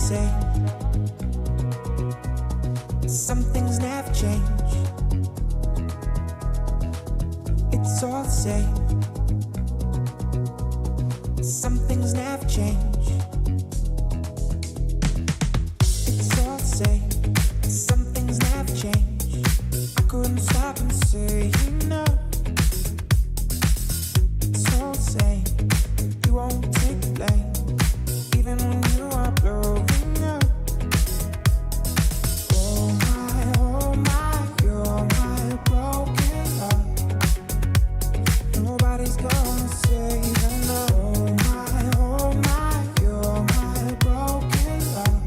same. Some things never change. It's all the same. Some things never change. It's all the same. Some things never change. I couldn't stop and say no. It's all the same. You won't take the blame, even when you are blowing up. Oh my, you're my broken heart. Nobody's gonna save enough. Oh my, you're my broken heart.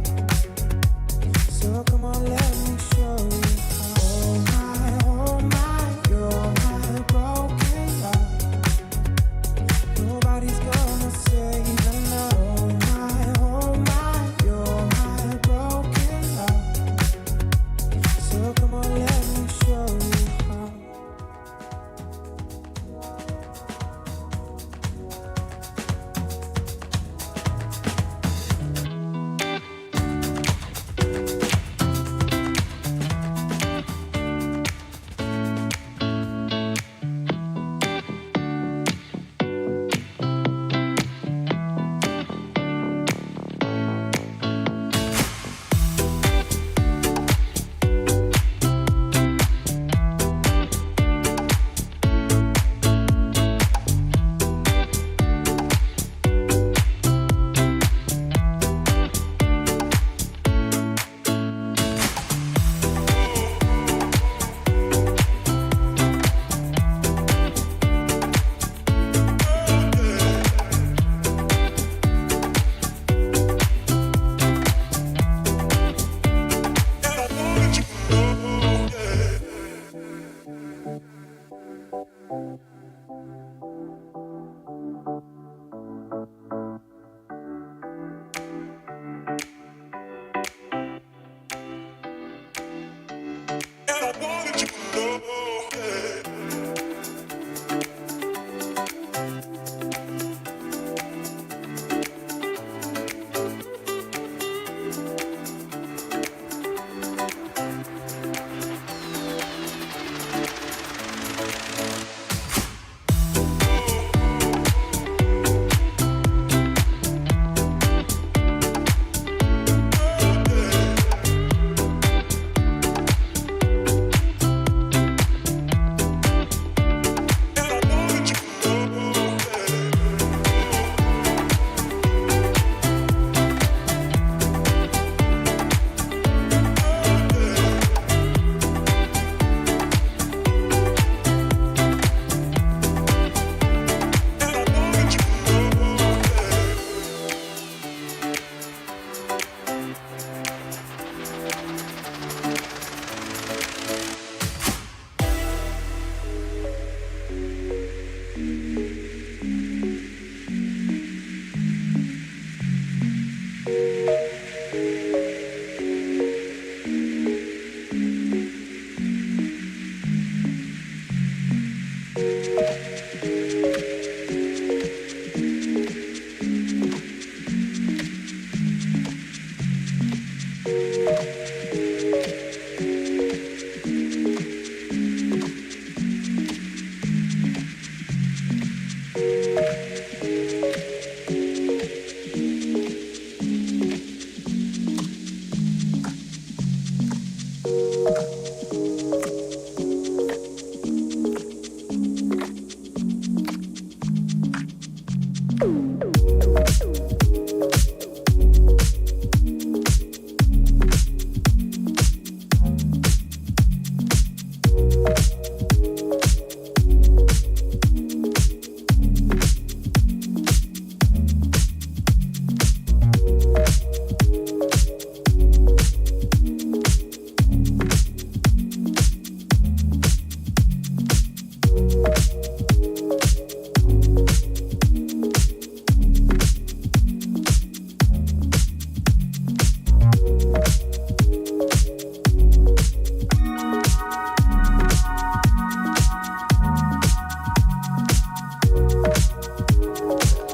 So come on, let me show you how. Oh my, you're my broken heart. Nobody's gonna save enough. Oh my, you're my broken heart. So come on, let me show you how.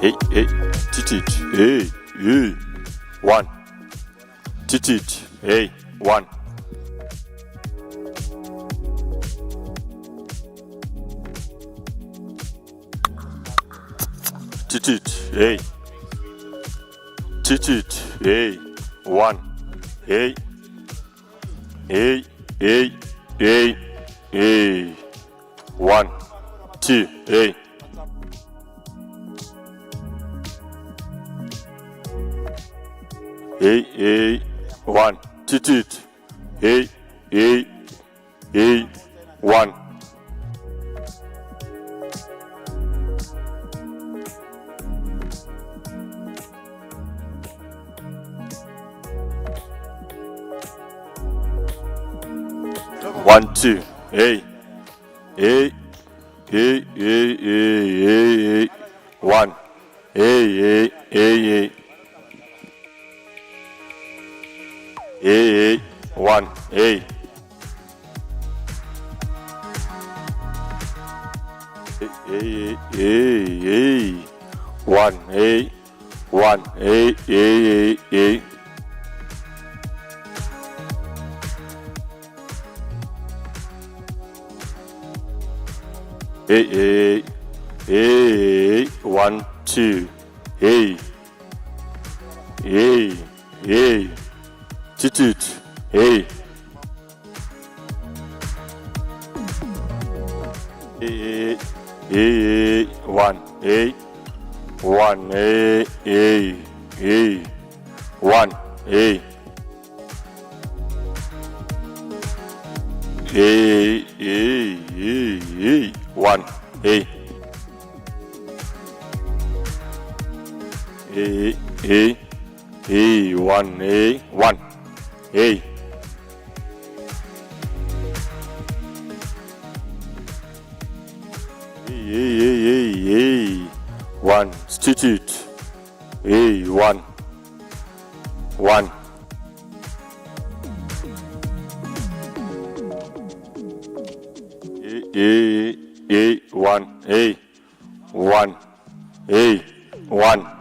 Hey, hey, hey, hey, 1, Institute. Hey, one. Institute. Hey. Institute. Hey, one. Hey. Hey, hey, hey, hey. 1, 2, hey. Hey, hey, 1, 2, 2, hey, hey, hey, 1. One, two, hey, hey, hey, hey, hey, hey, hey, 1, hey, hey, hey, hey. Hey, 1, hey. Hey, hey, hey, 1, hey, 1, hey, hey, hey. Hey, hey, 1, 2, hey, hey, hey. Tut, hey. Hey, hey, 1, hey. 1, hey, hey, hey. 1, hey. Hey, hey, hey, hey. 1, hey. Hey, hey, hey, 1, hey. 1. Hey. Hey. 1, institute. Hey, 1. 1. Hey, 1. Hey. 1. Hey, 1.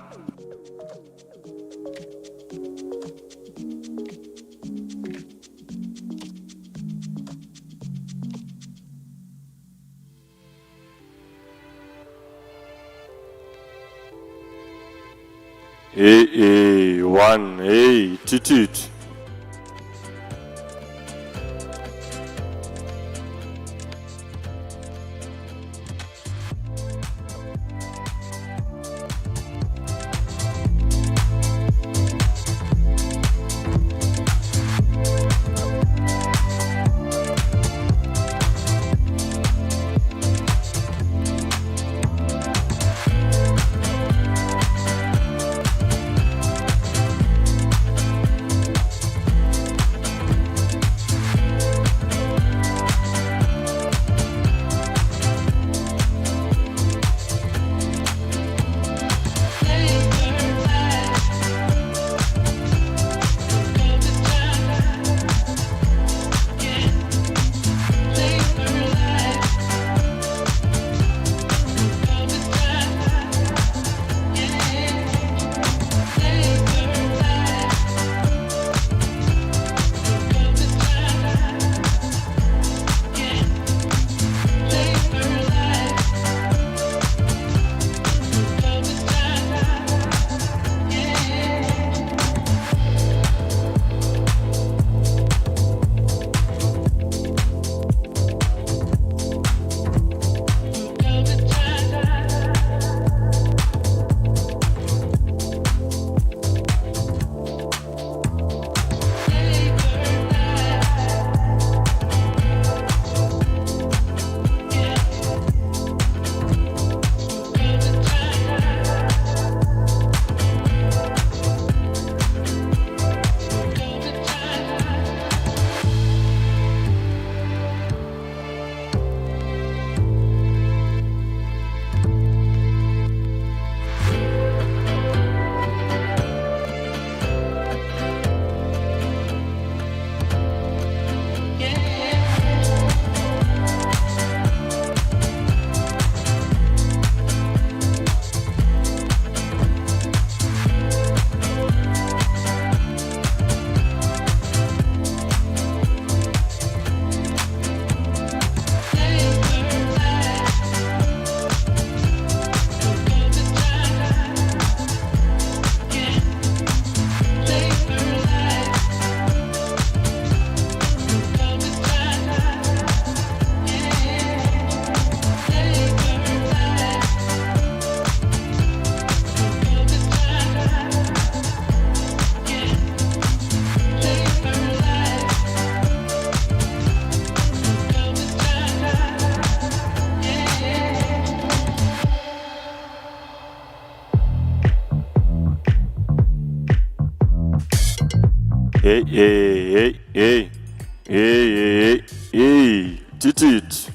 Hey, 1, hey, tut. Hey, hey, hey, hey. Hey, hey, hey. Titit.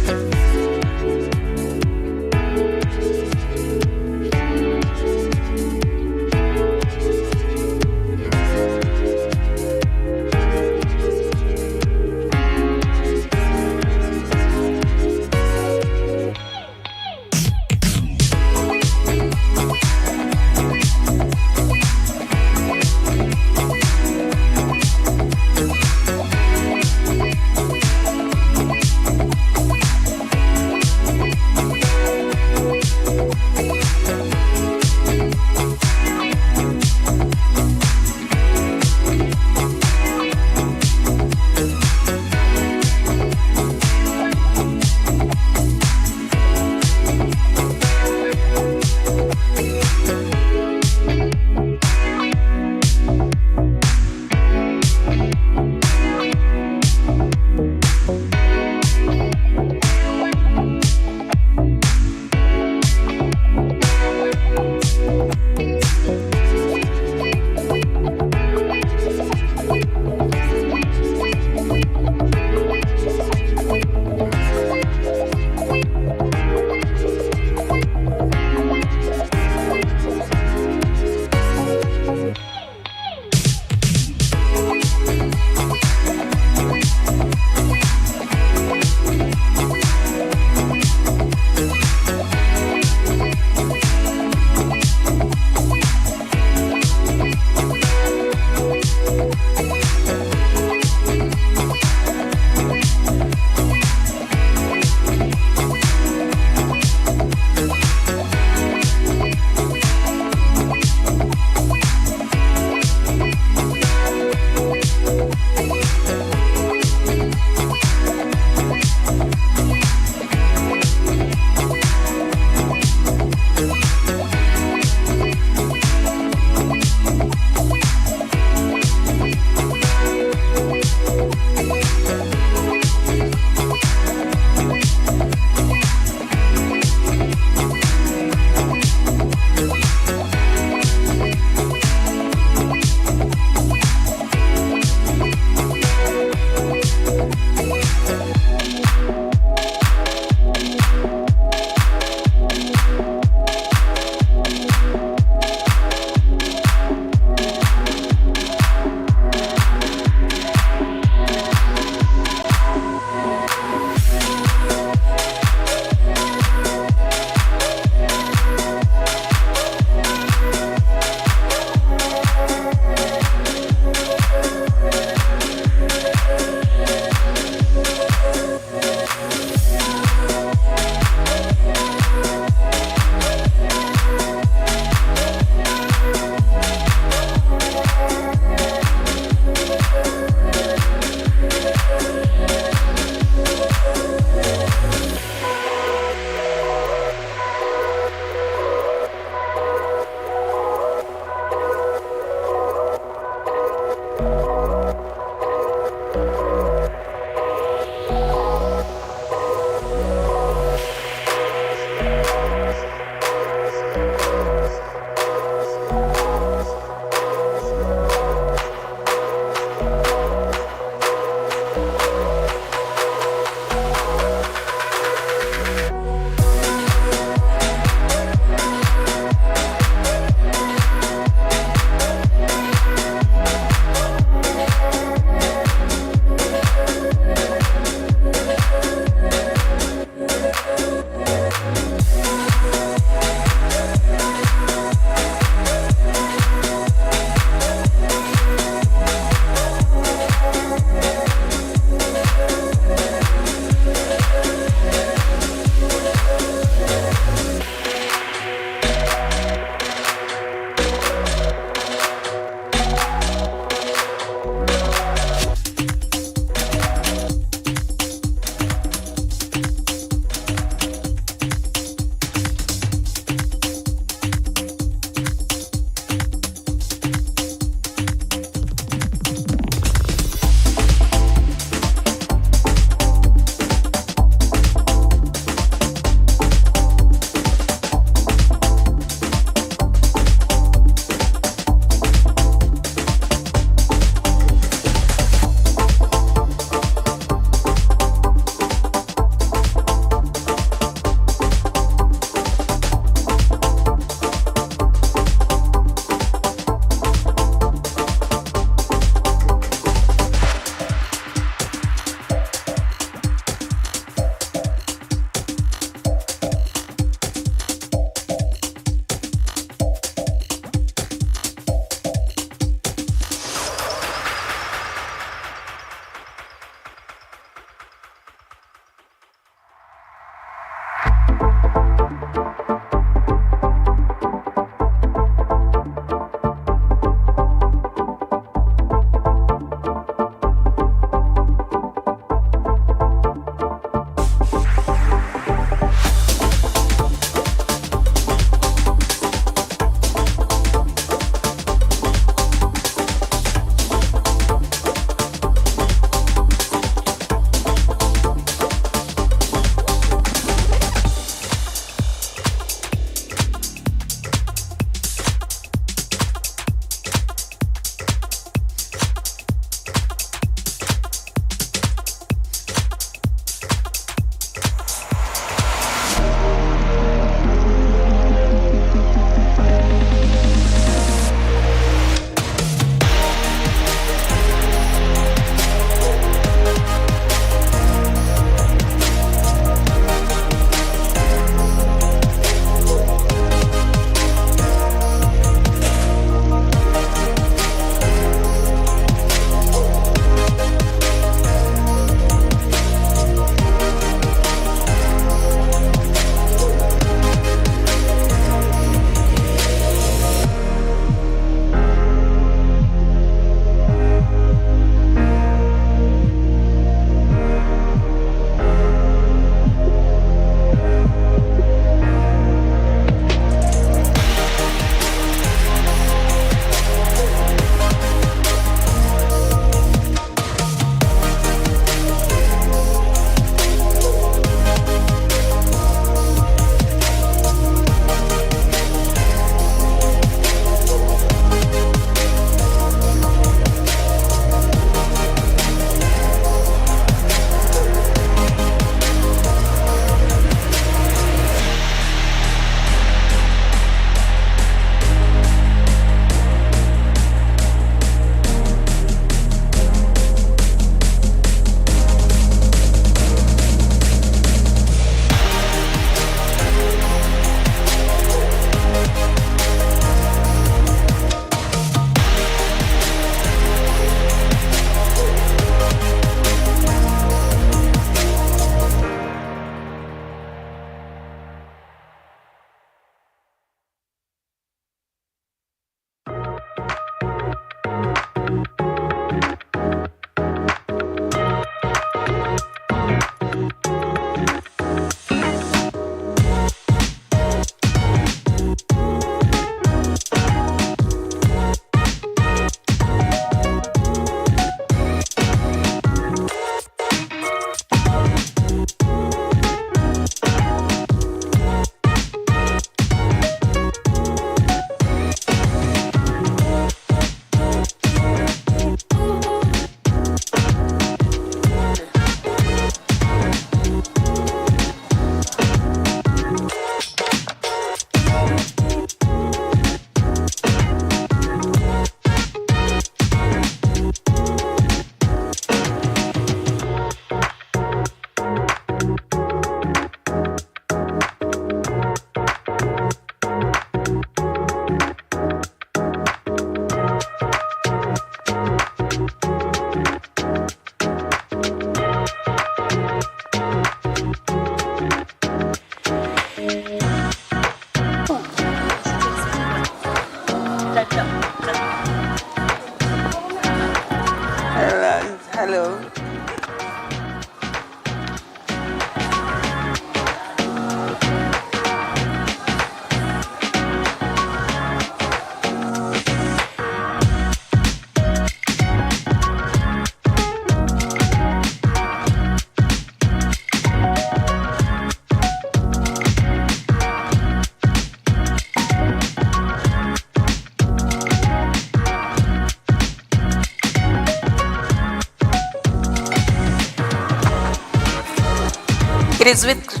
is with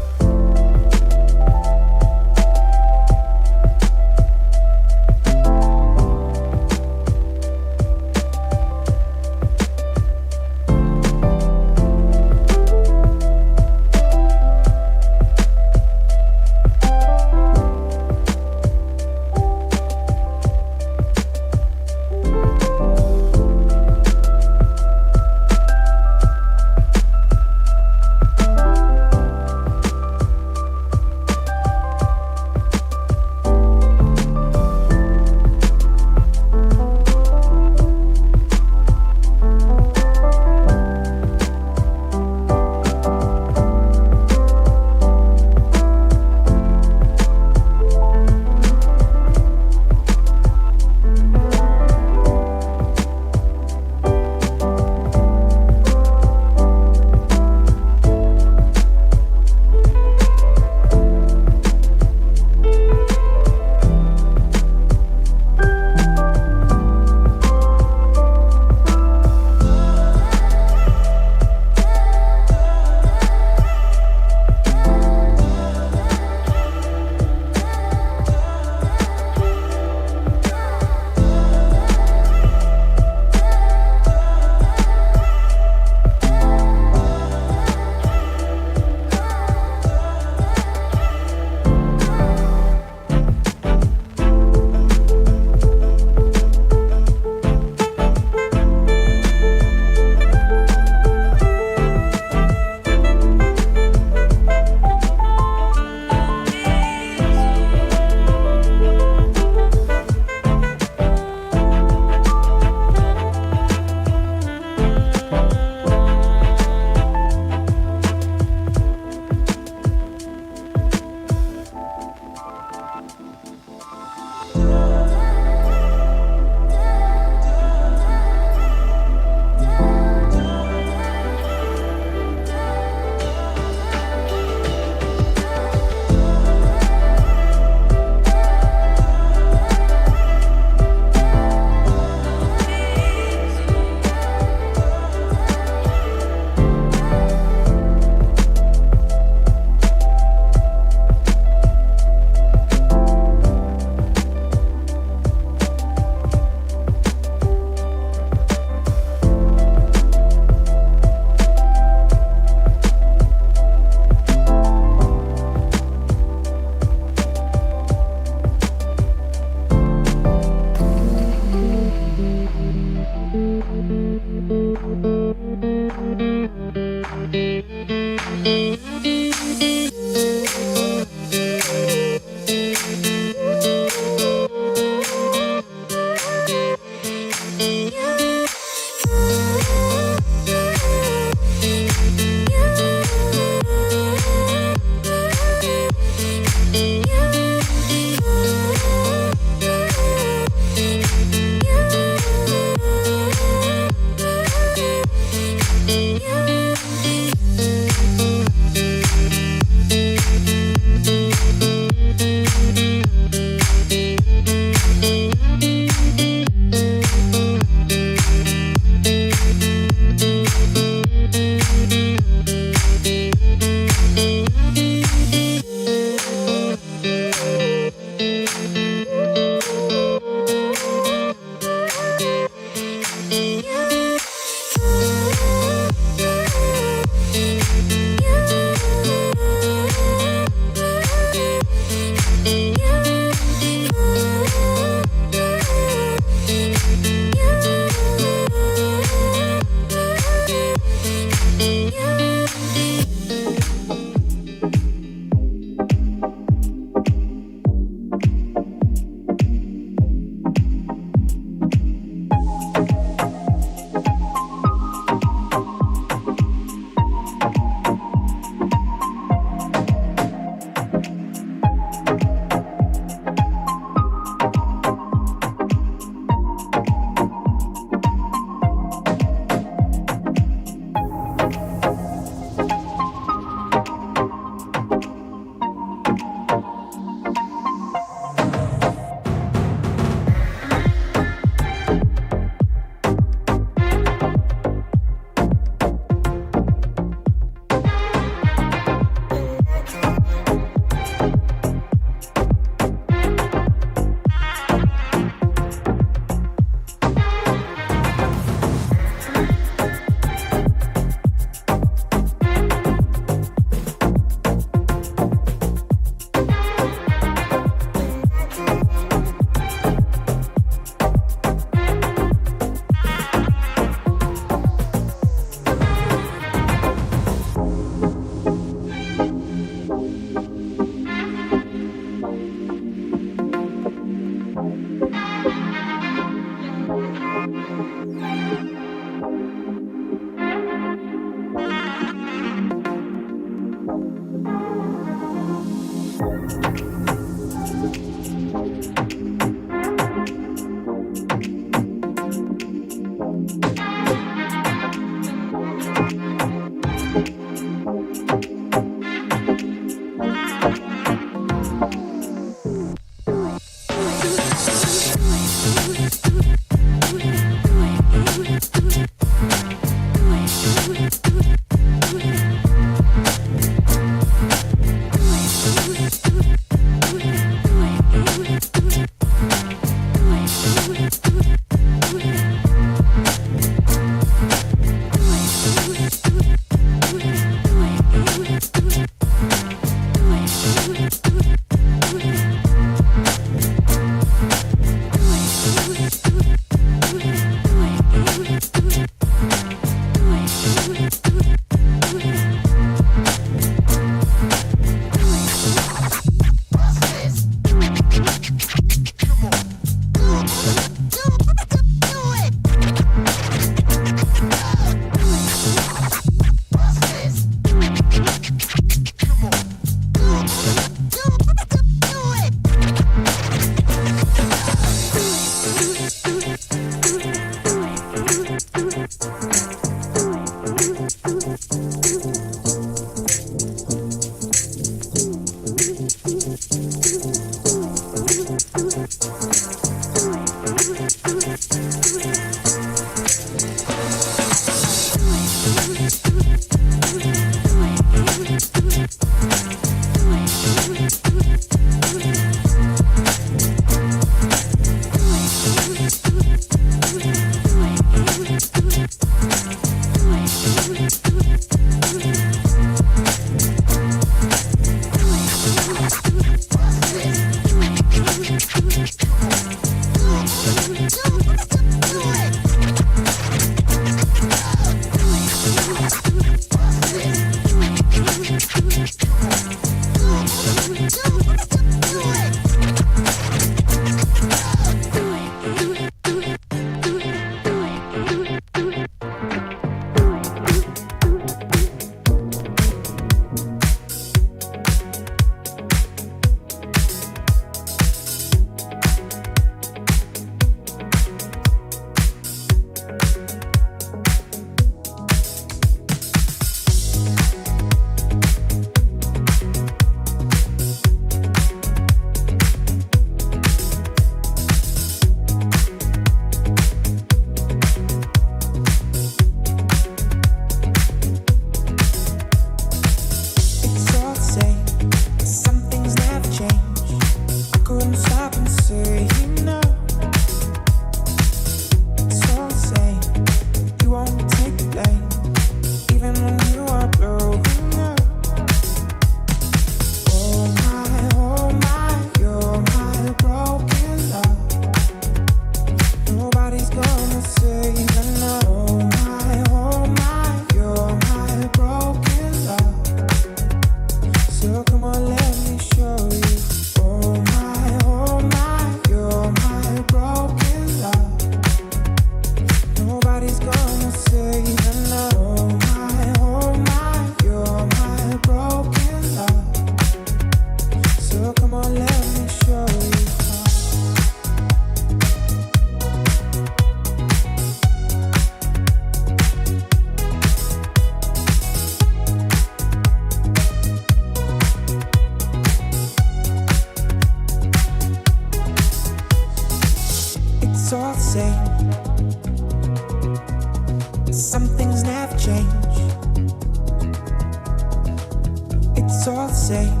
all the same.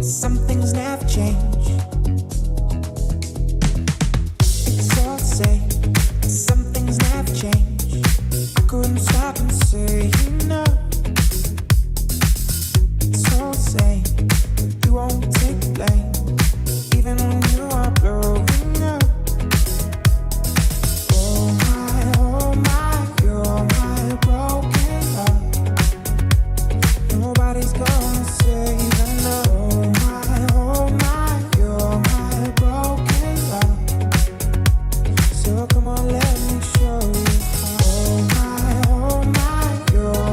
Some things never change. It's all the same. Some things never change. I couldn't stop and say no. It's all the same. You won't take the blame, even when you are blowing up. Oh my, you're my broken love. Nobody's gonna save enough. Oh my, you're my broken love. So come on, let me show you how. Oh my, you're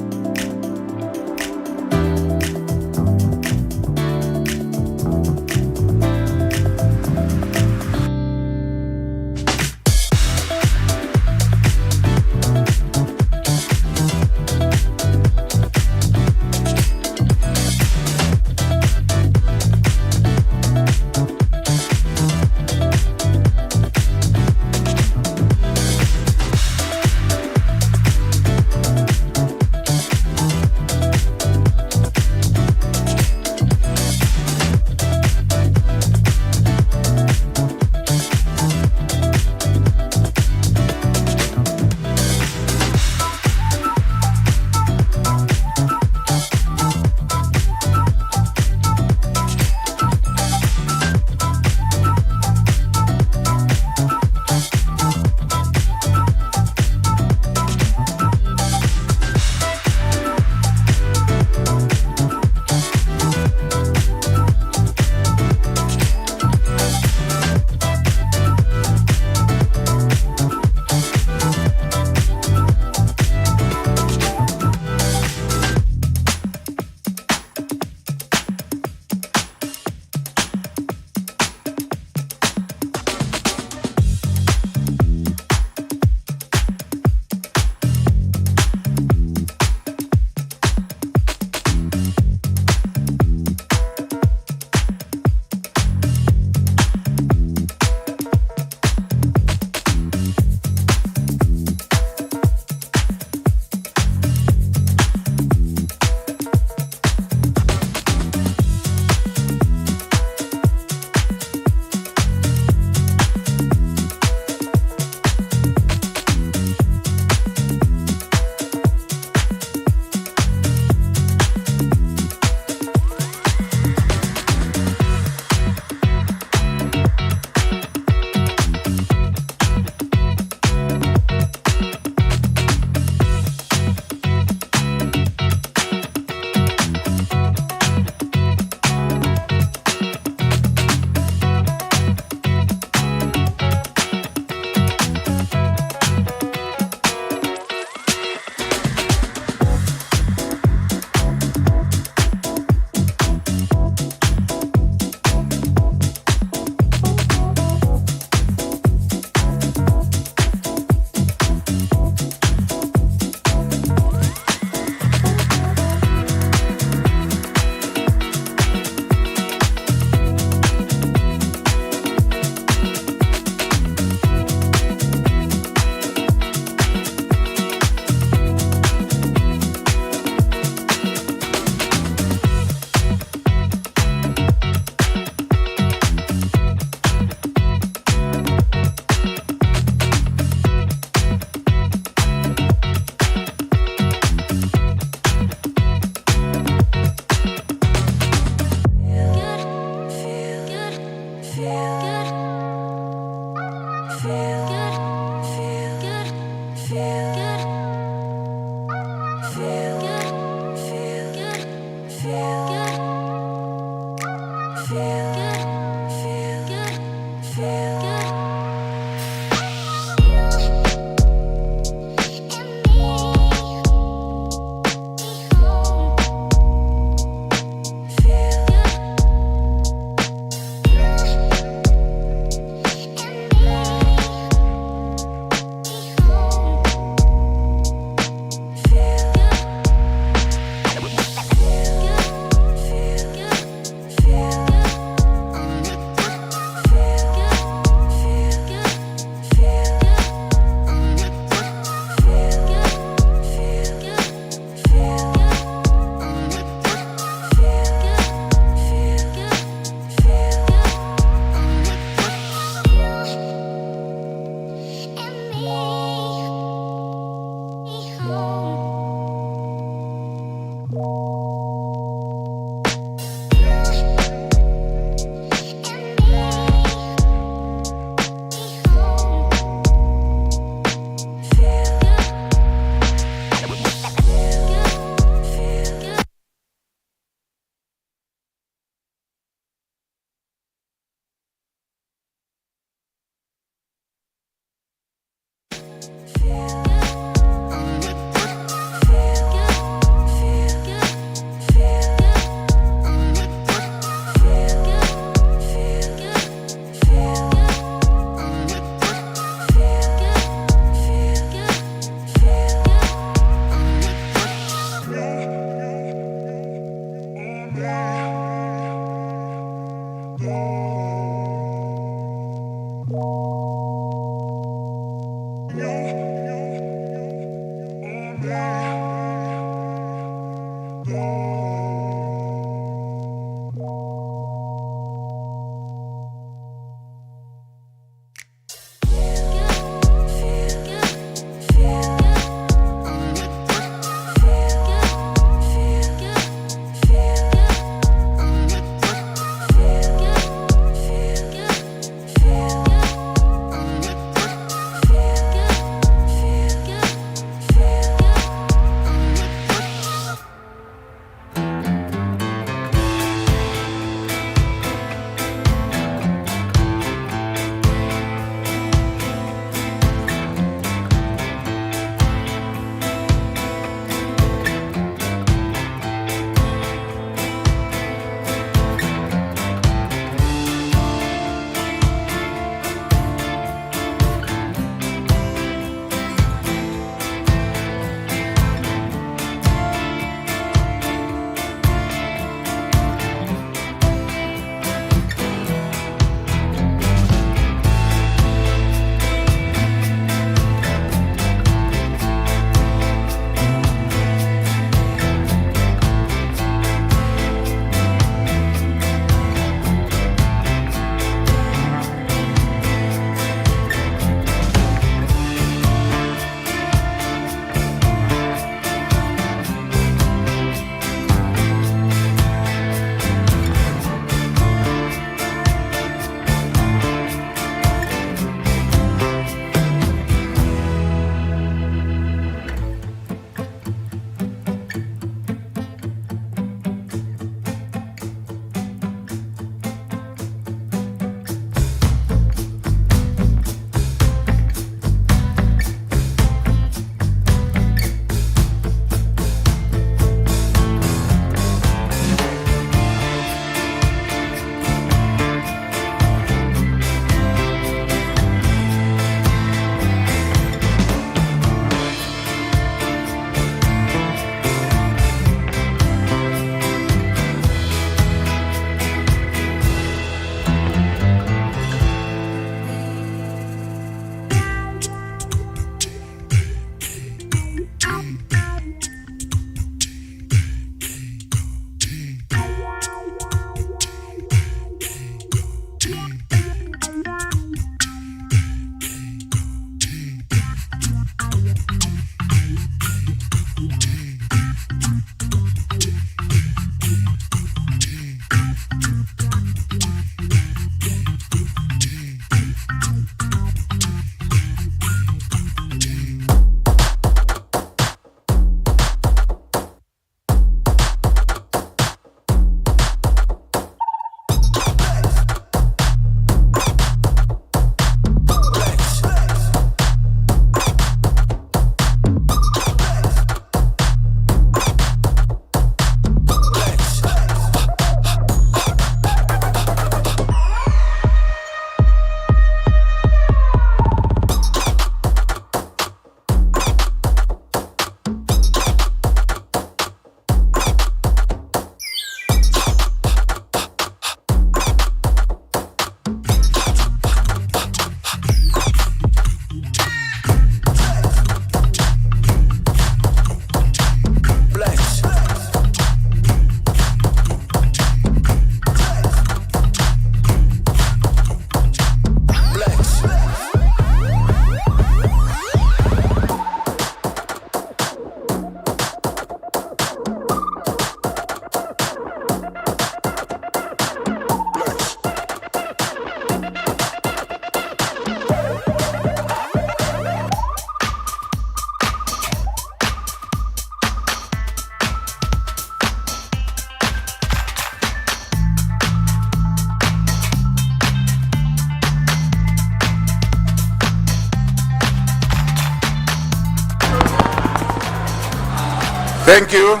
Thank you,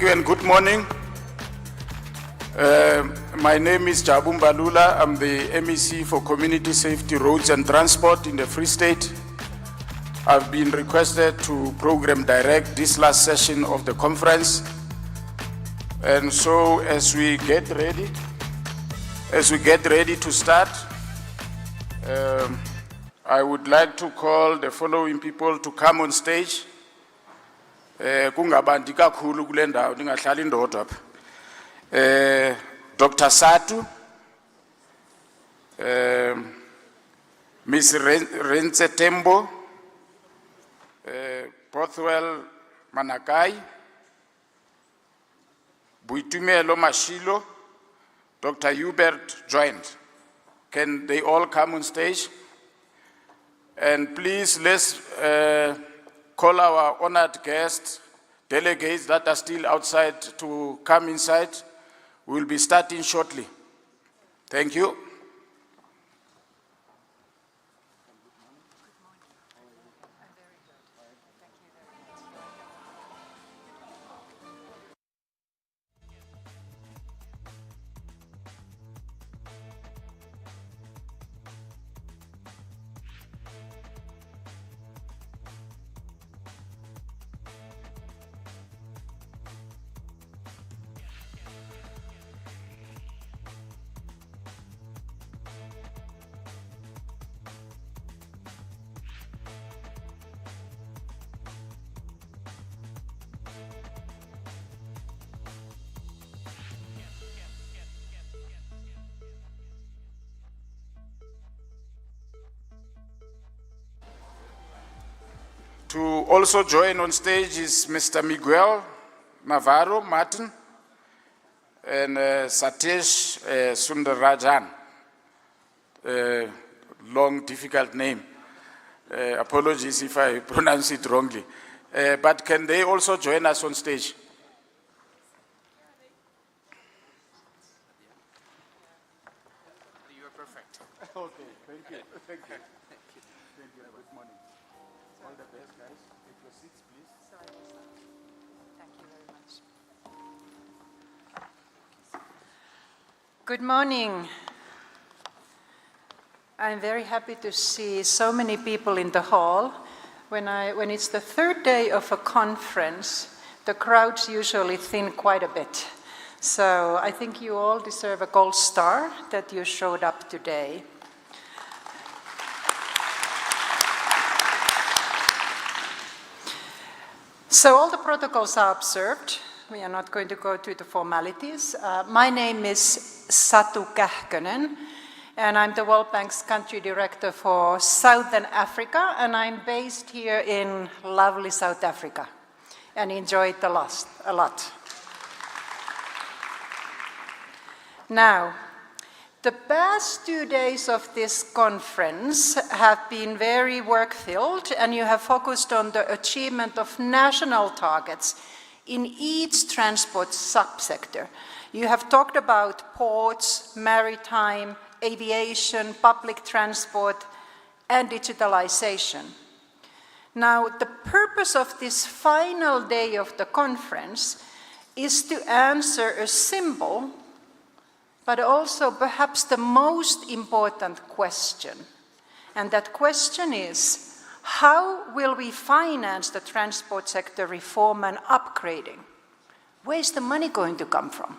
and good morning. My name is Jabu Mbalula. I'm the MEC for Community Safety, Roads and Transport in the Free State. I've been requested to program direct this last session of the conference. And so as we get ready to start, I would like to call the following people to come on stage. Kungabandi kakhulu kule ndawo ndingahlali ndodwa apha. Dr. Satu, Ms. Rentse Tembo, Bothwell Manakai, Buitumelo Mashilo, Dr. Hubert joined. Can they all come on stage? And please, let's call our honored guests, delegates that are still outside to come inside. We'll be starting shortly. Thank you. To also join on stage is Mr. Miguel Navarro Martin and Satish Sundarajan. Long, difficult name. Apologies if I pronounce it wrongly. But can they also join us on stage? You are perfect. Okay, thank you. Thank you. Thank you. Good morning. All the best, guys. Take your seats, please. Thank you very much. Good morning. I'm very happy to see so many people in the hall. When it's the third day of a conference, the crowds usually thin quite a bit. So I think you all deserve a gold star that you showed up today. So all the protocols are observed. We are not going to go through the formalities. My name is Satu Kähkönen, and I'm the World Bank's country director for Southern Africa, and I'm based here in lovely South Africa, and enjoy it a lot. Now, the past 2 days of this conference have been very work-filled, and you have focused on the achievement of national targets in each transport subsector. You have talked about ports, maritime, aviation, public transport, and digitalization. Now, the purpose of this final day of the conference is to answer a simple but also perhaps the most important question. And that question is, how will we finance the transport sector reform and upgrading? Where's the money going to come from?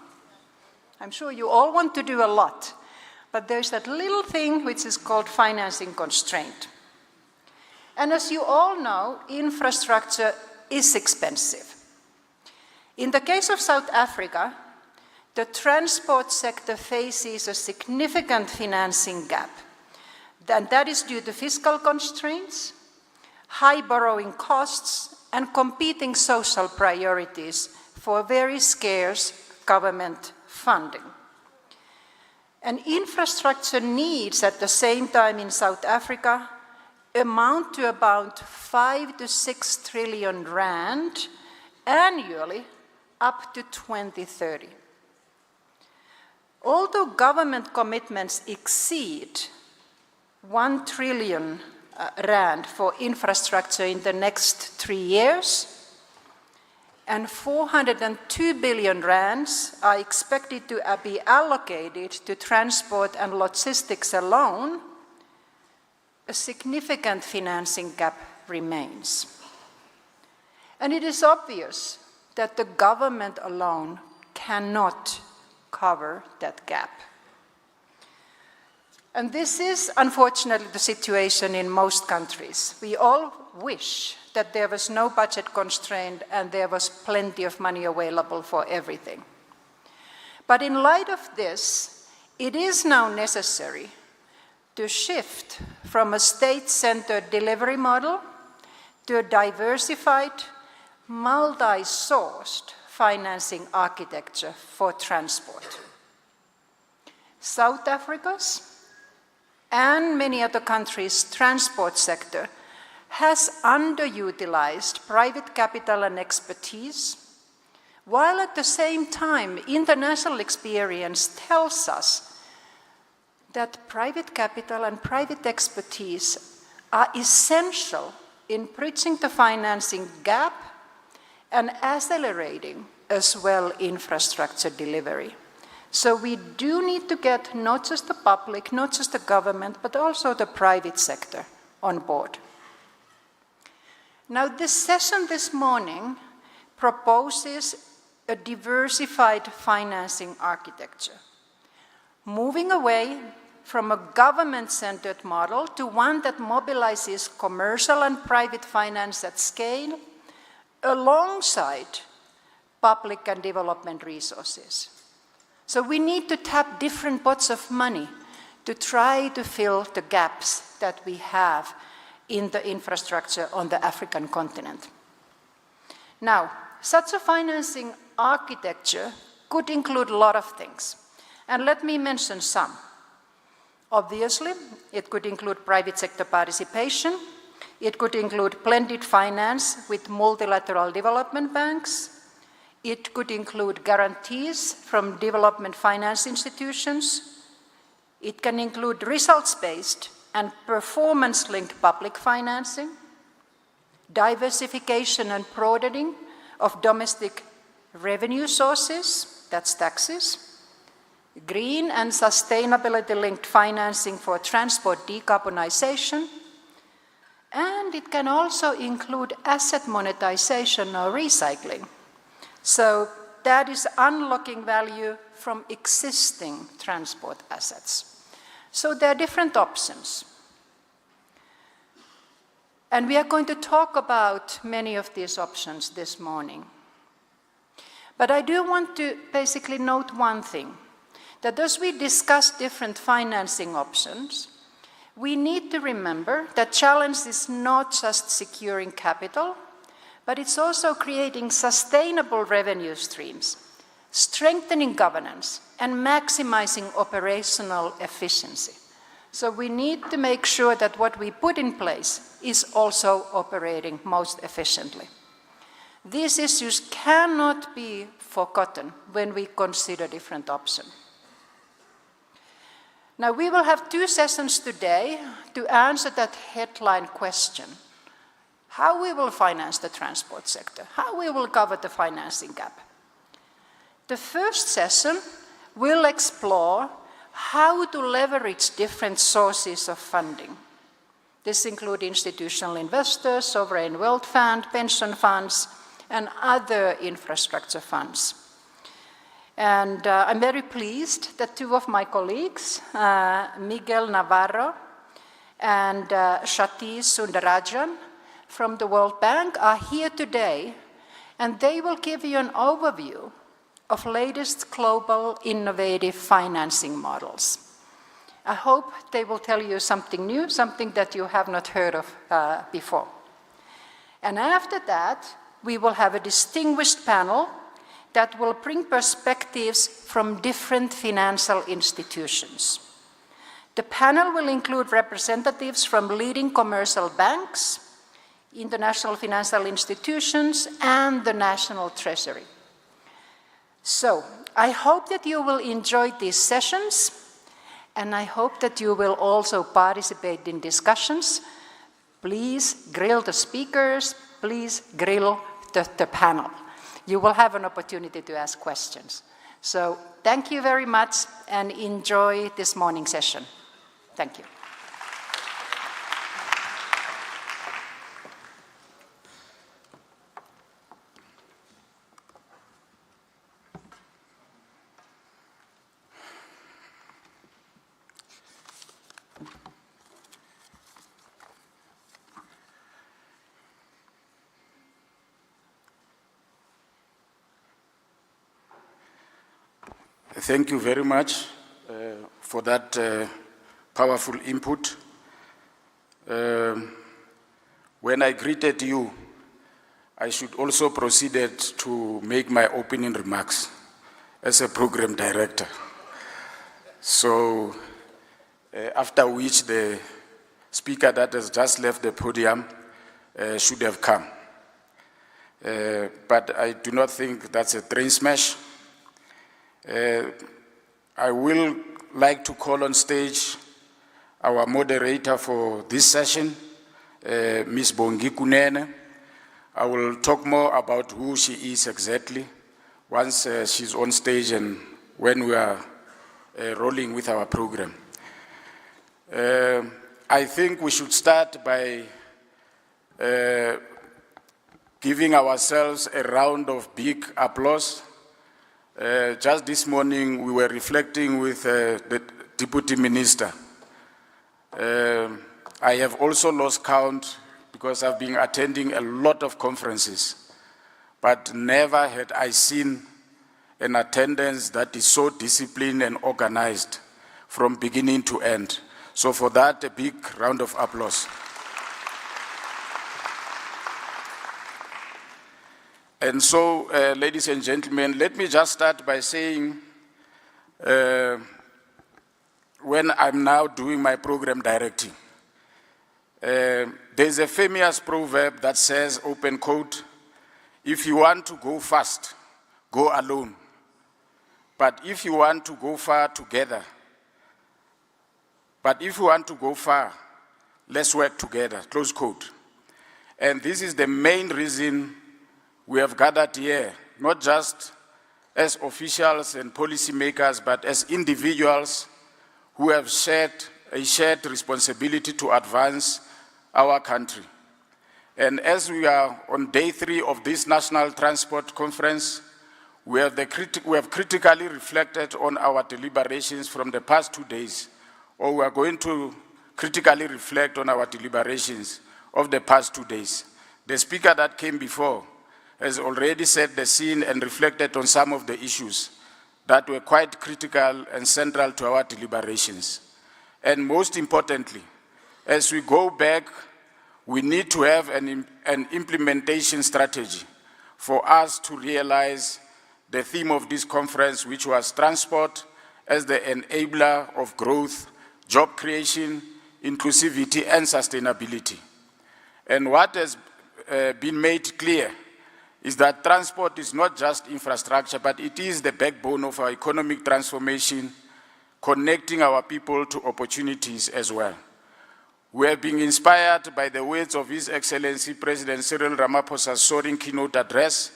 I'm sure you all want to do a lot, but there's that little thing which is called financing constraint. And as you all know, infrastructure is expensive. In the case of South Africa, the transport sector faces a significant financing gap, and that is due to fiscal constraints, high borrowing costs, and competing social priorities for very scarce government funding. And infrastructure needs at the same time in South Africa amount to about 5 to 6 trillion rand annually up to 2030. Although government commitments exceed 1 trillion rand for infrastructure in the next 3 years, and 402 billion rands are expected to be allocated to transport and logistics alone, a significant financing gap remains. And it is obvious that the government alone cannot cover that gap. And this is unfortunately the situation in most countries. We all wish that there was no budget constraint and there was plenty of money available for everything. But in light of this, it is now necessary to shift from a state-centered delivery model to a diversified, multi-sourced financing architecture for transport. South Africa's and many other countries' transport sector has underutilized private capital and expertise, while at the same time international experience tells us that private capital and private expertise are essential in bridging the financing gap and accelerating as well infrastructure delivery. So we do need to get not just the public, not just the government, but also the private sector on board. Now, this session this morning proposes a diversified financing architecture, moving away from a government-centered model to one that mobilizes commercial and private finance at scale alongside public and development resources. So we need to tap different pots of money to try to fill the gaps that we have in the infrastructure on the African continent. Now, such a financing architecture could include a lot of things, and let me mention some. Obviously, it could include private sector participation, it could include blended finance with multilateral development banks, it could include guarantees from development finance institutions. It can include results-based and performance-linked public financing, diversification and broadening of domestic revenue sources, that's taxes, green and sustainability-linked financing for transport decarbonization, and it can also include asset monetization or recycling. So that is unlocking value from existing transport assets. So there are different options. And we are going to talk about many of these options this morning. But I do want to basically note one thing, that as we discuss different financing options, we need to remember that challenge is not just securing capital, but it's also creating sustainable revenue streams, strengthening governance, and maximizing operational efficiency. So we need to make sure that what we put in place is also operating most efficiently. These issues cannot be forgotten when we consider different options. Now, we will have 2 sessions today to answer that headline question: how we will finance the transport sector, how we will cover the financing gap. The first session will explore how to leverage different sources of funding. This includes institutional investors, sovereign wealth fund, pension funds, and other infrastructure funds. And I'm very pleased that 2 of my colleagues, Miguel Navarro and Satish Sundarajan from the World Bank, are here today, and they will give you an overview of latest global innovative financing models. I hope they will tell you something new, something that you have not heard of before. And after that, we will have a distinguished panel that will bring perspectives from different financial institutions. The panel will include representatives from leading commercial banks, international financial institutions, and the National Treasury. So, I hope that you will enjoy these sessions, and I hope that you will also participate in discussions. Please grill the speakers, please grill the panel. you will have an opportunity to ask questions. So thank you very much and enjoy this morning session. Thank you. Thank you very much for that powerful input. When I greeted you, I should also proceed to make my opening remarks as a program director. So, after which the speaker that has just left the podium should have come. But I do not think that's a train smash. I will like to call on stage our moderator for this session, Ms. Bongi Kunene. I will talk more about who she is exactly once she's on stage and when we are rolling with our program. I think we should start by giving ourselves a round of big applause. Just this morning, we were reflecting with the Deputy Minister. I have also lost count because I've been attending a lot of conferences, but never had I seen an attendance that is so disciplined and organized from beginning to end. So for that, a big round of applause. And so, ladies and gentlemen, let me just start by saying, when I'm now doing my program directing, there's a famous proverb that says, open quote, if you want to go fast, go alone. But if you want to go far together, let's work together, close quote. And this is the main reason we have gathered here, not just as officials and policymakers, but as individuals who have shared a shared responsibility to advance our country. And as we are on day 3 of this National Transport Conference, we have critically reflected on our deliberations from the past 2 days, or we are going to critically reflect on our deliberations of the past 2 days. The speaker that came before has already set the scene and reflected on some of the issues that were quite critical and central to our deliberations. And most importantly, as we go back, we need to have an implementation strategy for us to realize the theme of this conference, which was transport as the enabler of growth, job creation, inclusivity, and sustainability. And what has been made clear is that transport is not just infrastructure, but it is the backbone of our economic transformation, connecting our people to opportunities as well. We have been inspired by the words of His Excellency President Cyril Ramaphosa's soaring keynote address,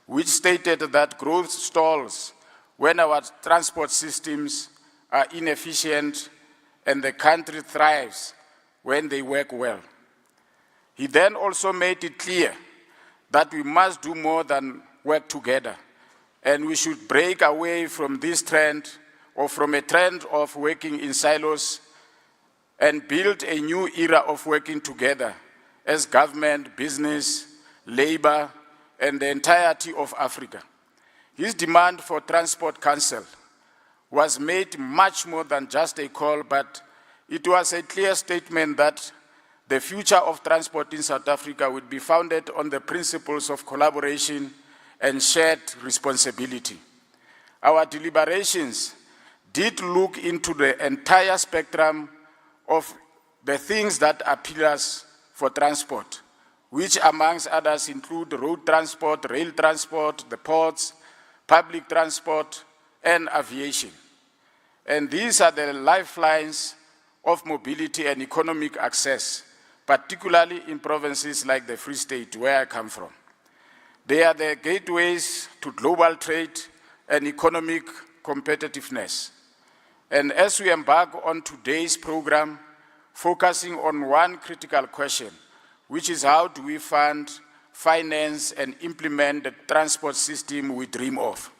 which stated that growth stalls when our transport systems are inefficient and the country thrives when they work well. He then also made it clear that we must do more than work together, and we should break away from this trend, or from a trend of working in silos, and build a new era of working together as government, business, labor, and the entirety of Africa. His demand for Transport Council was made much more than just a call, but it was a clear statement that the future of transport in South Africa would be founded on the principles of collaboration and shared responsibility. Our deliberations did look into the entire spectrum of the things that are pillars for transport, which amongst others include road transport, rail transport, the ports, public transport, and aviation. And these are the lifelines of mobility and economic access, particularly in provinces like the Free State, where I come from. They are the gateways to global trade and economic competitiveness. And as we embark on today's program, focusing on one critical question, which is how do we fund, finance, and implement the transport system we dream of?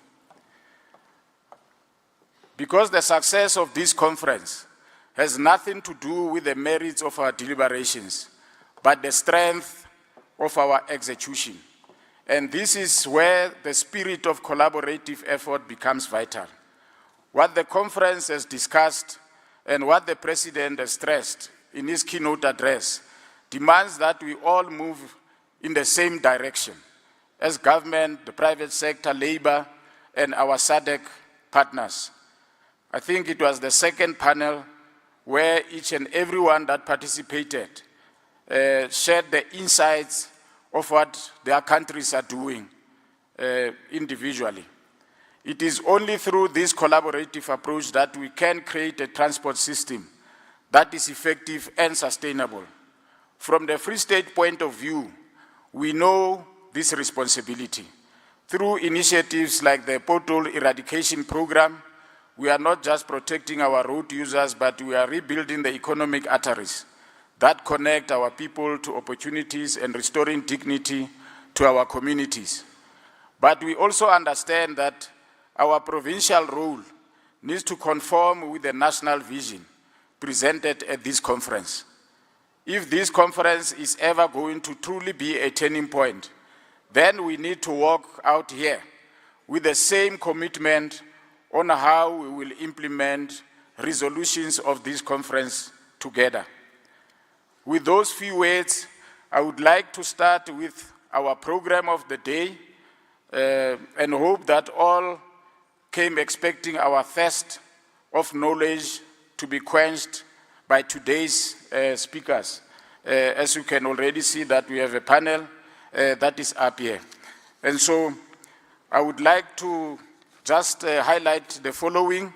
Because the success of this conference has nothing to do with the merits of our deliberations, but the strength of our execution. And this is where the spirit of collaborative effort becomes vital. What the conference has discussed and what the President has stressed in his keynote address demands that we all move in the same direction as government, the private sector, labor, and our SADC partners. I think it was the second panel where each and everyone that participated shared the insights of what their countries are doing individually. It is only through this collaborative approach that we can create a transport system that is effective and sustainable. From the Free State point of view, we know this responsibility. Through initiatives like the Pothole Eradication Program, we are not just protecting our road users, but we are rebuilding the economic arteries that connect our people to opportunities and restoring dignity to our communities. But we also understand that our provincial role needs to conform with the national vision presented at this conference. If this conference is ever going to truly be a turning point, then we need to walk out here with the same commitment on how we will implement resolutions of this conference together. With those few words, I would like to start with our program of the day and hope that all came expecting our thirst of knowledge to be quenched by today's speakers. As you can already see that we have a panel that is up here. And so I would like to just highlight the following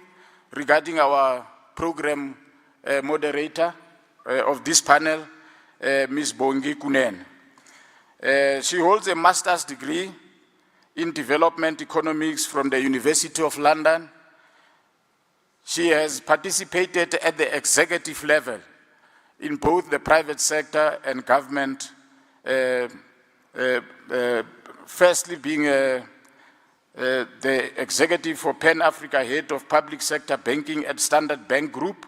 regarding our program moderator of this panel, Ms. Bongi Kunen. She holds a master's degree in development economics from the University of London. She has participated at the executive level in both the private sector and government, firstly being the executive for Pan-Africa Head of Public Sector Banking at Standard Bank Group,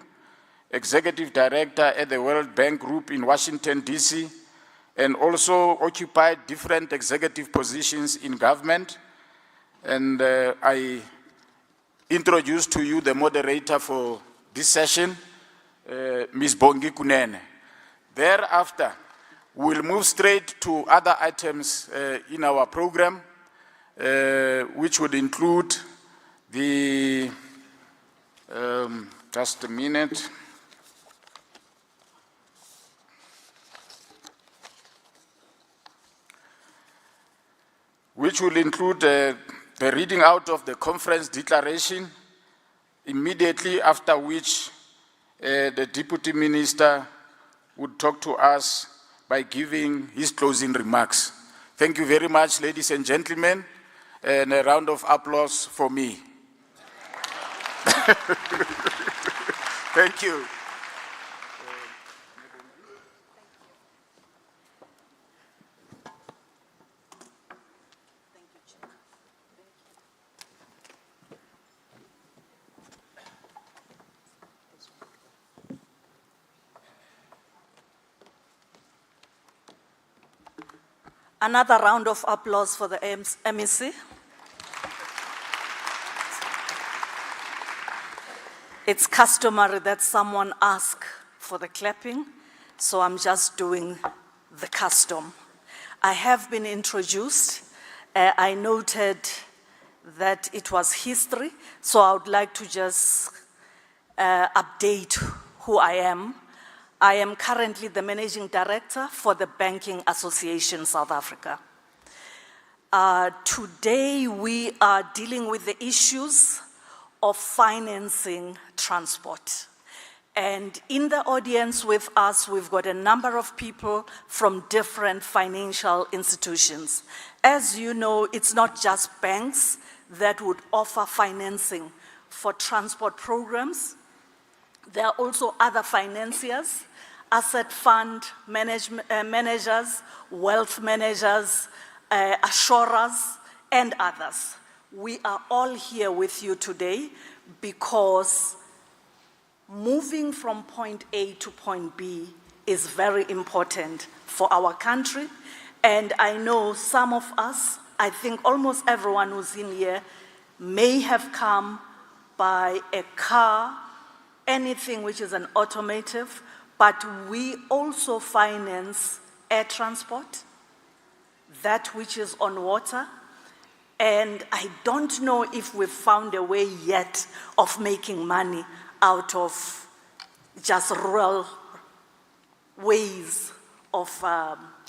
executive director at the World Bank Group in Washington, D.C., and also occupied different executive positions in government. And I introduce to you the moderator for this session, Ms. Bongi Kunene. Thereafter, we'll move straight to other items in our program, which would include the, just a minute. Which will include the reading out of the conference declaration, immediately after which the Deputy Minister would talk to us by giving his closing remarks. Thank you very much, ladies and gentlemen, and a round of applause for me. Thank you. Another round of applause for the MEC. It's customary that someone asks for the clapping, so I'm just doing the custom. I have been introduced. I noted that it was history, so I would like to just update who I am. I am currently the Managing Director for the Banking Association South Africa. Today we are dealing with the issues of financing transport. And in the audience with us, we've got a number of people from different financial institutions. As you know, it's not just banks that would offer financing for transport programs. There are also other financiers, asset fund managers, wealth managers, assurers, and others. We are all here with you today because moving from point A to point B is very important for our country. And I know some of us, I think almost everyone who's in here, may have come by a car, anything which is an automotive, but we also finance air transport, that which is on water. And I don't know if we've found a way yet of making money out of just rural ways of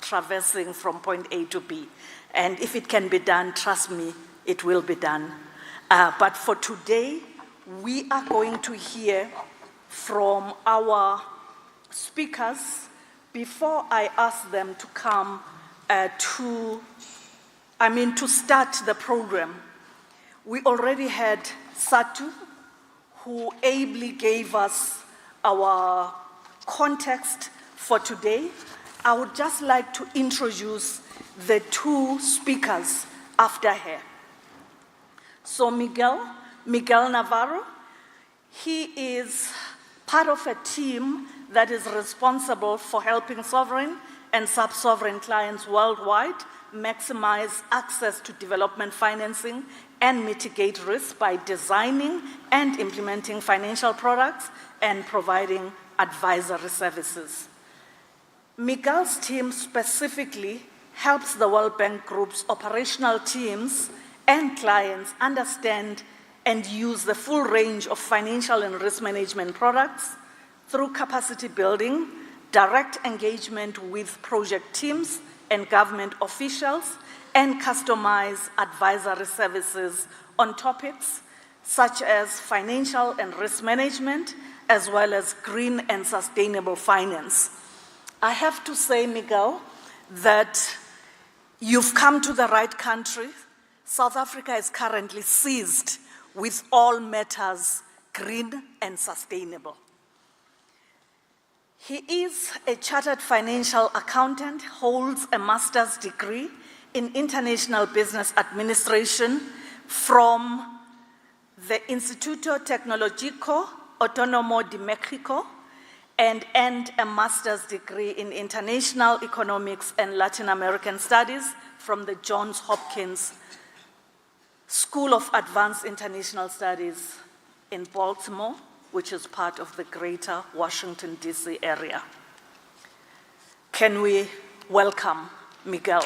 traversing from point A to B. And if it can be done, trust me, it will be done. But for today, we are going to hear from our speakers before I ask them to come to start the program. We already had Satu, who ably gave us our context for today. I would just like to introduce the two speakers after her. So Miguel Navarro, he is part of a team that is responsible for helping sovereign and sub-sovereign clients worldwide maximize access to development financing and mitigate risk by designing and implementing financial products and providing advisory services. Miguel's team specifically helps the World Bank Group's operational teams and clients understand and use the full range of financial and risk management products through capacity building, direct engagement with project teams and government officials, and customize advisory services on topics such as financial and risk management, as well as green and sustainable finance. I have to say, Miguel, that you've come to the right country. South Africa is currently seized with all matters green and sustainable. He is a chartered financial accountant, holds a master's degree in international business administration from the Instituto Tecnológico Autónomo de México, and earned a master's degree in international economics and Latin American studies from the Johns Hopkins School of Advanced International Studies in Baltimore, which is part of the greater Washington, D.C. area. Can we welcome Miguel?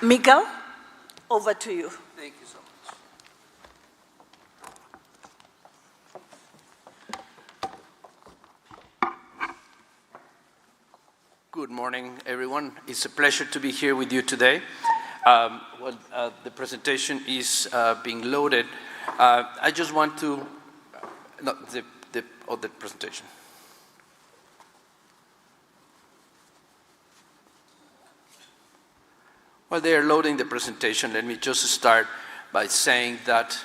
Miguel, over to you. Thank you so much. Good morning, everyone. It's a pleasure to be here with you today. The presentation is being loaded. I just want to, the presentation. While they are loading the presentation, let me just start by saying that,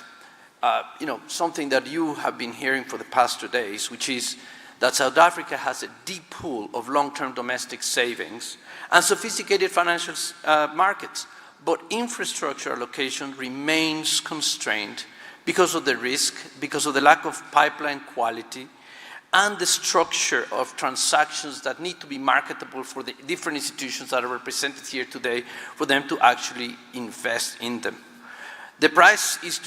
something that you have been hearing for the past 2 days, which is that South Africa has a deep pool of long-term domestic savings and sophisticated financial markets, but infrastructure allocation remains constrained because of the risk, because of the lack of pipeline quality, and the structure of transactions that need to be marketable for the different institutions that are represented here today for them to actually invest in them. The price is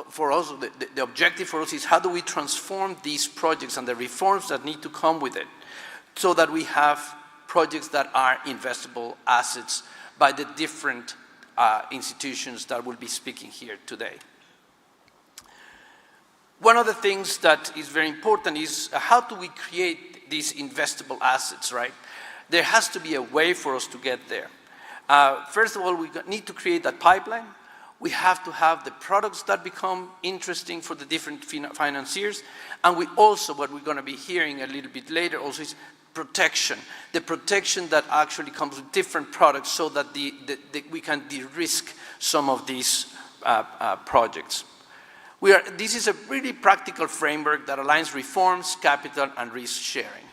for us, the objective for us is how do we transform these projects and the reforms that need to come with it so that we have projects that are investable assets by the different institutions that will be speaking here today. One of the things that is very important is how do we create these investable assets, right? There has to be a way for us to get there. First of all, we need to create that pipeline. We have to have the products that become interesting for the different financiers. And we also, what we're going to be hearing a little bit later also is protection. The protection that actually comes with different products so that we can de-risk some of these projects. This is a really practical framework that aligns reforms, capital, and risk sharing.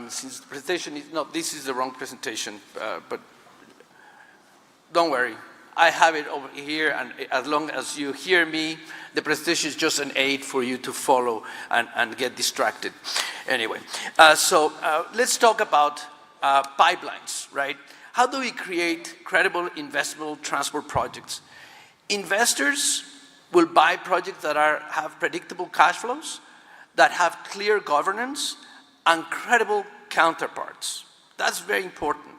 Since the presentation is, no, this is the wrong presentation, but don't worry. I have it over here, and as long as you hear me, the presentation is just an aid for you to follow and get distracted. Anyway, let's talk about pipelines, right? How do we create credible investable transport projects? Investors will buy projects that have predictable cash flows, that have clear governance, and credible counterparts. That's very important.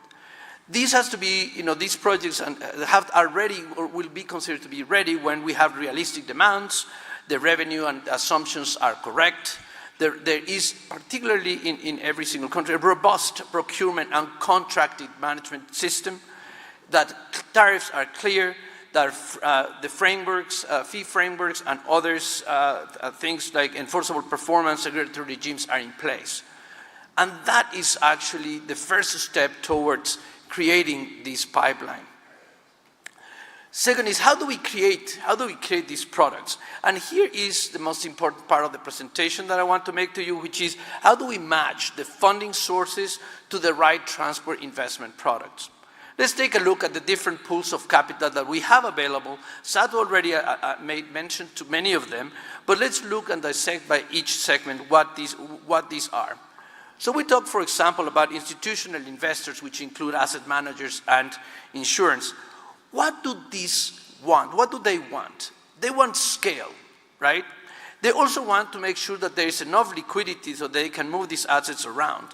These has to be, these projects are ready or will be considered to be ready when we have realistic demands, the revenue and assumptions are correct. There is, particularly in every single country, a robust procurement and contracted management system, that tariffs are clear, that the frameworks, fee frameworks and others, things like enforceable performance regulatory regimes are in place. And that is actually the first step towards creating this pipeline. Second is, how do we create these products? And here is the most important part of the presentation that I want to make to you, which is how do we match the funding sources to the right transport investment products? Let's take a look at the different pools of capital that we have available. Sad already made mention to many of them, but let's look and dissect by each segment what these are. So we talk, for example, about institutional investors, which include asset managers and insurance. What do these want? What do they want? They want scale, right? They also want to make sure that there is enough liquidity so they can move these assets around.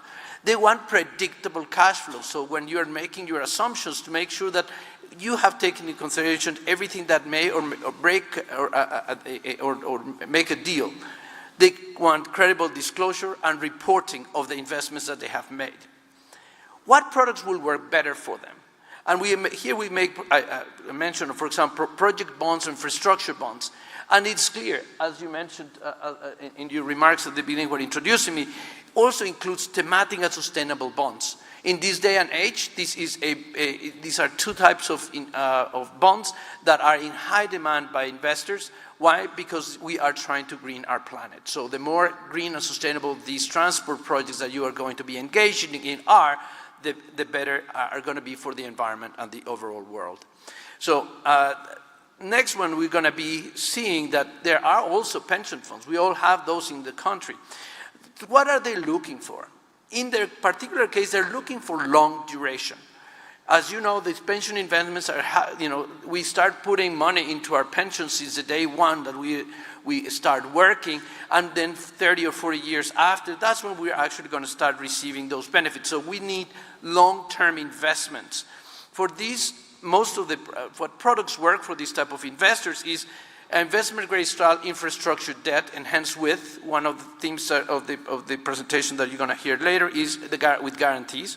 They want predictable cash flow, so when you're making your assumptions, to make sure that you have taken into consideration everything that may or break or make a deal. They want credible disclosure and reporting of the investments that they have made. What products will work better for them? And here we make a mention of, for example, project bonds, infrastructure bonds. And it's clear, as you mentioned in your remarks at the beginning when introducing me, also includes thematic and sustainable bonds. In this day and age, these are two types of bonds that are in high demand by investors. Why? Because we are trying to green our planet. So the more green and sustainable these transport projects that you are going to be engaging in are, the better are going to be for the environment and the overall world. So next one, we're going to be seeing that there are also pension funds. We all have those in the country. What are they looking for? In their particular case, they're looking for long duration. As you know, these pension investments are, we start putting money into our pensions since the day one that we start working, and then 30 or 40 years after, that's when we're actually going to start receiving those benefits. So we need long-term investments. For these, most of what products work for this type of investors is investment-grade style infrastructure debt, enhanced with one of the themes of the presentation that you're going to hear later is with guarantees.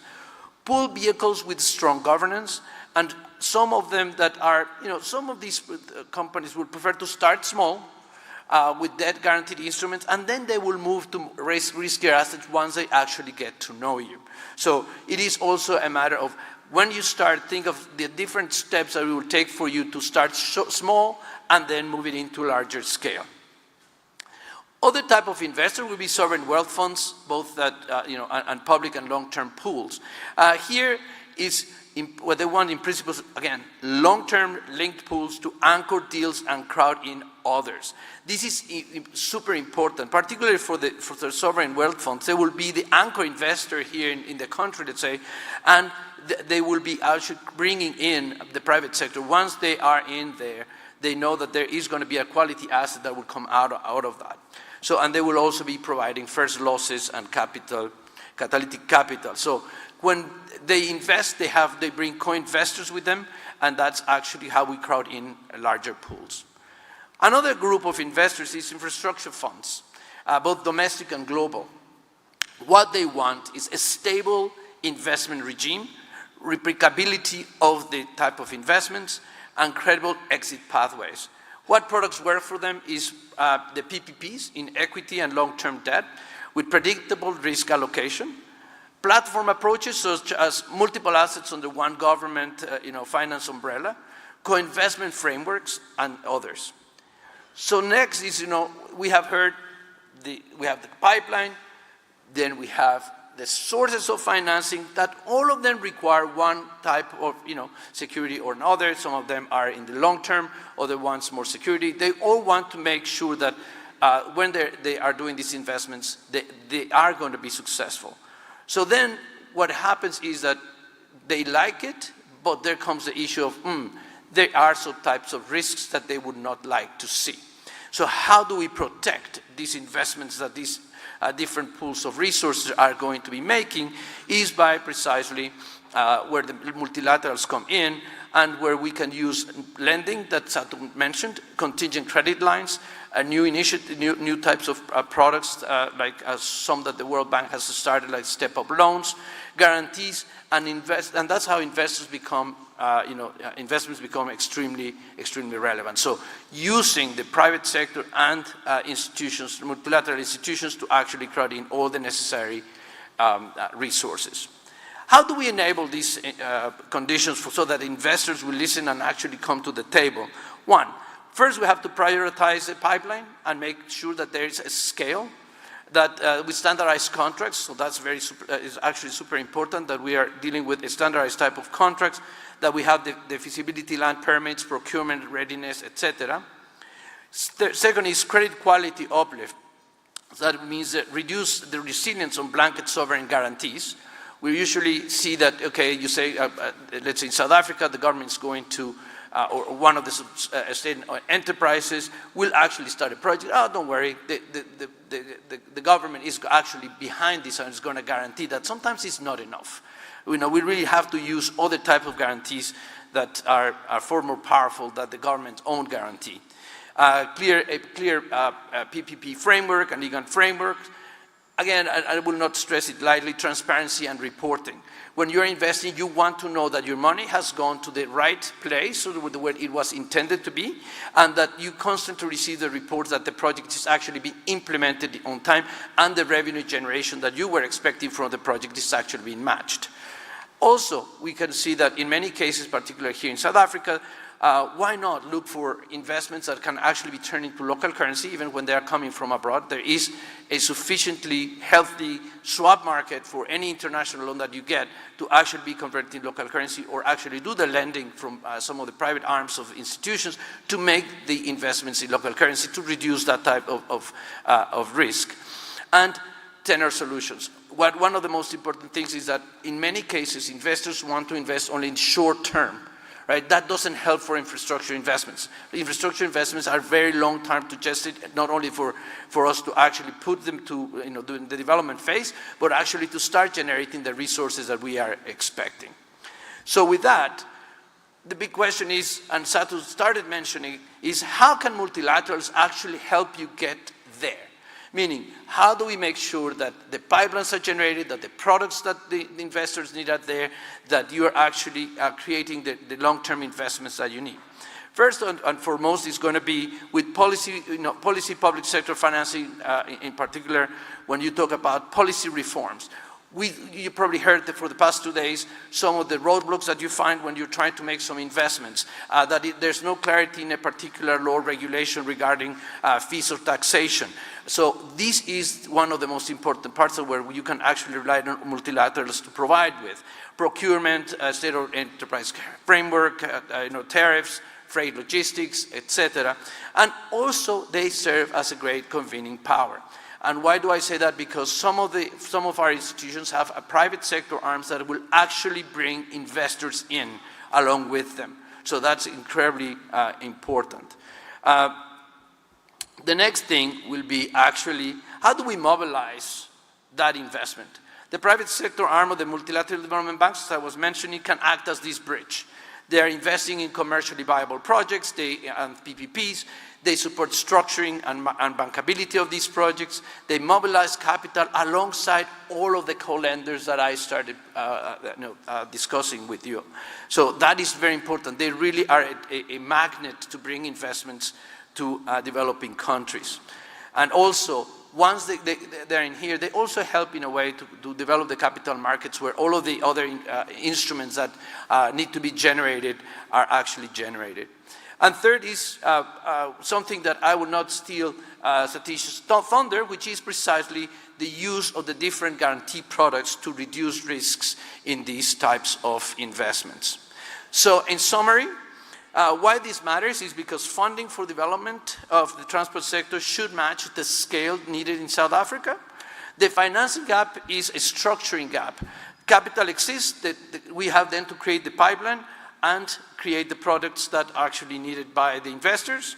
Pool vehicles with strong governance, and some of them that are, some of these companies would prefer to start small with debt guaranteed instruments, and then they will move to riskier assets once they actually get to know you. So it is also a matter of when you start, think of the different steps that it will take for you to start small and then move it into larger scale. Other type of investor will be sovereign wealth funds, both that, and public and long-term pools. Here is what they want in principle, again, long-term linked pools to anchor deals and crowd in others. This is super important, particularly for the sovereign wealth funds. They will be the anchor investor here in the country, let's say, and they will be actually bringing in the private sector. Once they are in there, they know that there is going to be a quality asset that will come out of that. So, and they will also be providing first losses and capital, catalytic capital. So when they invest, they bring co-investors with them, and that's actually how we crowd in larger pools. Another group of investors is infrastructure funds, both domestic and global. What they want is a stable investment regime, replicability of the type of investments, and credible exit pathways. What products work for them is the PPPs in equity and long-term debt with predictable risk allocation, platform approaches such as multiple assets under one government finance umbrella, co-investment frameworks, and others. So next is, we have heard, we have the pipeline, then we have the sources of financing that all of them require one type of security or another. Some of them are in the long term, other ones more security. They all want to make sure that when they are doing these investments, they are going to be successful. So then what happens is that they like it, but there comes the issue of, there are some types of risks that they would not like to see. So how do we protect these investments that these different pools of resources are going to be making is by precisely where the multilaterals come in and where we can use lending that Satu mentioned, contingent credit lines, new types of products like some that the World Bank has started, like step-up loans, guarantees, and that's how investors become, investments become extremely relevant. So using the private sector and institutions, multilateral institutions, to actually crowd in all the necessary resources. How do we enable these conditions so that investors will listen and actually come to the table? One, first we have to prioritize the pipeline and make sure that there is a scale, that we standardize contracts, so that's is actually super important that we are dealing with a standardized type of contracts, that we have the feasibility land permits, procurement readiness, etc. Second is credit quality uplift. That means that reduce the resilience on blanket sovereign guarantees. We usually see that, okay, you say, let's say in South Africa, the government's going to, or one of the state enterprises will actually start a project. Oh, don't worry, the government is actually behind this and is going to guarantee that. Sometimes it's not enough. We really have to use other type of guarantees that are far more powerful than the government's own guarantee. A clear PPP framework, an EGAN framework. Again, I will not stress it lightly, transparency and reporting. When you're investing, you want to know that your money has gone to the right place, or where it was intended to be, and that you constantly receive the reports that the project is actually being implemented on time, and the revenue generation that you were expecting from the project is actually being matched. Also, we can see that in many cases, particularly here in South Africa, why not look for investments that can actually be turned into local currency even when they are coming from abroad? There is a sufficiently healthy swap market for any international loan that you get to actually be converted in local currency, or actually do the lending from some of the private arms of institutions to make the investments in local currency to reduce that type of risk. And tenor solutions. One of the most important things is that in many cases investors want to invest only in short term. Right? That doesn't help for infrastructure investments. Infrastructure investments are very long term to just not only for us to actually put them to during the development phase, but actually to start generating the resources that we are expecting. So with that, the big question is, and Satu started mentioning, is how can multilaterals actually help you get there? Meaning, how do we make sure that the pipelines are generated, that the products that the investors need are there, that you are actually creating the long-term investments that you need? First and foremost is going to be with policy, policy public sector financing in particular, when you talk about policy reforms. You probably heard that for the past 2 days, some of the roadblocks that you find when you're trying to make some investments, there's no clarity in a particular law regulation regarding fees or taxation. So this is one of the most important parts of where you can actually rely on multilaterals to provide with. Procurement, state or enterprise framework, tariffs, freight logistics, etc. And also they serve as a great convening power. And why do I say that? Because some of our institutions have a private sector arms that will actually bring investors in along with them. So that's incredibly important. The next thing will be actually, how do we mobilize that investment? The private sector arm of the multilateral development banks, as I was mentioning, can act as this bridge. They are investing in commercially viable projects and PPPs. They support structuring and bankability of these projects. They mobilize capital alongside all of the co-lenders that I started discussing with you. So that is very important. They really are a magnet to bring investments to developing countries. And also, once they're in here, they also help in a way to develop the capital markets where all of the other instruments that need to be generated are actually generated. And third is something that I will not steal Satish's thunder, which is precisely the use of the different guarantee products to reduce risks in these types of investments. So in summary, why this matters is because funding for development of the transport sector should match the scale needed in South Africa. The financing gap is a structuring gap. Capital exists, that we have then to create the pipeline and create the products that are actually needed by the investors,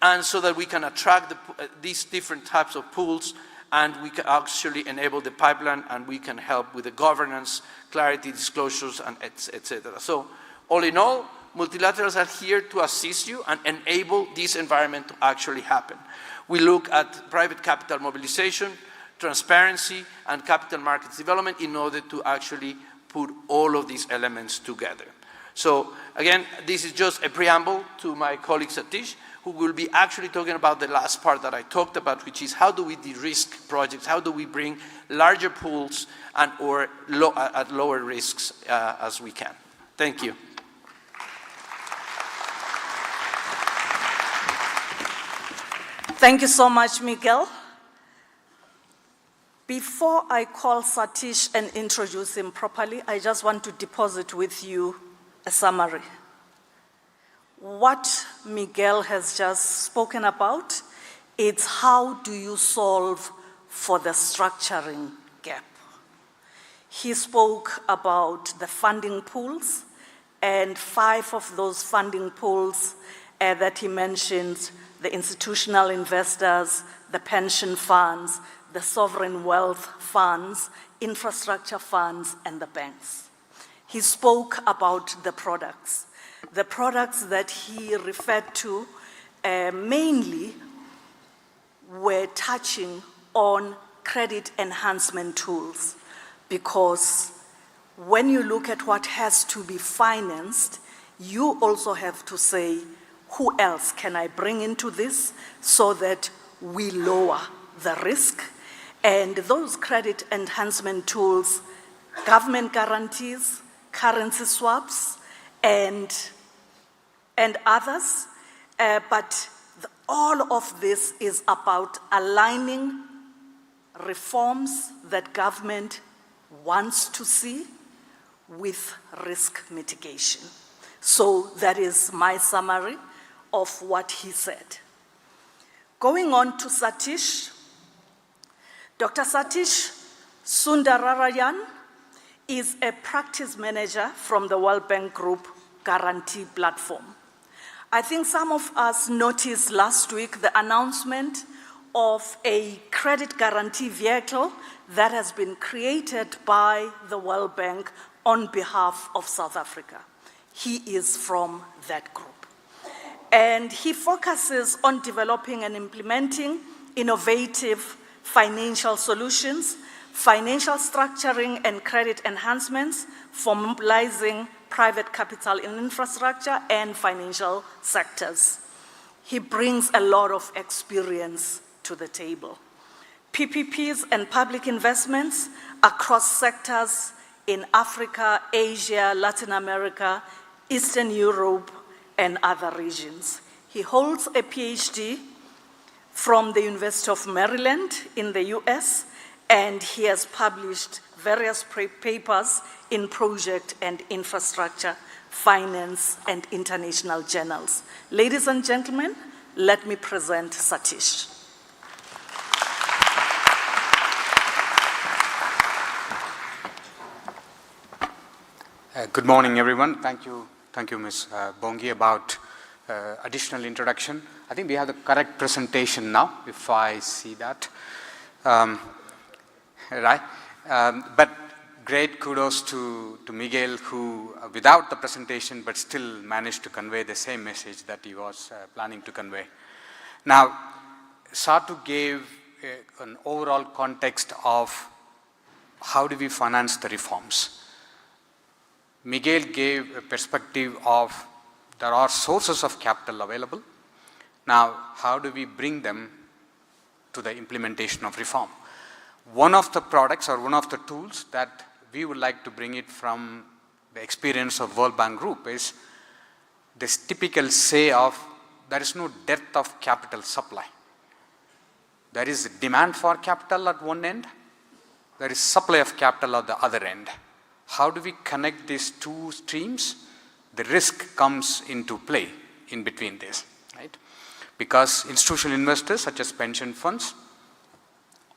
and so that we can attract these different types of pools, and we can actually enable the pipeline, and we can help with the governance, clarity, disclosures, and etc. So all in all, multilaterals are here to assist you and enable this environment to actually happen. We look at private capital mobilization, transparency, and capital markets development in order to actually put all of these elements together. So again, this is just a preamble to my colleague Satish, who will be actually talking about the last part that I talked about, which is how do we de-risk projects, how do we bring larger pools and or at lower risks as we can. Thank you. Thank you so much, Miguel. Before I call Satish and introduce him properly, I just want to deposit with you a summary. What Miguel has just spoken about, it's how do you solve for the structuring gap. He spoke about the funding pools, and 5 of those funding pools that he mentioned, the institutional investors, the pension funds, the sovereign wealth funds, infrastructure funds, and the banks. He spoke about the products. The products that he referred to mainly were touching on credit enhancement tools, because when you look at what has to be financed, you also have to say, who else can I bring into this so that we lower the risk? And those credit enhancement tools, government guarantees, currency swaps, and others, but all of this is about aligning reforms that government wants to see with risk mitigation. So that is my summary of what he said. Going on to Satish, Dr. Satish Sundararayan is a practice manager from the World Bank Group Guarantee Platform. I think some of us noticed last week the announcement of a credit guarantee vehicle that has been created by the World Bank on behalf of South Africa. He is from that group. And he focuses on developing and implementing innovative financial solutions, financial structuring and credit enhancements for mobilizing private capital in infrastructure and financial sectors. He brings a lot of experience to the table. PPPs and public investments across sectors in Africa, Asia, Latin America, Eastern Europe, and other regions. He holds a PhD from the University of Maryland in the US, and he has published various papers in project and infrastructure, finance, and international journals. Ladies and gentlemen, let me present Satish. Good morning, everyone. Thank you, Ms. Bongi, about additional introduction. I think we have the correct presentation now, if I see that. Right. But great kudos to Miguel, who without the presentation but still managed to convey the same message that he was planning to convey. Now, Satu gave an overall context of how do we finance the reforms. Miguel gave a perspective of there are sources of capital available. Now, how do we bring them to the implementation of reform? One of the products or one of the tools that we would like to bring it from the experience of World Bank Group is this typical say of there is no dearth of capital supply. There is demand for capital at one end, there is supply of capital at the other end. How do we connect these two streams? The risk comes into play in between this, right? Because institutional investors such as pension funds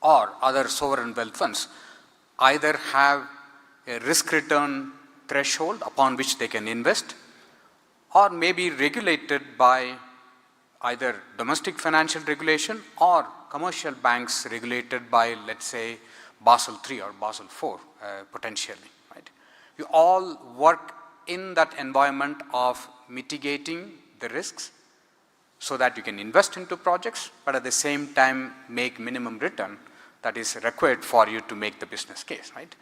or other sovereign wealth funds either have a risk return threshold upon which they can invest, or may be regulated by either domestic financial regulation or commercial banks regulated by, let's say, Basel III or Basel IV potentially. Right? You all work in that environment of mitigating the risks so that you can invest into projects, but at the same time make minimum return that is required for you to make the business case. Right?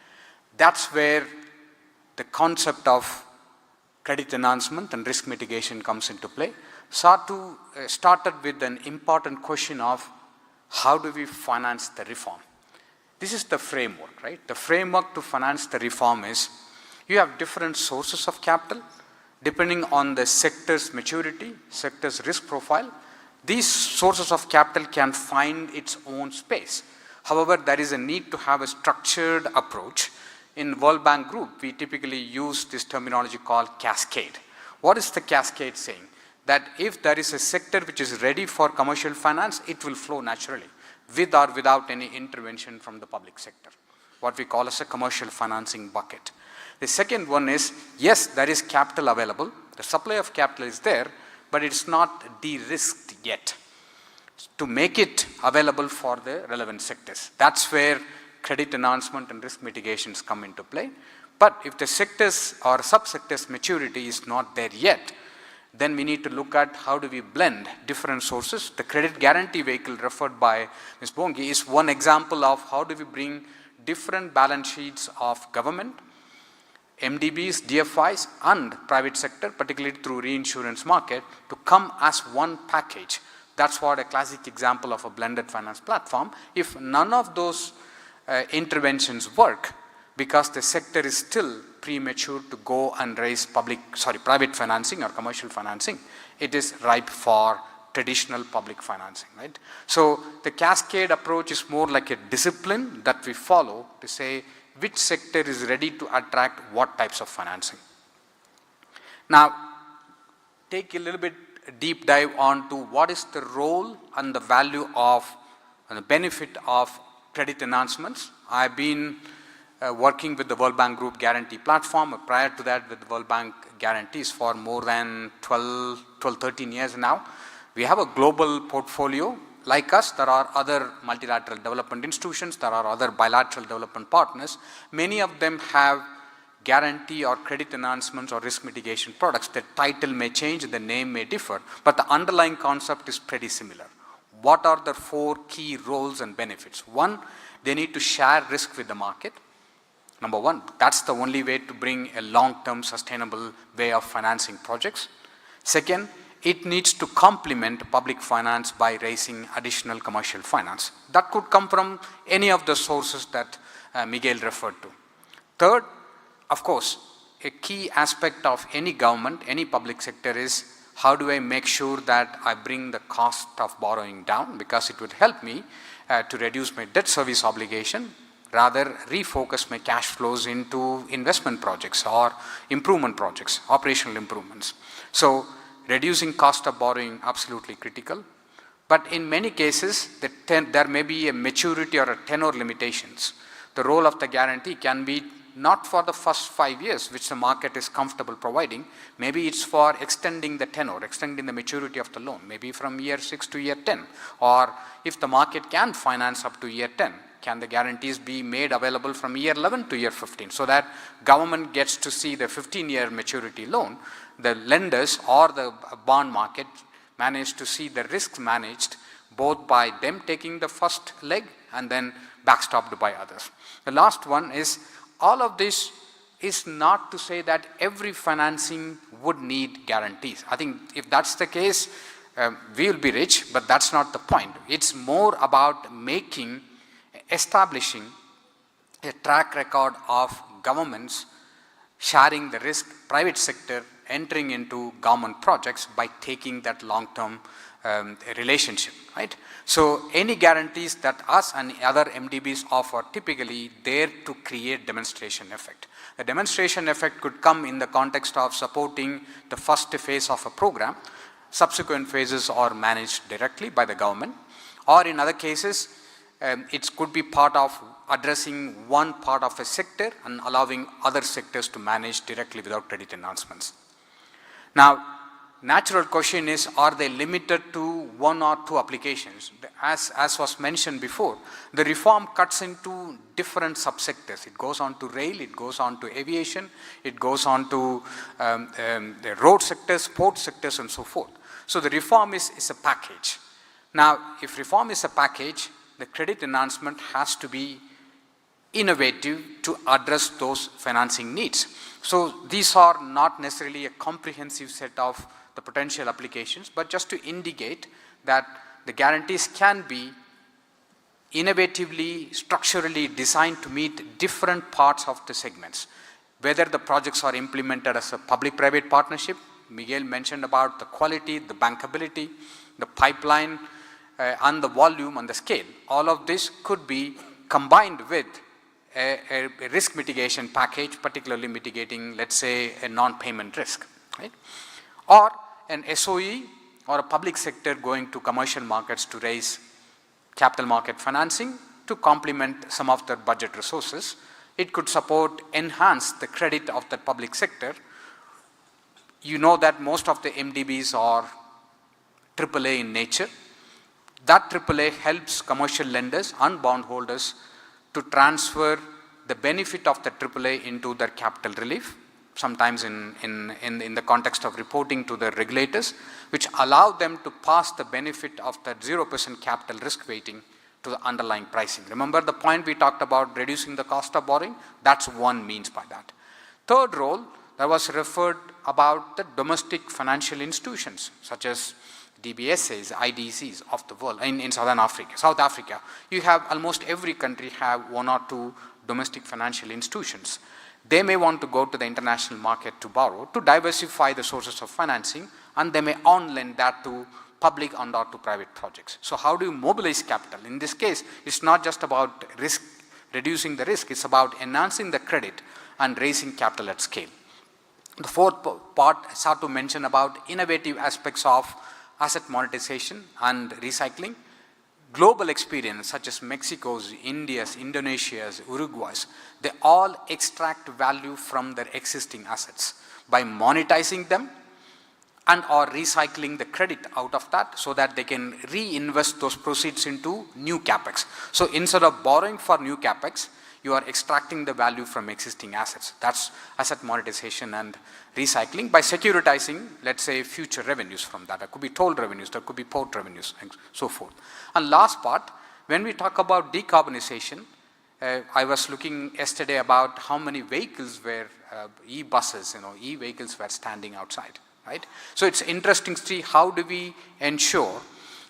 That's where the concept of credit enhancement and risk mitigation comes into play. Satu started with an important question of how do we finance the reform? This is the framework, right? The framework to finance the reform is you have different sources of capital depending on the sector's maturity, sector's risk profile. These sources of capital can find its own space. However, there is a need to have a structured approach. In World Bank Group, we typically use this terminology called cascade. What is the cascade saying? That if there is a sector which is ready for commercial finance, it will flow naturally, with or without any intervention from the public sector, what we call as a commercial financing bucket. The second one is, yes, there is capital available, the supply of capital is there, but it's not de-risked yet to make it available for the relevant sectors. That's where credit enhancement and risk mitigations come into play. But if the sectors or subsectors maturity is not there yet, then we need to look at how do we blend different sources. The credit guarantee vehicle referred by Ms. Bongi is one example of how do we bring different balance sheets of government, MDBs, DFIs and private sector, particularly through reinsurance market, to come as one package. That's what a classic example of a blended finance platform. If none of those interventions work, because the sector is still premature to go and raise private financing or commercial financing, it is ripe for traditional public financing, right? So the cascade approach is more like a discipline that we follow to say which sector is ready to attract what types of financing. Now, take a little bit deep dive on to what is the role and the value of and the benefit of credit enhancements. I've been working with the World Bank Group Guarantee Platform, prior to that with World Bank Guarantees for more than 13 years now. We have a global portfolio. Like us, there are other multilateral development institutions, there are other bilateral development partners. Many of them have guarantee or credit enhancements or risk mitigation products. The title may change, the name may differ, but the underlying concept is pretty similar. What are the 4 key roles and benefits? One, they need to share risk with the market. Number one, that's the only way to bring a long-term sustainable way of financing projects. Second, it needs to complement public finance by raising additional commercial finance. That could come from any of the sources that Miguel referred to. Third, of course, a key aspect of any government, any public sector is how do I make sure that I bring the cost of borrowing down, because it would help me to reduce my debt service obligation, rather refocus my cash flows into investment projects or improvement projects, operational improvements. So reducing cost of borrowing absolutely critical. But in many cases, there may be a maturity or a tenor limitations. The role of the guarantee can be not for the first 5 years, which the market is comfortable providing. Maybe it's for extending the tenor, extending the maturity of the loan, maybe from year 6 to year 10. Or if the market can finance up to year 10, Can the guarantees be made available from year 11 to year 15 so that government gets to see the 15-year maturity loan, the lenders or the bond market manage to see the risks managed both by them taking the first leg and then backstopped by others. The last one is, all of this is not to say that every financing would need guarantees. I think if that's the case, we will be rich, but that's not the point. It's more about establishing a track record of governments sharing the risk, private sector entering into government projects by taking that long-term relationship, right? So any guarantees that us and other MDBs offer typically there to create demonstration effect. The demonstration effect could come in the context of supporting the first phase of a program. Subsequent phases are managed directly by the government, or in other cases, it could be part of addressing one part of a sector and allowing other sectors to manage directly without credit enhancements. Now, natural question is, are they limited to one or two applications? As was mentioned before, the reform cuts into different subsectors. It goes on to rail, it goes on to aviation, it goes on to the road sectors, port sectors, and so forth. So the reform is a package. Now, if reform is a package, the credit enhancement has to be innovative to address those financing needs. So these are not necessarily a comprehensive set of the potential applications, but just to indicate that the guarantees can be innovatively, structurally designed to meet different parts of the segments. Whether the projects are implemented as a public-private partnership, Miguel mentioned about the quality, the bankability, the pipeline, and the volume and the scale. All of this could be combined with a risk mitigation package, particularly mitigating, let's say, a non-payment risk, right? Or an SOE or a public sector going to commercial markets to raise capital market financing to complement some of their budget resources. It could support, enhance the credit of the public sector. You know that most of the MDBs are AAA in nature. That AAA helps commercial lenders and bondholders to transfer the benefit of the AAA into their capital relief, sometimes in the context of reporting to the regulators, which allow them to pass the benefit of the 0% capital risk weighting to the underlying pricing. Remember the point we talked about reducing the cost of borrowing? That's one means by that. Third role, that was referred about the domestic financial institutions, such as DBSAs, IDCs of the world in South Africa. You have almost every country have one or two domestic financial institutions. They may want to go to the international market to borrow, to diversify the sources of financing, and they may on-lend that to public and or to private projects. So how do you mobilize capital? In this case, it's not just about risk, reducing the risk, it's about enhancing the credit and raising capital at scale. The fourth part, Satu mentioned about innovative aspects of asset monetization and recycling. Global experience such as Mexico's, India's, Indonesia's, Uruguay's, they all extract value from their existing assets by monetizing them and or recycling the credit out of that so that they can reinvest those proceeds into new capex. So instead of borrowing for new capex, you are extracting the value from existing assets. That's asset monetization and recycling by securitizing, let's say, future revenues from that. There could be toll revenues, there could be port revenues, and so forth. And last part, when we talk about decarbonization, I was looking yesterday about how many vehicles were e-buses, e-vehicles were standing outside, right? So it's interesting to see how do we ensure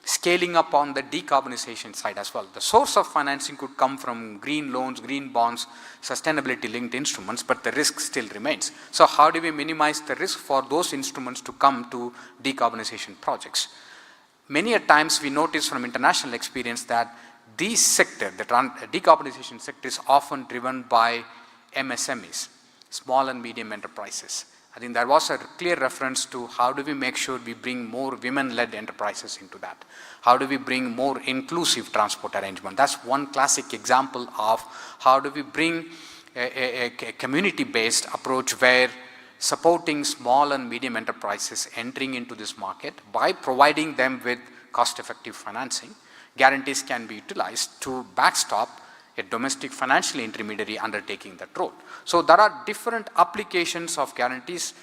scaling up on the decarbonization side as well. The source of financing could come from green loans, green bonds, sustainability linked instruments, but the risk still remains. So how do we minimize the risk for those instruments to come to decarbonization projects? Many a times we notice from international experience that these sector, the decarbonization sector, is often driven by MSMEs, small and medium enterprises. I think there was a clear reference to how do we make sure we bring more women-led enterprises into that. How do we bring more inclusive transport arrangement? That's one classic example of how do we bring a community-based approach where supporting small and medium enterprises entering into this market by providing them with cost-effective financing. Guarantees can be utilized to backstop a domestic financial intermediary undertaking that role. So there are different applications of guarantees.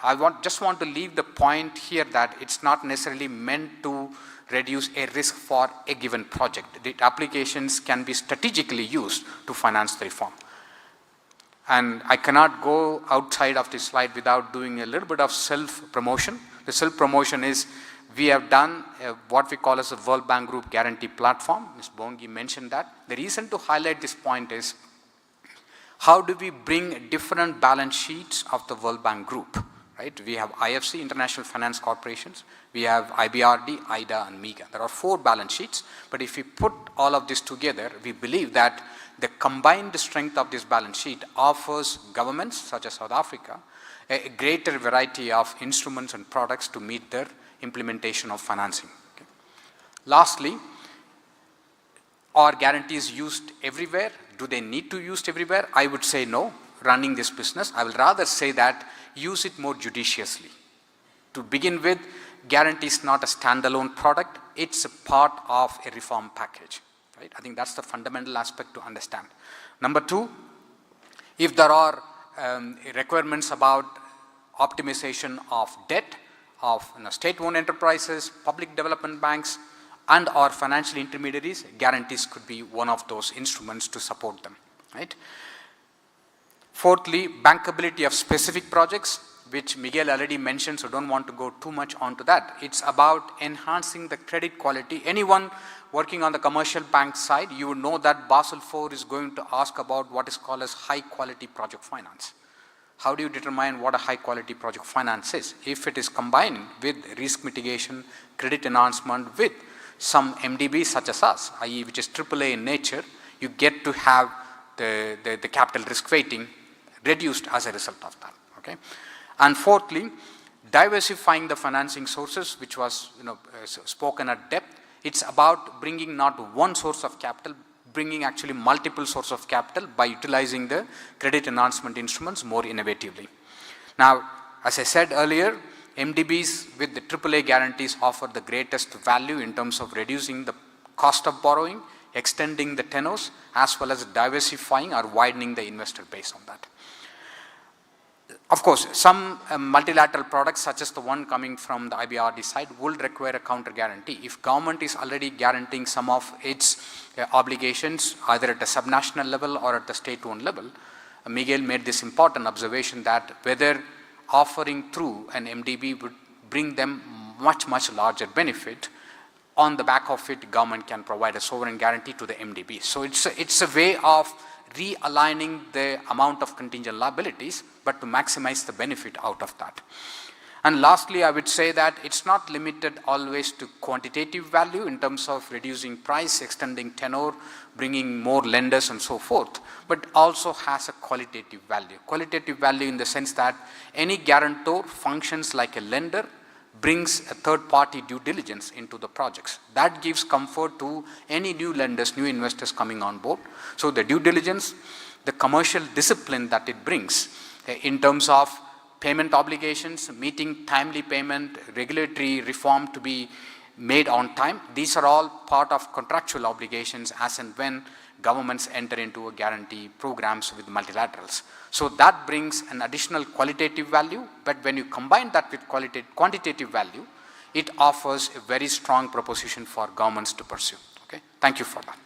I just want to leave the point here that it's not necessarily meant to reduce a risk for a given project. The applications can be strategically used to finance the reform. And I cannot go outside of this slide without doing a little bit of self-promotion. The self-promotion is, we have done what we call as a World Bank Group Guarantee Platform. Ms. Bongi mentioned that. The reason to highlight this point is, how do we bring different balance sheets of the World Bank Group? Right? We have IFC, International Finance Corporations. We have IBRD, IDA, and MIGA. There are 4 balance sheets. But if we put all of this together, we believe that the combined strength of this balance sheet offers governments, such as South Africa, a greater variety of instruments and products to meet their implementation of financing. Okay. Lastly, are guarantees used everywhere? Do they need to be used everywhere? I would say no. Running this business, I will rather say that use it more judiciously. To begin with, guarantee is not a standalone product, it's a part of a reform package. Right? I think that's the fundamental aspect to understand. Number 2, if there are requirements about optimization of debt of state-owned enterprises, public development banks, and or financial intermediaries, guarantees could be one of those instruments to support them. Right? Fourthly, bankability of specific projects, which Miguel already mentioned, so don't want to go too much onto that. It's about enhancing the credit quality. Anyone working on the commercial bank side, you would know that Basel IV is going to ask about what is called as high quality project finance. How do you determine what a high quality project finance is? If it is combined with risk mitigation, credit enhancement with some MDBs such as us, i.e. which is AAA in nature, you get to have the capital risk weighting reduced as a result of that. Okay? And fourthly, diversifying the financing sources, which was spoken at depth. It's about bringing not one source of capital, bringing actually multiple sources of capital by utilizing the credit enhancement instruments more innovatively. Now, as I said earlier, MDBs with the AAA guarantees offer the greatest value in terms of reducing the cost of borrowing, extending the tenors, as well as diversifying or widening the investor base on that. Of course, some multilateral products, such as the one coming from the IBRD side, will require a counter guarantee. If government is already guaranteeing some of its obligations, either at a subnational level or at the state-owned level, Miguel made this important observation that whether offering through an MDB would bring them much, much larger benefit. On the back of it, government can provide a sovereign guarantee to the MDB. So it's a way of realigning the amount of contingent liabilities, but to maximize the benefit out of that. And lastly, I would say that it's not limited always to quantitative value in terms of reducing price, extending tenor, bringing more lenders and so forth, but also has a qualitative value. Qualitative value in the sense that any guarantor functions like a lender, brings a third-party due diligence into the projects. That gives comfort to any new lenders, new investors coming on board. So the due diligence, the commercial discipline that it brings in terms of payment obligations, meeting timely payment, regulatory reform to be made on time, these are all part of contractual obligations as and when governments enter into a guarantee programs with multilaterals. So that brings an additional qualitative value, but when you combine that with quantitative value, it offers a very strong proposition for governments to pursue. Okay? Thank you for that.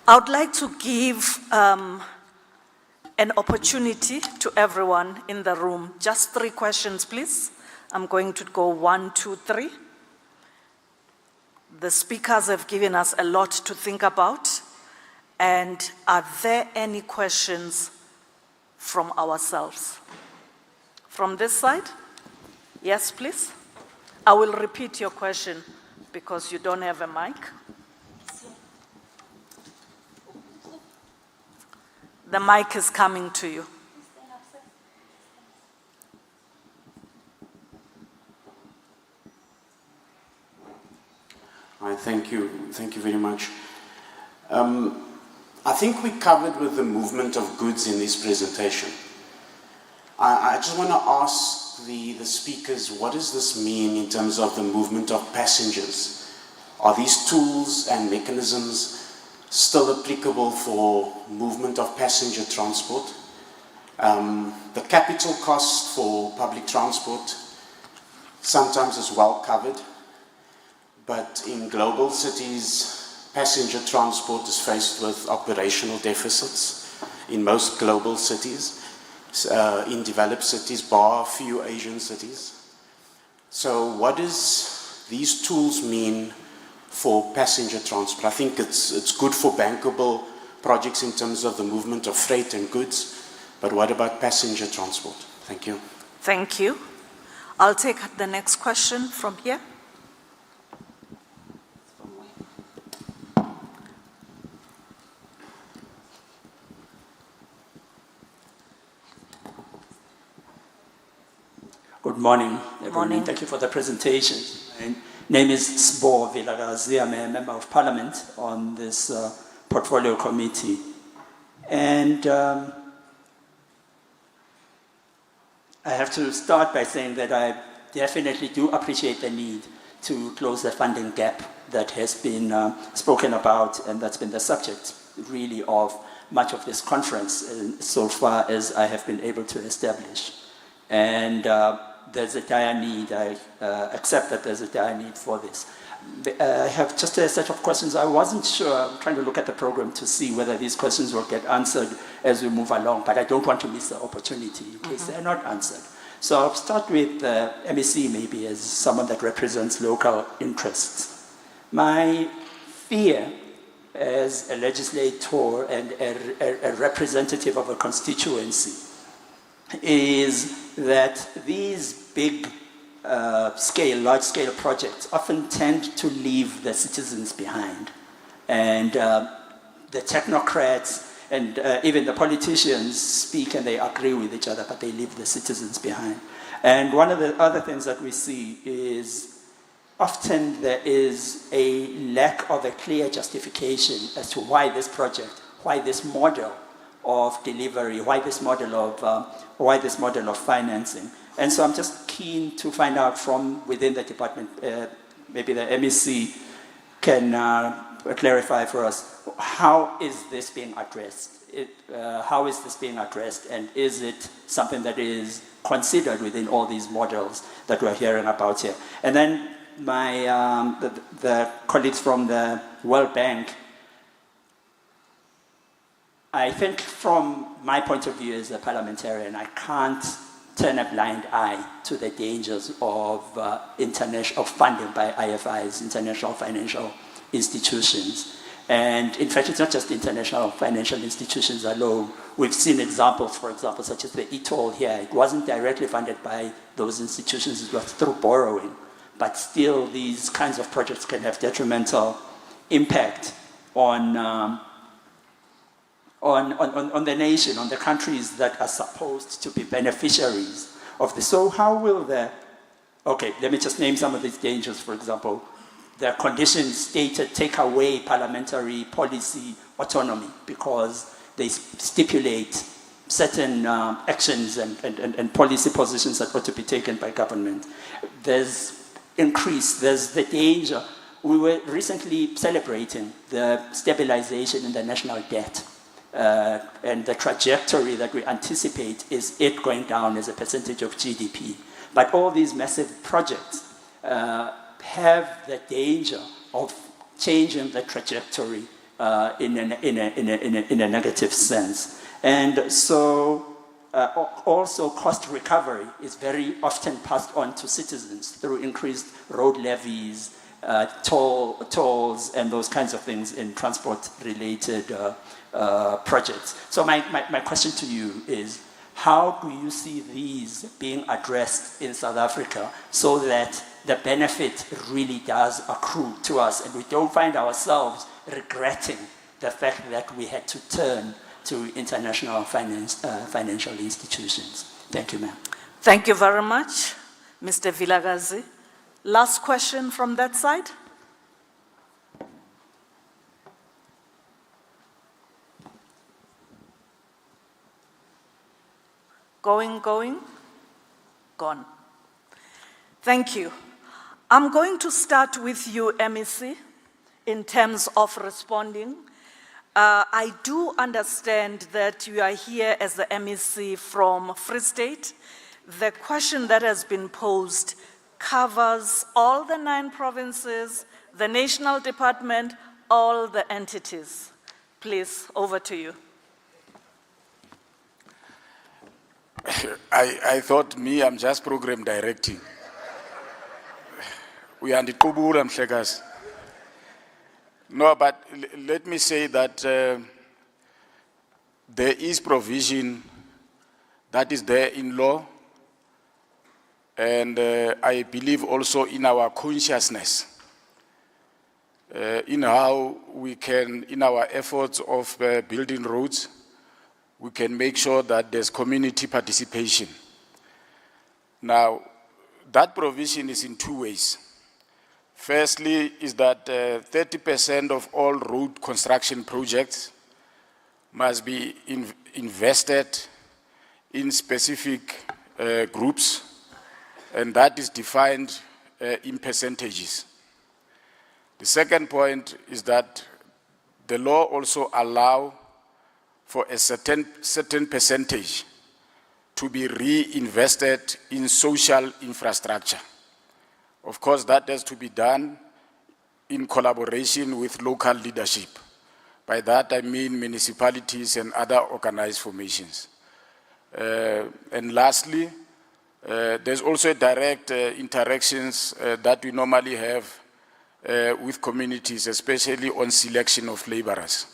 I would like to give an opportunity to everyone in the room. Just 3 questions, please. I'm going to go 1, 2, 3. The speakers have given us a lot to think about. And are there any questions from ourselves? From this side? Yes, please. I will repeat your question because you don't have a mic. The mic is coming to you. Hi, thank you. Thank you very much. I think we covered with the movement of goods in this presentation. I just want to ask the speakers, what does this mean in terms of the movement of passengers? Are these tools and mechanisms still applicable for movement of passenger transport? The capital cost for public transport sometimes is well covered, but in global cities, passenger transport is faced with operational deficits in most global cities, in developed cities, bar a few Asian cities. So what does these tools mean for passenger transport? I think it's good for bankable projects in terms of the movement of freight and goods, but what about passenger transport? Thank you. Thank you. I'll take the next question from here. Good morning, everyone. Morning. Thank you for the presentation. My name is Sbo Vilakazi. I'm a member of parliament on this portfolio committee. And I have to start by saying that I definitely do appreciate the need to close the funding gap that has been spoken about, and that's been the subject really of much of this conference so far as I have been able to establish. And there's a dire need. I accept that there's a dire need for this. I have just a set of questions. I wasn't sure. I'm trying to look at the program to see whether these questions will get answered as we move along, but I don't want to miss the opportunity in case they're not answered. So I'll start with MEC maybe as someone that represents local interests. My fear as a legislator and a representative of a constituency is that these big large-scale projects often tend to leave the citizens behind. And the technocrats and even the politicians speak and they agree with each other, but they leave the citizens behind. And one of the other things that we see is often there is a lack of a clear justification as to why this project, why this model of delivery, why this model of financing. And so I'm just keen to find out from within the department, maybe the MEC can clarify for us, how is this being addressed? How is this being addressed, and is it something that is considered within all these models that we're hearing about here? And then my the colleagues from the World Bank, I think from my point of view as a parliamentarian, I can't turn a blind eye to the dangers of international funding by IFIs, international financial institutions. And in fact, it's not just international financial institutions alone. We've seen examples, for example, such as the ETOL here. It wasn't directly funded by those institutions, it was through borrowing. But still, these kinds of projects can have detrimental impact on the nation, on the countries that are supposed to be beneficiaries of this. So how will okay, let me just name some of these dangers, for example. The conditions stated take away parliamentary policy autonomy because they stipulate certain actions and policy positions that ought to be taken by government. There's the danger. We were recently celebrating the stabilization in the national debt. And the trajectory that we anticipate is it going down as a percentage of GDP. But all these massive projects have the danger of changing the trajectory in a negative sense. And so also cost recovery is very often passed on to citizens through increased road levies, tolls, and those kinds of things in transport-related projects. So my question to you is, how do you see these being addressed in South Africa so that the benefit really does accrue to us and we don't find ourselves regretting the fact that we had to turn to international financial institutions? Thank you, ma'am. Thank you very much, Mr. Vilakazi. Last question from that side. Going? Gone. Thank you. I'm going to start with you, MEC, in terms of responding. I do understand that you are here as the MEC from Free State. The question that has been posed covers all the 9 provinces, the national department, all the entities. Please, over to you. I thought I'm just program directing. We are the Kubura Mshegas. No, but let me say that there is provision that is there in law, and I believe also in our consciousness, in how we can, in our efforts of building roads, we can make sure that there's community participation. Now, that provision is in 2 ways. Firstly, is that 30% of all road construction projects must be invested in specific groups, and that is defined in percentages. The second point is that the law also allows for a certain percentage to be reinvested in social infrastructure. Of course, that has to be done in collaboration with local leadership. By that, I mean municipalities and other organized formations. And lastly, there's also direct interactions that we normally have with communities, especially on selection of laborers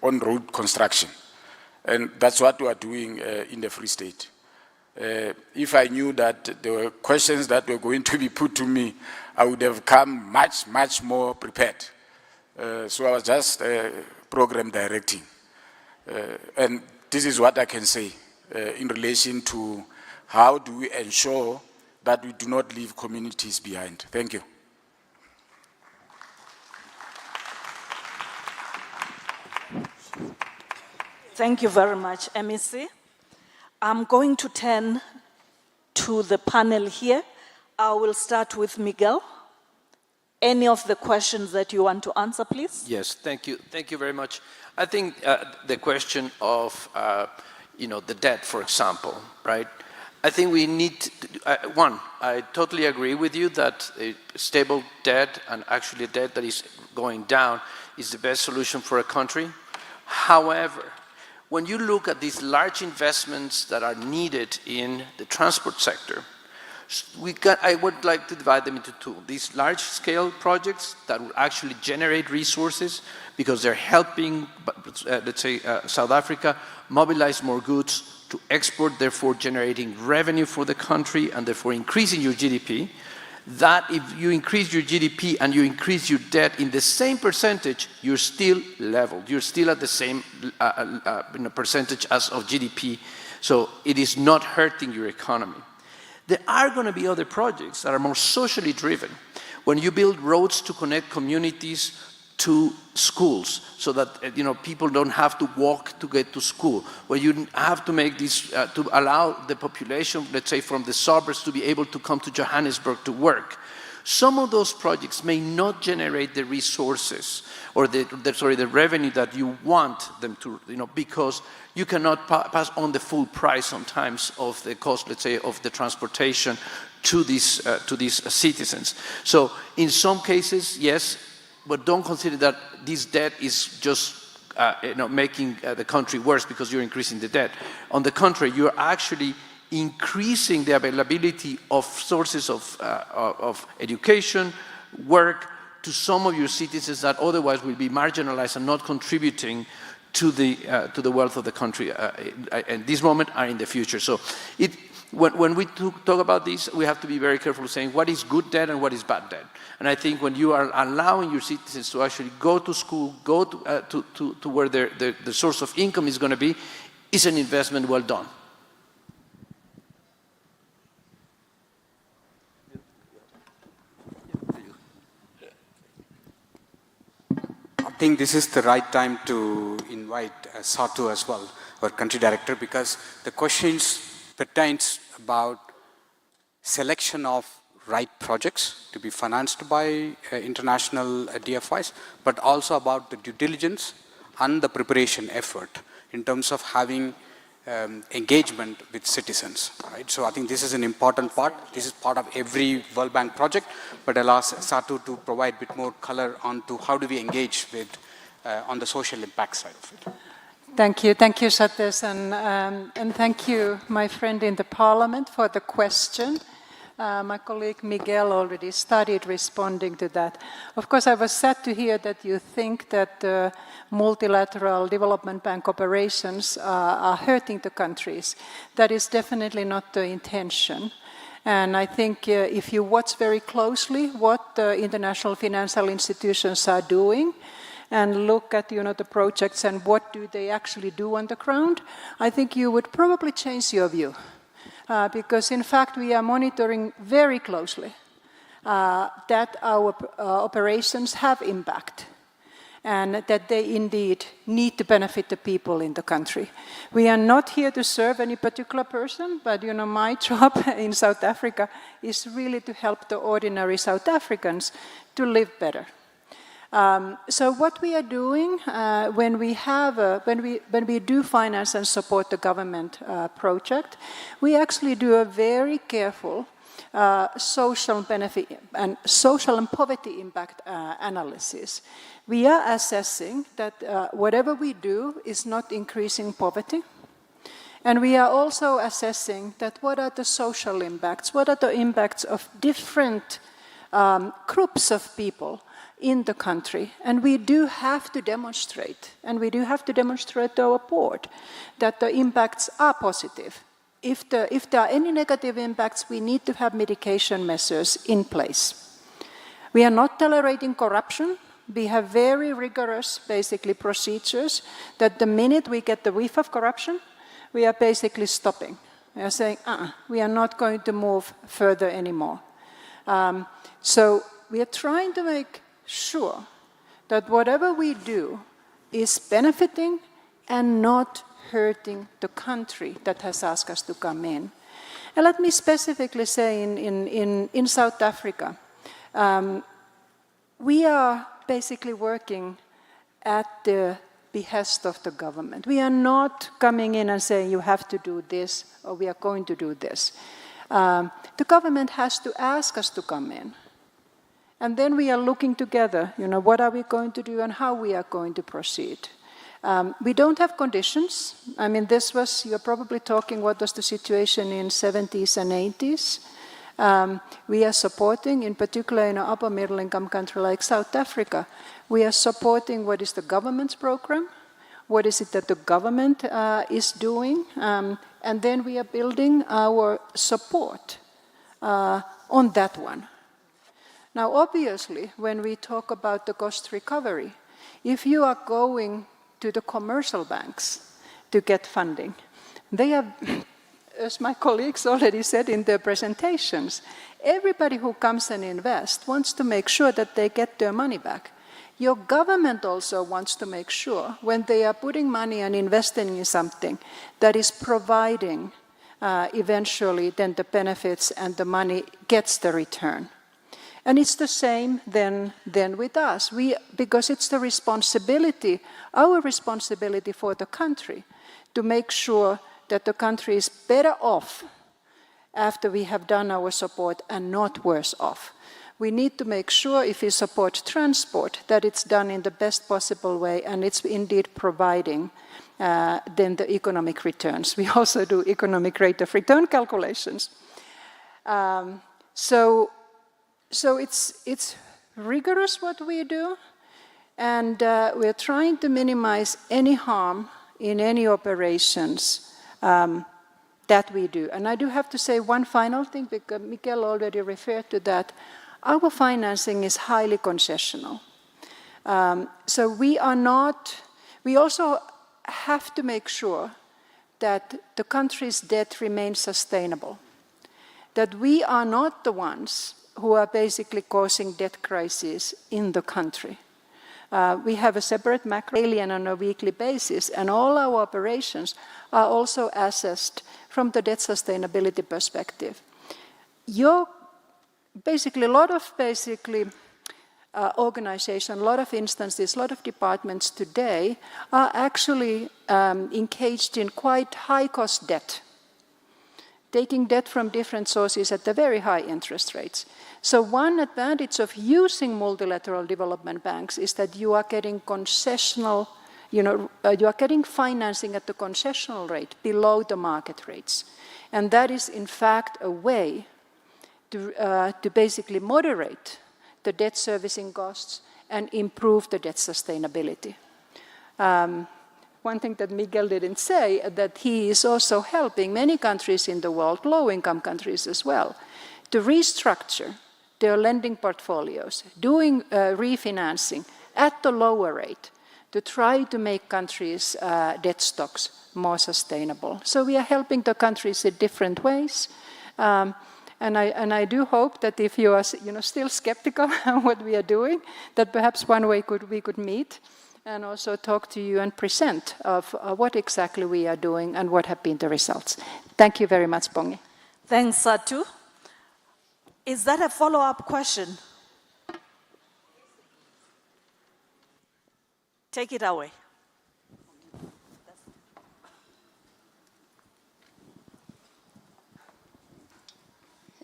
on road construction. And that's what we are doing in the Free State. If I knew that there were questions that were going to be put to me, I would have come much more prepared. So I was just program directing. And this is what I can say in relation to how do we ensure that we do not leave communities behind. Thank you. Thank you very much, MEC. I'm going to turn to the panel here. I will start with Miguel. Any of the questions that you want to answer, please? Yes, thank you. Thank you very much. I think the question of, the debt, for example, right? I think we need to, one, I totally agree with you that a stable debt and actually a debt that is going down is the best solution for a country. However, when you look at these large investments that are needed in the transport sector, I would like to divide them into 2. These large-scale projects that will actually generate resources because they're helping, let's say, South Africa mobilize more goods to export, therefore generating revenue for the country and therefore increasing your GDP. That if you increase your GDP and you increase your debt in the same percentage, you're still leveled. You're still at the same percentage as of GDP. So it is not hurting your economy. There are going to be other projects that are more socially driven. When you build roads to connect communities to schools so that people don't have to walk to get to school, where you have to make this to allow the population, let's say from the suburbs, to be able to come to Johannesburg to work. Some of those projects may not generate the resources or the revenue that you want them to, because you cannot pass on the full price sometimes of the cost, let's say, of the transportation to these citizens. So in some cases, yes, but don't consider that this debt is just making the country worse because you're increasing the debt. On the contrary, you're actually increasing the availability of sources of education, work to some of your citizens that otherwise will be marginalized and not contributing to the wealth of the country at this moment or in the future. So when we talk about this, we have to be very careful saying what is good debt and what is bad debt. And I think when you are allowing your citizens to actually go to school, go to where the source of income is going to be, is an investment well done. I think this is the right time to invite Satu as well, our country director, because the questions pertains about selection of right projects to be financed by international DFIs, but also about the due diligence and the preparation effort in terms of having engagement with citizens, right? So I think this is an important part. This is part of every World Bank project, but I'll ask Satu to provide a bit more color onto how do we engage with on the social impact side of it. Thank you, Satesh, and thank you, my friend in the Parliament, for the question. My colleague Miguel already started responding to that. Of course, I was sad to hear that you think that multilateral development bank operations are hurting the countries. That is definitely not the intention. And I think if you watch very closely what the international financial institutions are doing, and look at the projects and what do they actually do on the ground, I think you would probably change your view. Because in fact we are monitoring very closely that our operations have impact and that they indeed need to benefit the people in the country. We are not here to serve any particular person, but my job in South Africa is really to help the ordinary South Africans to live better. So what we are doing when we do finance and support the government project, we actually do a very careful social benefit and social and poverty impact analysis. We are assessing that whatever we do is not increasing poverty. And we are also assessing that what are the social impacts, what are the impacts of different groups of people in the country. And we do have to demonstrate, and we do have to demonstrate to our board that the impacts are positive. If there are any negative impacts, we need to have mitigation measures in place. We are not tolerating corruption. We have very rigorous, basically, procedures that the minute we get the whiff of corruption, we are basically stopping. We are saying, we are not going to move further anymore. So we are trying to make sure that whatever we do is benefiting and not hurting the country that has asked us to come in. And let me specifically say in South Africa, we are basically working at the behest of the government. We are not coming in and saying you have to do this or we are going to do this. The government has to ask us to come in. And then we are looking together, what are we going to do and how we are going to proceed. We don't have conditions. I mean, you're probably talking what was the situation in 70s and 80s. We are supporting, in particular in an upper middle income country like South Africa, we are supporting what is the government's program, what is it that the government is doing, and then we are building our support on that one. Now, obviously, when we talk about the cost recovery, if you are going to the commercial banks to get funding, they are, as my colleagues already said in their presentations, everybody who comes and invests wants to make sure that they get their money back. Your government also wants to make sure when they are putting money and investing in something that is providing eventually then the benefits and the money gets the return. And it's the same then with us, because it's the responsibility, our responsibility for the country to make sure that the country is better off after we have done our support and not worse off. We need to make sure if we support transport that it's done in the best possible way and it's indeed providing then the economic returns. We also do economic rate of return calculations. So it's rigorous what we do, and we're trying to minimize any harm in any operations that we do. And I do have to say one final thing, because Miguel already referred to that. Our financing is highly concessional. So we also have to make sure that the country's debt remains sustainable, that we are not the ones who are basically causing debt crises in the country. We have a separate macro alien on a weekly basis, and all our operations are also assessed from the debt sustainability perspective. Basically, a lot of organizations, a lot of instances, a lot of departments today are actually engaged in quite high-cost debt, taking debt from different sources at the very high interest rates. So one advantage of using multilateral development banks is that you are getting concessional, you are getting financing at the concessional rate below the market rates. And that is, in fact, a way to basically moderate the debt servicing costs and improve the debt sustainability. One thing that Miguel didn't say, that he is also helping many countries in the world, low-income countries as well, to restructure their lending portfolios, doing refinancing at the lower rate to try to make countries' debt stocks more sustainable. So we are helping the countries in different ways. And I do hope that if you are still skeptical of what we are doing, that perhaps one way we could meet and also talk to you and present of what exactly we are doing and what have been the results. Thank you very much, Pongi. Thanks, Satu. Is that a follow-up question? Take it away.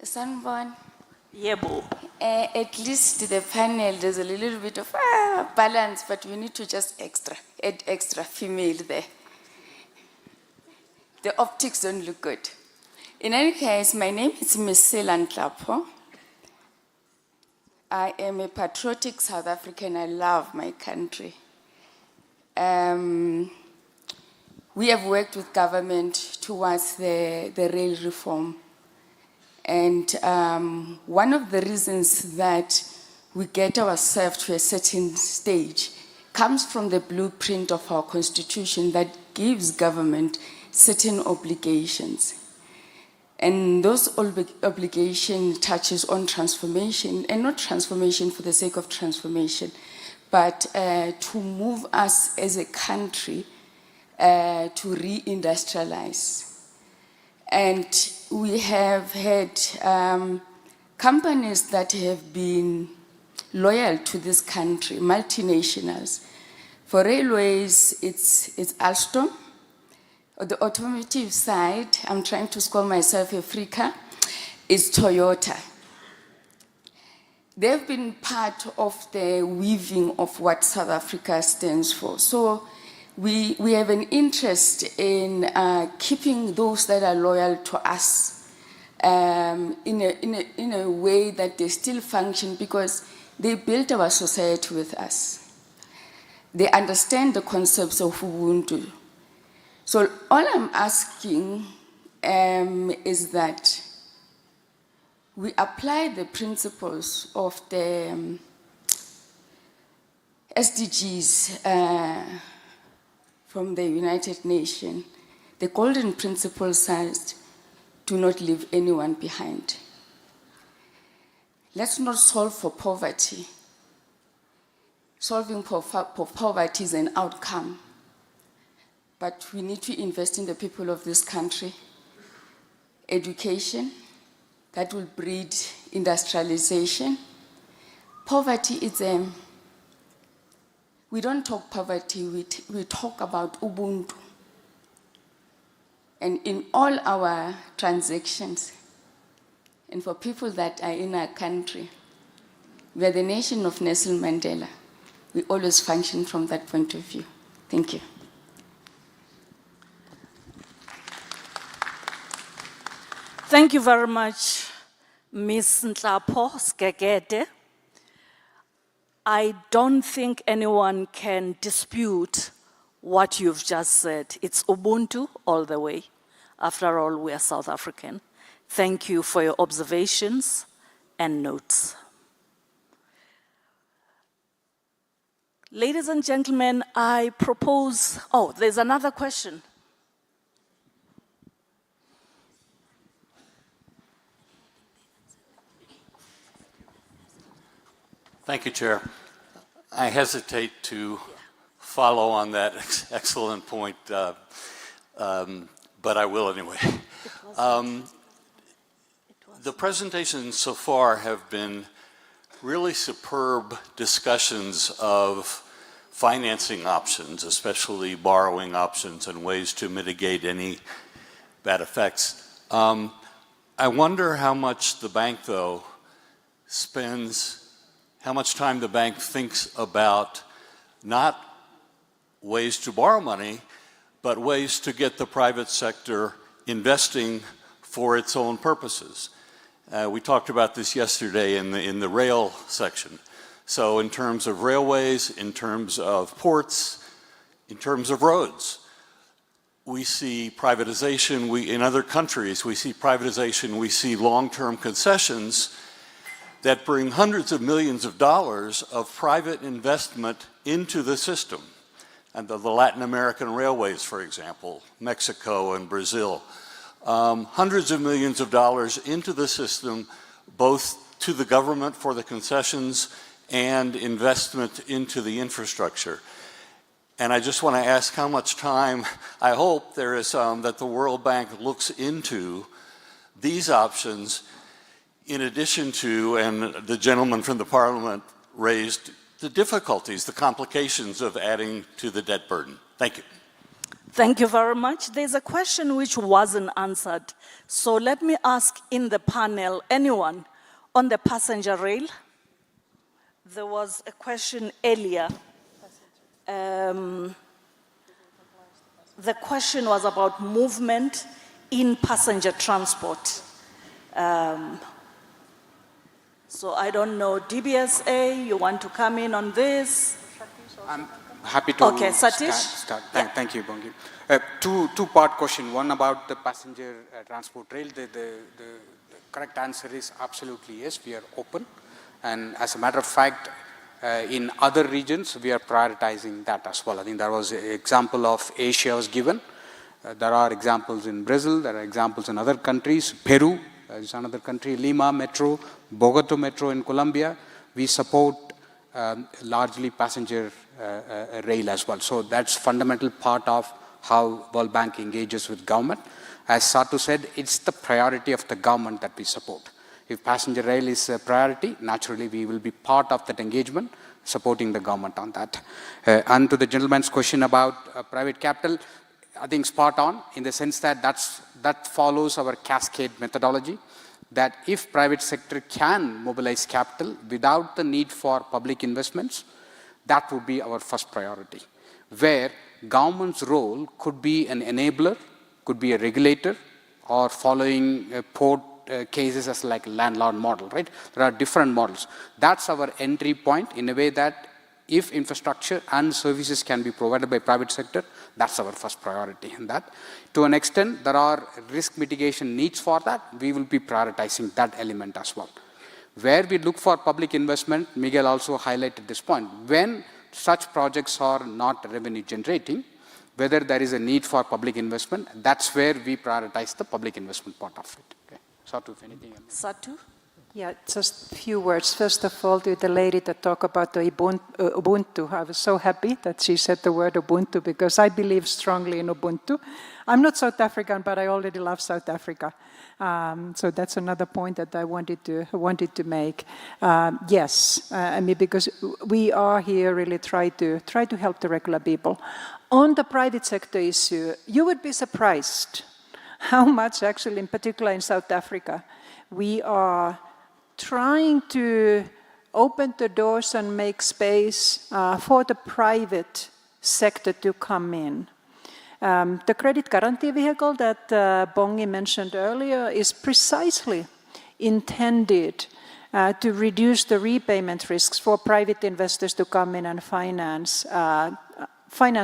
Sanborn. Yebo. At least the panel, there's a little bit of balance, but we need to just add extra female there. The optics don't look good. In any case, my name is Miss Selan Klapo. I am a patriotic South African. I love my country. We have worked with government towards the rail reform. And one of the reasons that we get ourselves to a certain stage comes from the blueprint of our constitution that gives government certain obligations. And those obligation touches on transformation, and not transformation for the sake of transformation, but to move us as a country to re-industrialize. And we have had companies that have been loyal to this country, multinationals. For railways, it's Alstom. On the automotive side, I'm trying to call myself Africa, is Toyota. They've been part of the weaving of what South Africa stands for. So we have an interest in keeping those that are loyal to us in a way that they still function, because they built our society with us. They understand the concepts of Ubuntu. So all I'm asking is that we apply the principles of the SDGs from the United Nations. The golden principle says, do not leave anyone behind. Let's not solve for poverty. Solving for poverty is an outcome. But we need to invest in the people of this country. Education, that will breed industrialization. Poverty is we don't talk poverty, we talk about Ubuntu. And in all our transactions, and for people that are in our country, we are the nation of Nelson Mandela. We always function from that point of view. Thank you. Thank you very much, Ms. Nhlapo Skegede. I don't think anyone can dispute what you've just said. It's Ubuntu all the way. After all, we are South African. Thank you for your observations and notes. Ladies and gentlemen, I propose, there's another question. Thank you, Chair. I hesitate to follow on that excellent point, but I will anyway. The presentations so far have been really superb discussions of financing options, especially borrowing options and ways to mitigate any bad effects. I wonder how much the bank, though, how much time the bank thinks about not ways to borrow money, but ways to get the private sector investing for its own purposes. We talked about this yesterday in the rail section. So in terms of railways, in terms of ports, in terms of roads, we see privatization. In other countries, we see privatization, we see long-term concessions that bring hundreds of millions of dollars of private investment into the system. And the Latin American railways, for example, Mexico and Brazil. Hundreds of millions of dollars into the system, both to the government for the concessions and investment into the infrastructure. And I just want to ask how much time, I hope there is that the World Bank looks into these options in addition to, and the gentleman from the Parliament raised the difficulties, the complications of adding to the debt burden. Thank you. Thank you very much. There's a question which wasn't answered. So let me ask in the panel, anyone on the passenger rail? There was a question earlier. The question was about movement in passenger transport. So I don't know, DBSA, you want to come in on this? I'm happy to start. Thank you, Bongi. Two-part question. One about the passenger transport rail. The correct answer is absolutely yes, we are open. And as a matter of fact, in other regions, we are prioritizing that as well. I think there was an example of Asia was given. There are examples in Brazil, there are examples in other countries. Peru is another country, Lima Metro, Bogota Metro in Colombia. We support largely passenger rail as well. So that's fundamental part of how World Bank engages with government. As Satu said, it's the priority of the government that we support. If passenger rail is a priority, naturally we will be part of that engagement, supporting the government on that. And to the gentleman's question about private capital, I think spot on in the sense that that follows our cascade methodology, that if private sector can mobilize capital without the need for public investments, that would be our first priority. Where government's role could be an enabler, could be a regulator, or following port cases as like a landlord model, right? There are different models. That's our entry point in a way that if infrastructure and services can be provided by private sector, that's our first priority in that. To an extent, there are risk mitigation needs for that. We will be prioritizing that element as well. Where we look for public investment, Miguel also highlighted this point. When such projects are not revenue generating, whether there is a need for public investment, that's where we prioritize the public investment part of it. Okay. Satu, if anything. Satu? Yeah, just a few words. First of all, to the lady that talked about the Ubuntu, I was so happy that she said the word Ubuntu because I believe strongly in Ubuntu. I'm not South African, but I already love South Africa. So that's another point that I wanted to make. Yes, I mean, because we are here really try to help the regular people. On the private sector issue, you would be surprised how much actually, in particular in South Africa, we are trying to open the doors and make space for the private sector to come in. The credit guarantee vehicle that Bongi mentioned earlier is precisely intended to reduce the repayment risks for private investors to come in and finance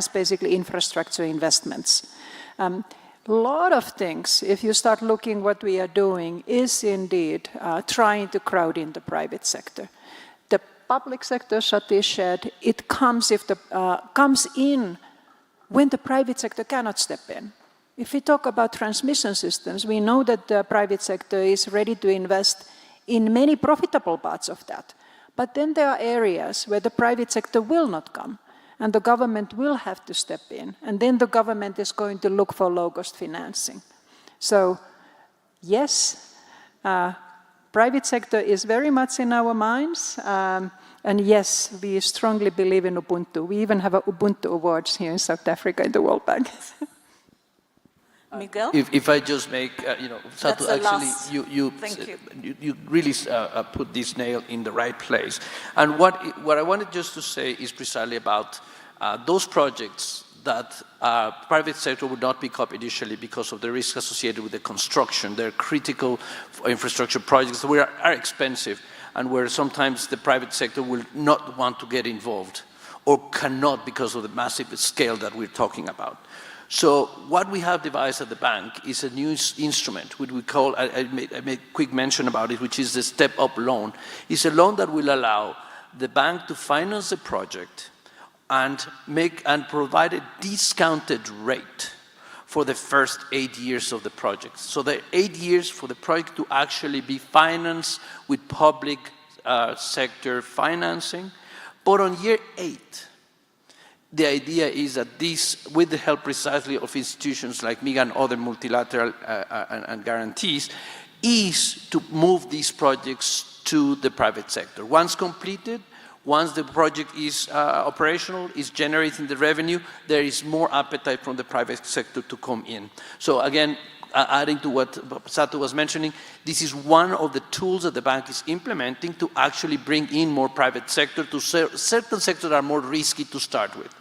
basically infrastructure investments. Lot of things, if you start looking what we are doing, is indeed trying to crowd in the private sector. The public sector, Satish said, it comes in when the private sector cannot step in. If we talk about transmission systems, we know that the private sector is ready to invest in many profitable parts of that. But then there are areas where the private sector will not come, and the government will have to step in, and then the government is going to look for low-cost financing. So, yes, private sector is very much in our minds, and yes, we strongly believe in Ubuntu. We even have Ubuntu Awards here in South Africa in the World Bank. Miguel? If I just make, Satu, actually, you really put this nail in the right place. And what I wanted just to say is precisely about those projects that private sector would not pick up initially because of the risk associated with the construction. They're critical infrastructure projects that are expensive and where sometimes the private sector will not want to get involved or cannot because of the massive scale that we're talking about. So what we have devised at the bank is a new instrument, which we call, I made a quick mention about it, which is the step-up loan. It's a loan that will allow the bank to finance the project and provide a discounted rate for the first 8 years of the project. So the 8 years for the project to actually be financed with public sector financing. But on year 8, the idea is that this, with the help precisely of institutions like MIGA and other multilateral and guarantees, is to move these projects to the private sector. Once completed, once the project is operational, is generating the revenue, there is more appetite from the private sector to come in. So again, adding to what Satu was mentioning, this is one of the tools that the bank is implementing to actually bring in more private sector to certain sectors that are more risky to start with.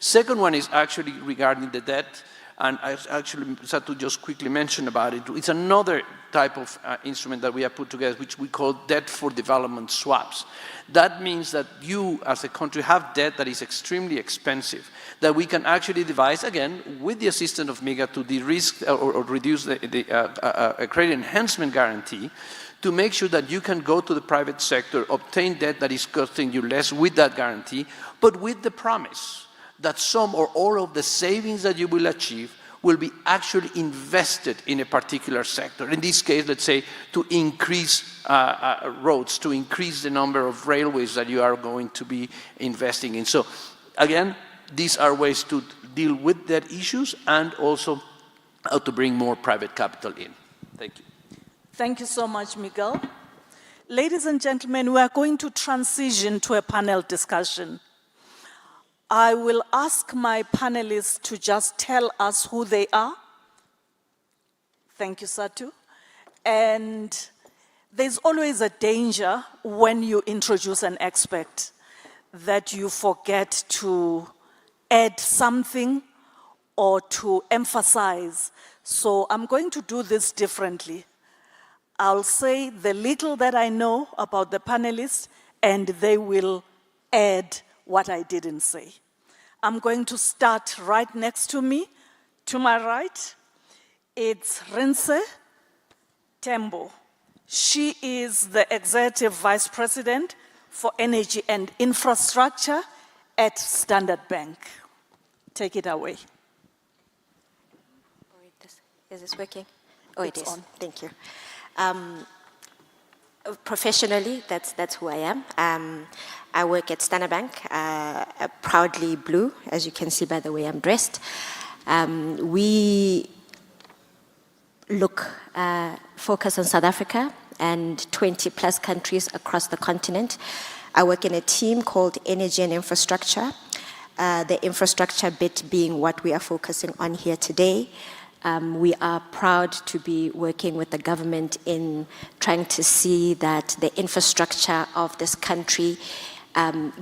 Second one is actually regarding the debt, and actually Satu just quickly mentioned about it. It's another type of instrument that we have put together, which we call debt for development swaps. That means that you, as a country, have debt that is extremely expensive, that we can actually devise, again, with the assistance of MIGA to de-risk or reduce the credit enhancement guarantee, to make sure that you can go to the private sector, obtain debt that is costing you less with that guarantee, but with the promise that some or all of the savings that you will achieve will be actually invested in a particular sector. In this case, let's say, to increase roads, to increase the number of railways that you are going to be investing in. So, again, these are ways to deal with debt issues and also how to bring more private capital in. Thank you. Thank you so much, Miguel. Ladies and gentlemen, we are going to transition to a panel discussion. I will ask my panelists to just tell us who they are. Thank you, Satu. And there's always a danger when you introduce an expert that you forget to add something or to emphasize. So I'm going to do this differently. I'll say the little that I know about the panelists, and they will add what I didn't say. I'm going to start right next to me. To my right, it's Rinse Tembo. She is the Executive Vice President for Energy and Infrastructure at Standard Bank. Take it away. Is this working? Oh, It's it is. on. Thank you. Professionally, that's who I am. I work at Standard Bank, proudly blue, as you can see by the way I'm dressed. We focus on South Africa and 20 plus countries across the continent. I work in a team called Energy and Infrastructure, the infrastructure bit being what we are focusing on here today. We are proud to be working with the government in trying to see that the infrastructure of this country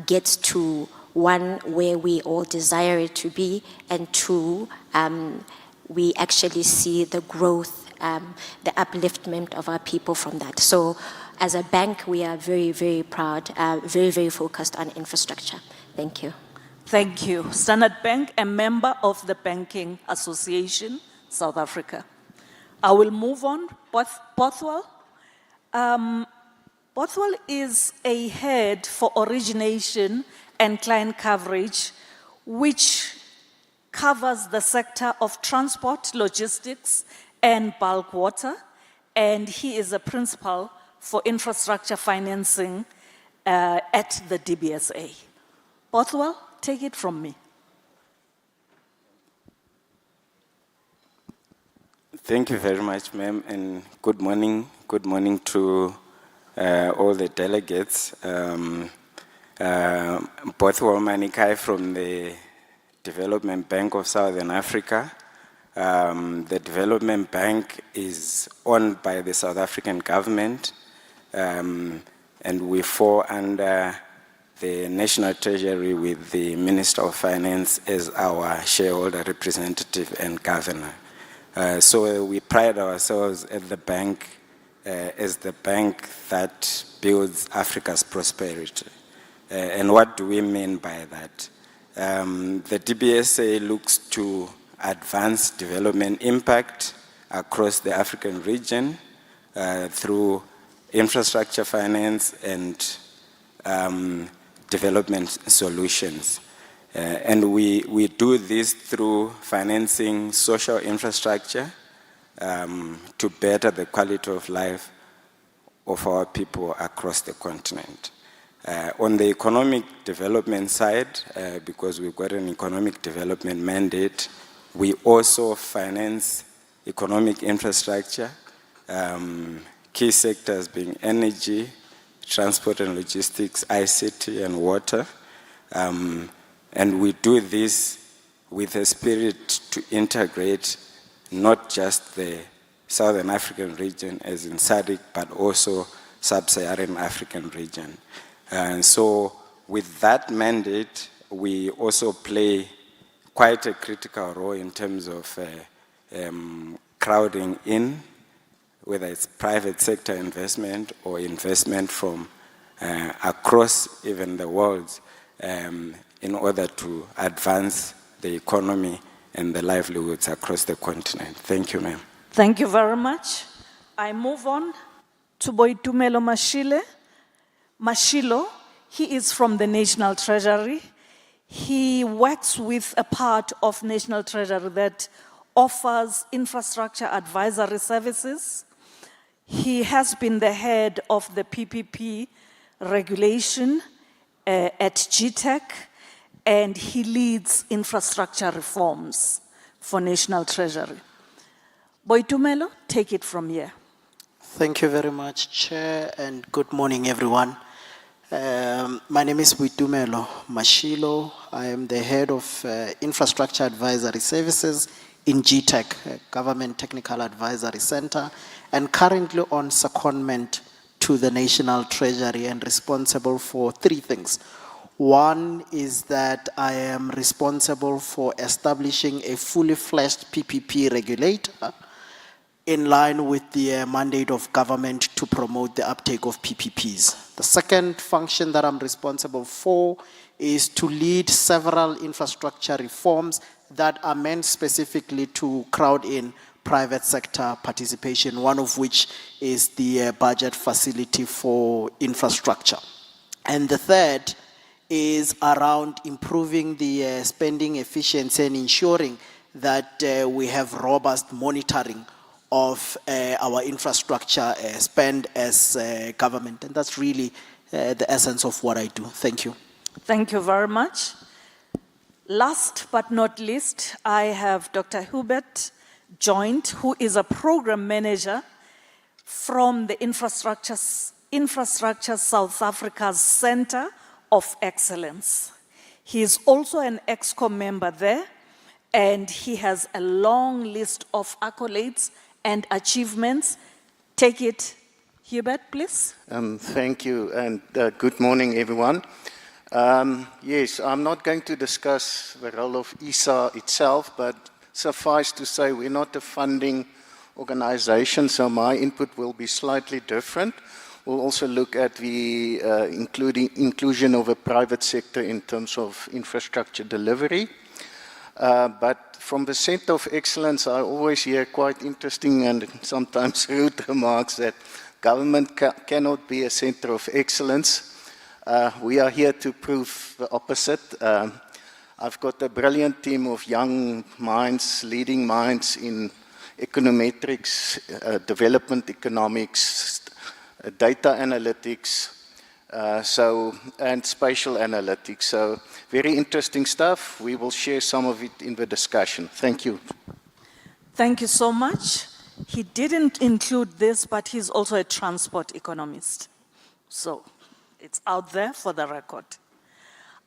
gets to, one, where we all desire it to be, and two, we actually see the growth, the upliftment of our people from that. So as a bank, we are very, very proud, very, very focused on infrastructure. Thank you. Thank you. Standard Bank, a member of the Banking Association, South Africa. I will move on. Bothwell. Bothwell is a head for origination and client coverage, which covers the sector of transport, logistics, and bulk water. And he is a principal for infrastructure financing at the DBSA. Bothwell, take it from me. Thank you very much, ma'am, and good morning. Good morning to all the delegates. Bothwell Manikai from the Development Bank of Southern Africa. The Development Bank is owned by the South African government, and we fall under the National Treasury with the Minister of Finance as our shareholder representative and governor. So we pride ourselves at the bank as the bank that builds Africa's prosperity. And what do we mean by that? The DBSA looks to advance development impact across the African region through infrastructure finance and development solutions. And we do this through financing social infrastructure to better the quality of life of our people across the continent. On the economic development side, because we've got an economic development mandate, we also finance economic infrastructure, key sectors being energy, transport and logistics, ICT and water. And we do this with a spirit to integrate not just the Southern African region as in SADC, but also Sub-Saharan African region. And so with that mandate, we also play quite a critical role in terms of crowding in, whether it's private sector investment or investment from across even the world, in order to advance the economy and the livelihoods across the continent. Thank you, ma'am. Thank you very much. I move on to Boitumelo Mashilo. He is from the National Treasury. He works with a part of National Treasury that offers infrastructure advisory services. He has been the head of the PPP regulation at GTEC, and he leads infrastructure reforms for National Treasury. Boitumelo, take it from here. Thank you very much, Chair, and good morning, everyone. My name is Boitumelo Mashilo. I am the head of Infrastructure Advisory Services in GTEC, Government Technical Advisory Centre, and currently on secondment to the National Treasury and responsible for three things. One is that I am responsible for establishing a fully fledged PPP regulator in line with the mandate of government to promote the uptake of PPPs. The second function that I'm responsible for is to lead several infrastructure reforms that are meant specifically to crowd in private sector participation, one of which is the budget facility for infrastructure. And the third is around improving the spending efficiency and ensuring that we have robust monitoring of our infrastructure spend as government. And that's really the essence of what I do. Thank you. Thank you very much. Last but not least, I have Dr. Hubert Joint, who is a program manager from the Infrastructure South Africa's Centre of Excellence. He is also an EXCO member there, and he has a long list of accolades and achievements. Take it, Hubert, please. Thank you, and good morning, everyone. Yes, I'm not going to discuss the role of ISA itself, but suffice to say we're not a funding organization, so my input will be slightly different. We'll also look at the inclusion of a private sector in terms of infrastructure delivery. But from the Centre of Excellence, I always hear quite interesting and sometimes rude remarks that government cannot be a Centre of Excellence. We are here to prove the opposite. I've got a brilliant team of young minds, leading minds in econometrics, development economics, data analytics, and spatial analytics. So very interesting stuff. We will share some of it in the discussion. Thank you. Thank you so much. He didn't include this, but he's also a transport economist. So it's out there for the record.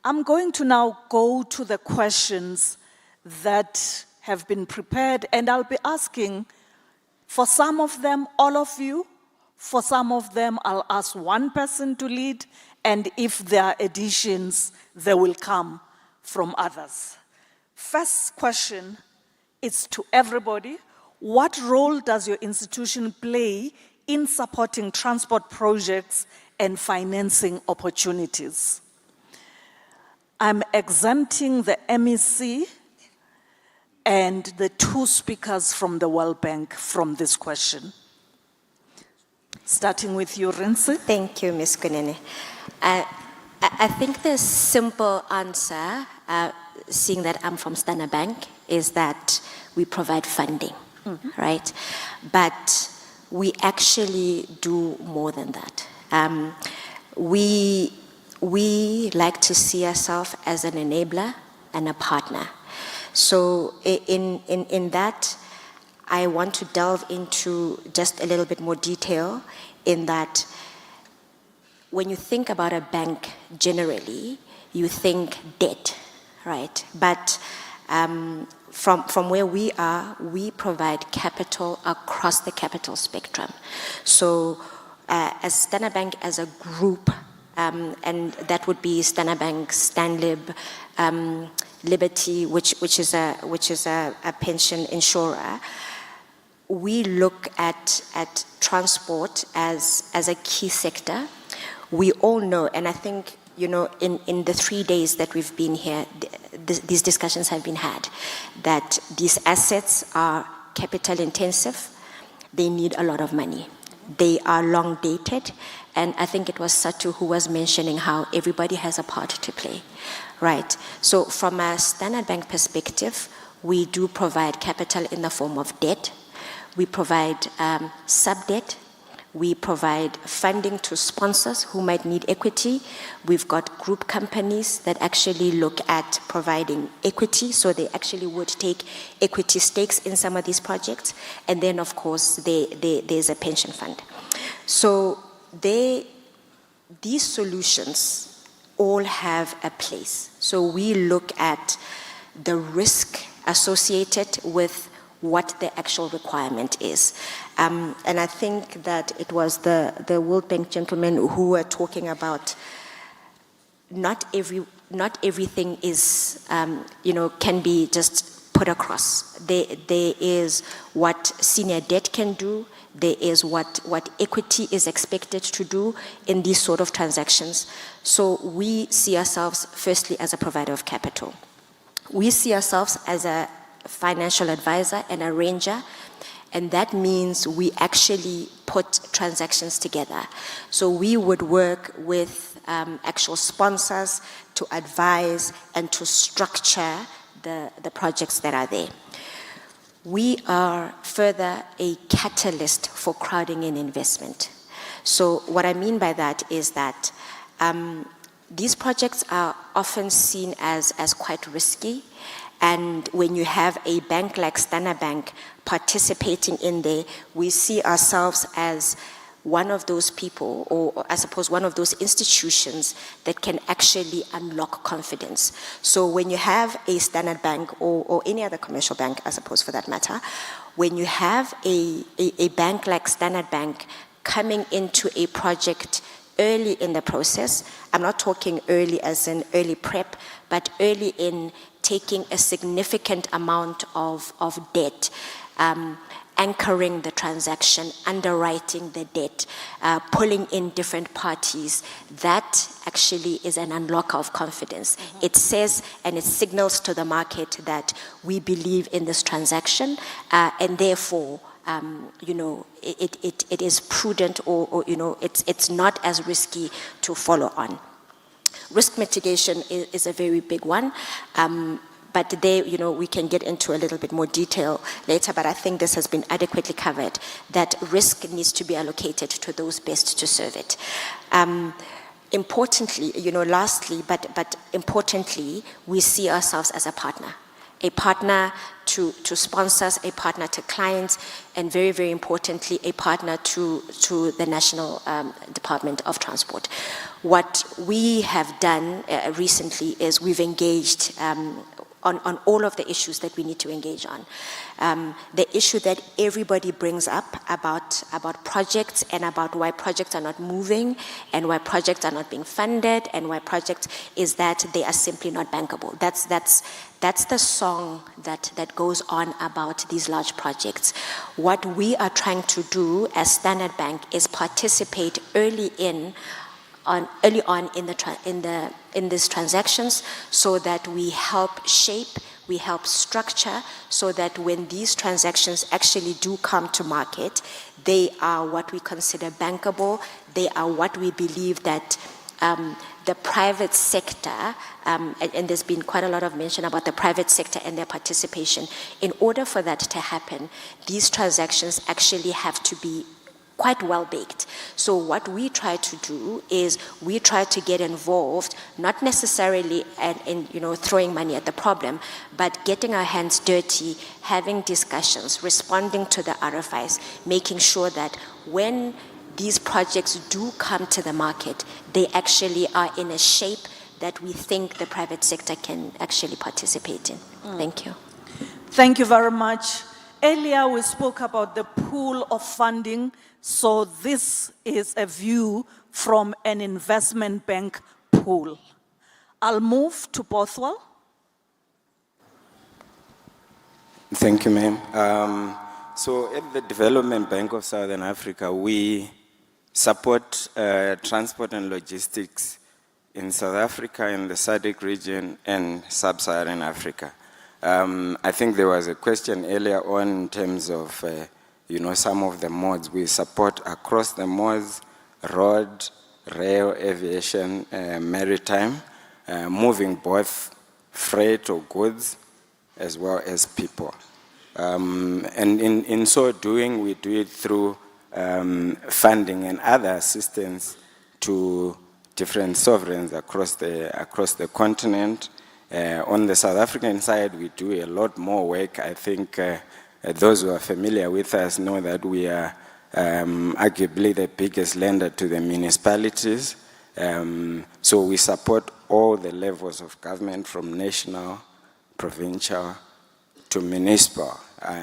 I'm going to now go to the questions that have been prepared, and I'll be asking for some of them, all of you. For some of them, I'll ask one person to lead, and if there are additions, they will come from others. First question is to everybody. What role does your institution play in supporting transport projects and financing opportunities? I'm exempting the MEC and the two speakers from the World Bank from this question. Starting with you, Rinse. Thank you, Ms. Kunene. I think the simple answer, seeing that I'm from Standard Bank, is that we provide funding, right? But we actually do more than that. We like to see ourselves as an enabler and a partner. So in that, I want to delve into just a little bit more detail in that when you think about a bank generally, you think debt, right? But from where we are, we provide capital across the capital spectrum. So as Standard Bank as a group, and that would be Standard Bank, Stanlib, Liberty, which is a pension insurer. We look at transport as a key sector. We all know, and I think, you know, in the 3 days that we've been here, these discussions have been had, that these assets are capital intensive. They need a lot of money. They are long dated, and I think it was Satu who was mentioning how everybody has a part to play, right? So from a Standard Bank perspective, we do provide capital in the form of debt. We provide sub-debt. We provide funding to sponsors who might need equity. We've got group companies that actually look at providing equity, so they actually would take equity stakes in some of these projects. And then, of course, there's a pension fund. So these solutions all have a place. So we look at the risk associated with what the actual requirement is. And I think that it was the World Bank gentlemen who were talking about not everything is, can be just put across. There is what senior debt can do. There is what equity is expected to do in these sort of transactions. So we see ourselves firstly as a provider of capital. We see ourselves as a financial advisor and arranger, and that means we actually put transactions together. So we would work with actual sponsors to advise and to structure the projects that are there. We are further a catalyst for crowding in investment. So what I mean by that is that these projects are often seen as quite risky. And when you have a bank like Standard Bank participating in there, we see ourselves as one of those people, or I suppose one of those institutions that can actually unlock confidence. So when you have a Standard Bank or any other commercial bank, I suppose for that matter, when you have a bank like Standard Bank coming into a project early in the process, I'm not talking early as in early prep, but early in taking a significant amount of debt, anchoring the transaction, underwriting the debt, pulling in different parties, that actually is an unlocker of confidence. It says and it signals to the market that we believe in this transaction, and therefore, it is prudent or it's not as risky to follow on. Risk mitigation is a very big one, but there, we can get into a little bit more detail later, but I think this has been adequately covered, that risk needs to be allocated to those best to serve it. importantly, lastly, but importantly, we see ourselves as a partner to sponsors, a partner to clients, and very, very importantly, a partner to the National Department of Transport. What we have done recently is we've engaged on all of the issues that we need to engage on. The issue that everybody brings up about projects and about why projects are not moving and why projects are not being funded and why projects is that they are simply not bankable. That's the song that goes on about these large projects. What we are trying to do as Standard Bank is participate early on in these transactions, so that we help shape, we help structure, so that when these transactions actually do come to market, they are what we consider bankable. They are what we believe that the private sector, and there's been quite a lot of mention about the private sector and their participation. In order for that to happen, these transactions actually have to be quite well baked. So what we try to do is we try to get involved, not necessarily in throwing money at the problem, but getting our hands dirty, having discussions, responding to the RFIs, making sure that when these projects do come to the market, they actually are in a shape that we think the private sector can actually participate in. Thank you. Thank you very much. Earlier we spoke about the pool of funding. So this is a view from an investment bank pool. I'll move to Bothwell. Thank you, ma'am. So at the Development Bank of Southern Africa, we support transport and logistics in South Africa, in the SADC region, and Sub-Saharan Africa. I think there was a question earlier on in terms of some of the modes. We support across the modes: road, rail, aviation, maritime, moving both freight or goods as well as people. And in so doing, we do it through funding and other assistance to different sovereigns across the continent. On the South African side, we do a lot more work. I think those who are familiar with us know that we are arguably the biggest lender to the municipalities. So we support all the levels of government, from national, provincial to municipal,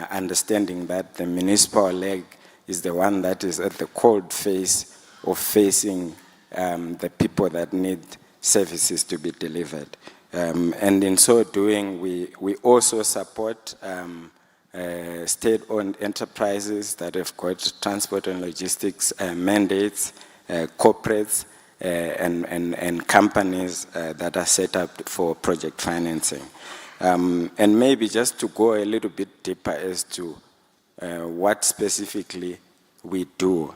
understanding that the municipal leg is the one that is at the cold face of facing the people that need services to be delivered. And in so doing, we also support state-owned enterprises that have got transport and logistics mandates, corporates, and companies that are set up for project financing. And maybe just to go a little bit deeper as to what specifically we do.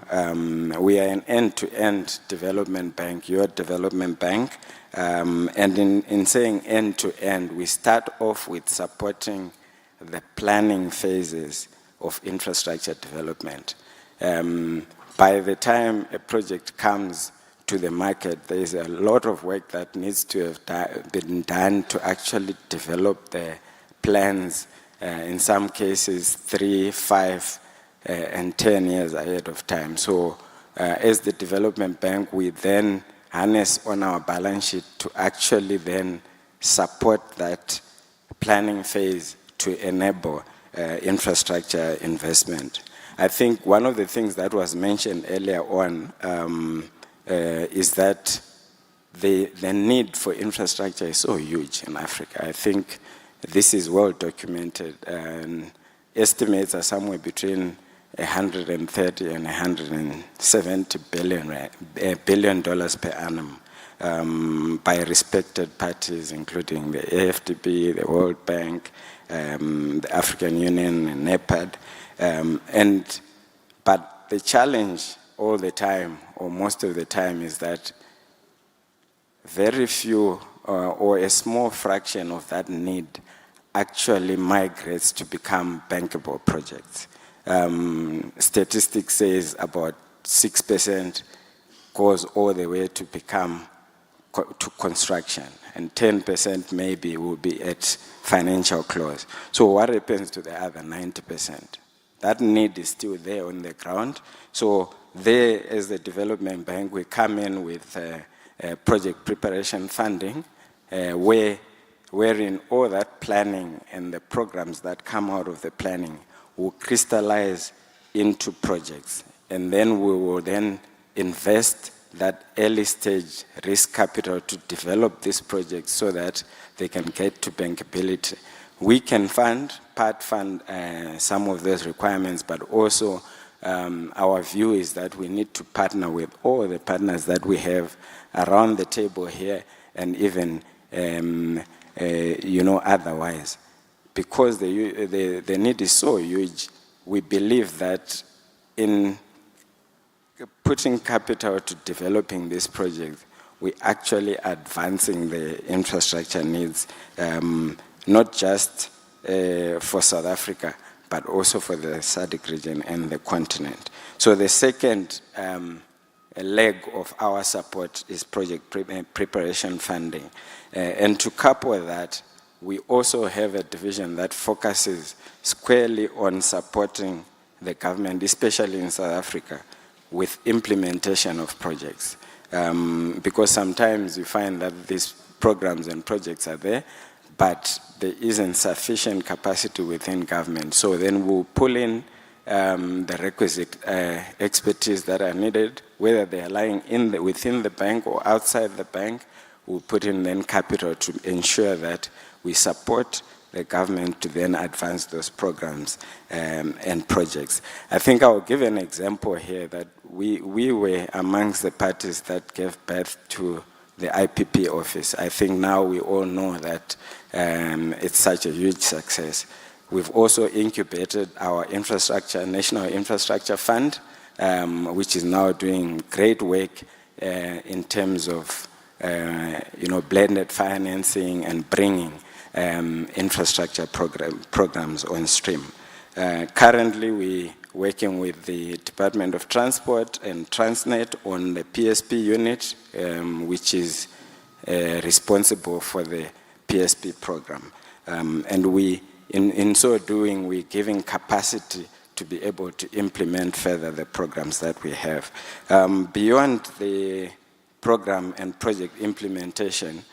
We are an end-to-end development bank, your development bank. And in saying end-to-end, we start off with supporting the planning phases of infrastructure development. By the time a project comes to the market, there is a lot of work that needs to have been done to actually develop the plans, in some cases 3, 5, and 10 years ahead of time. So as the development bank, we then harness on our balance sheet to actually then support that planning phase to enable infrastructure investment. I think one of the things that was mentioned earlier on is that the need for infrastructure is so huge in Africa. I think this is well documented, and estimates are somewhere between 130 and 170 billion dollars per annum by respected parties, including the AFDB, the World Bank, the African Union, and NEPAD. But the challenge all the time, or most of the time, is that very few or a small fraction of that need actually migrates to become bankable projects. Statistics says about 6% goes all the way to become to construction, and 10% maybe will be at financial close. So what happens to the other 90%? That need is still there on the ground. So there, as the development bank, we come in with project preparation funding, wherein all that planning and the programs that come out of the planning will crystallize into projects. And then we will then invest that early stage risk capital to develop these projects so that they can get to bankability. We can part fund some of those requirements, but also our view is that we need to partner with all the partners that we have around the table here, and even otherwise. Because the need is so huge, we believe that in putting capital to developing this project, we're actually advancing the infrastructure needs, not just for South Africa, but also for the SADC region and the continent. So the second leg of our support is project preparation funding. And to couple that, we also have a division that focuses squarely on supporting the government, especially in South Africa, with implementation of projects. Because sometimes you find that these programs and projects are there, but there isn't sufficient capacity within government. So then we'll pull in the requisite expertise that are needed, whether they are lying within the bank or outside the bank. We'll put in then capital to ensure that we support the government to then advance those programs and projects. I think I'll give an example here that we were amongst the parties that gave birth to the IPP office. I think now we all know that it's such a huge success. We've also incubated our National Infrastructure Fund, which is now doing great work in terms of blended financing and bringing infrastructure programs on stream. Currently, we're working with the Department of Transport and Transnet on the PSP unit, which is responsible for the PSP program. And in so doing, we're giving capacity to be able to implement further the programs that we have. Beyond the program and project implementation,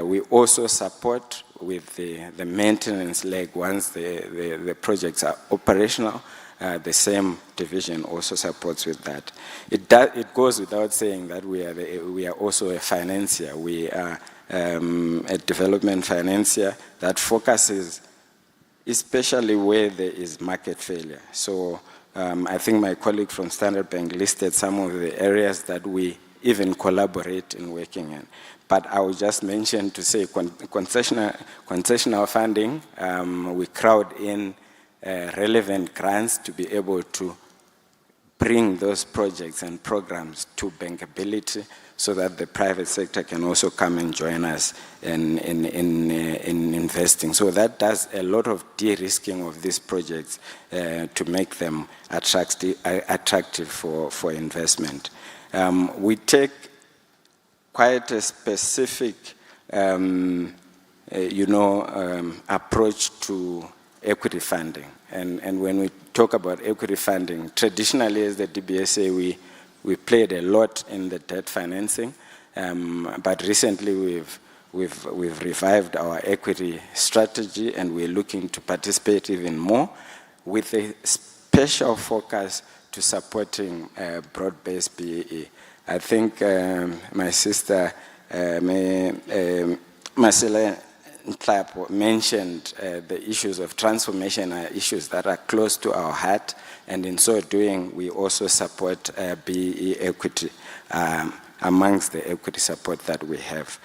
we also support with the maintenance leg once the projects are operational. The same division also supports with that. It goes without saying that we are also a financier. We are a development financier that focuses especially where there is market failure. So I think my colleague from Standard Bank listed some of the areas that we even collaborate in working in. But I will just mention to say concessional funding, we crowd in relevant grants to be able to bring those projects and programs to bankability so that the private sector can also come and join us in investing. So that does a lot of de-risking of these projects to make them attractive for investment. We take quite a specific, approach to equity funding. And when we talk about equity funding, traditionally as the DBSA, we played a lot in the debt financing, but recently we've revived our equity strategy, and we're looking to participate even more with a special focus to supporting broad-based BEE. I think my sister, Marcela Nklapo, mentioned the issues of transformation are issues that are close to our heart, and in so doing, we also support BEE equity amongst the equity support that we have.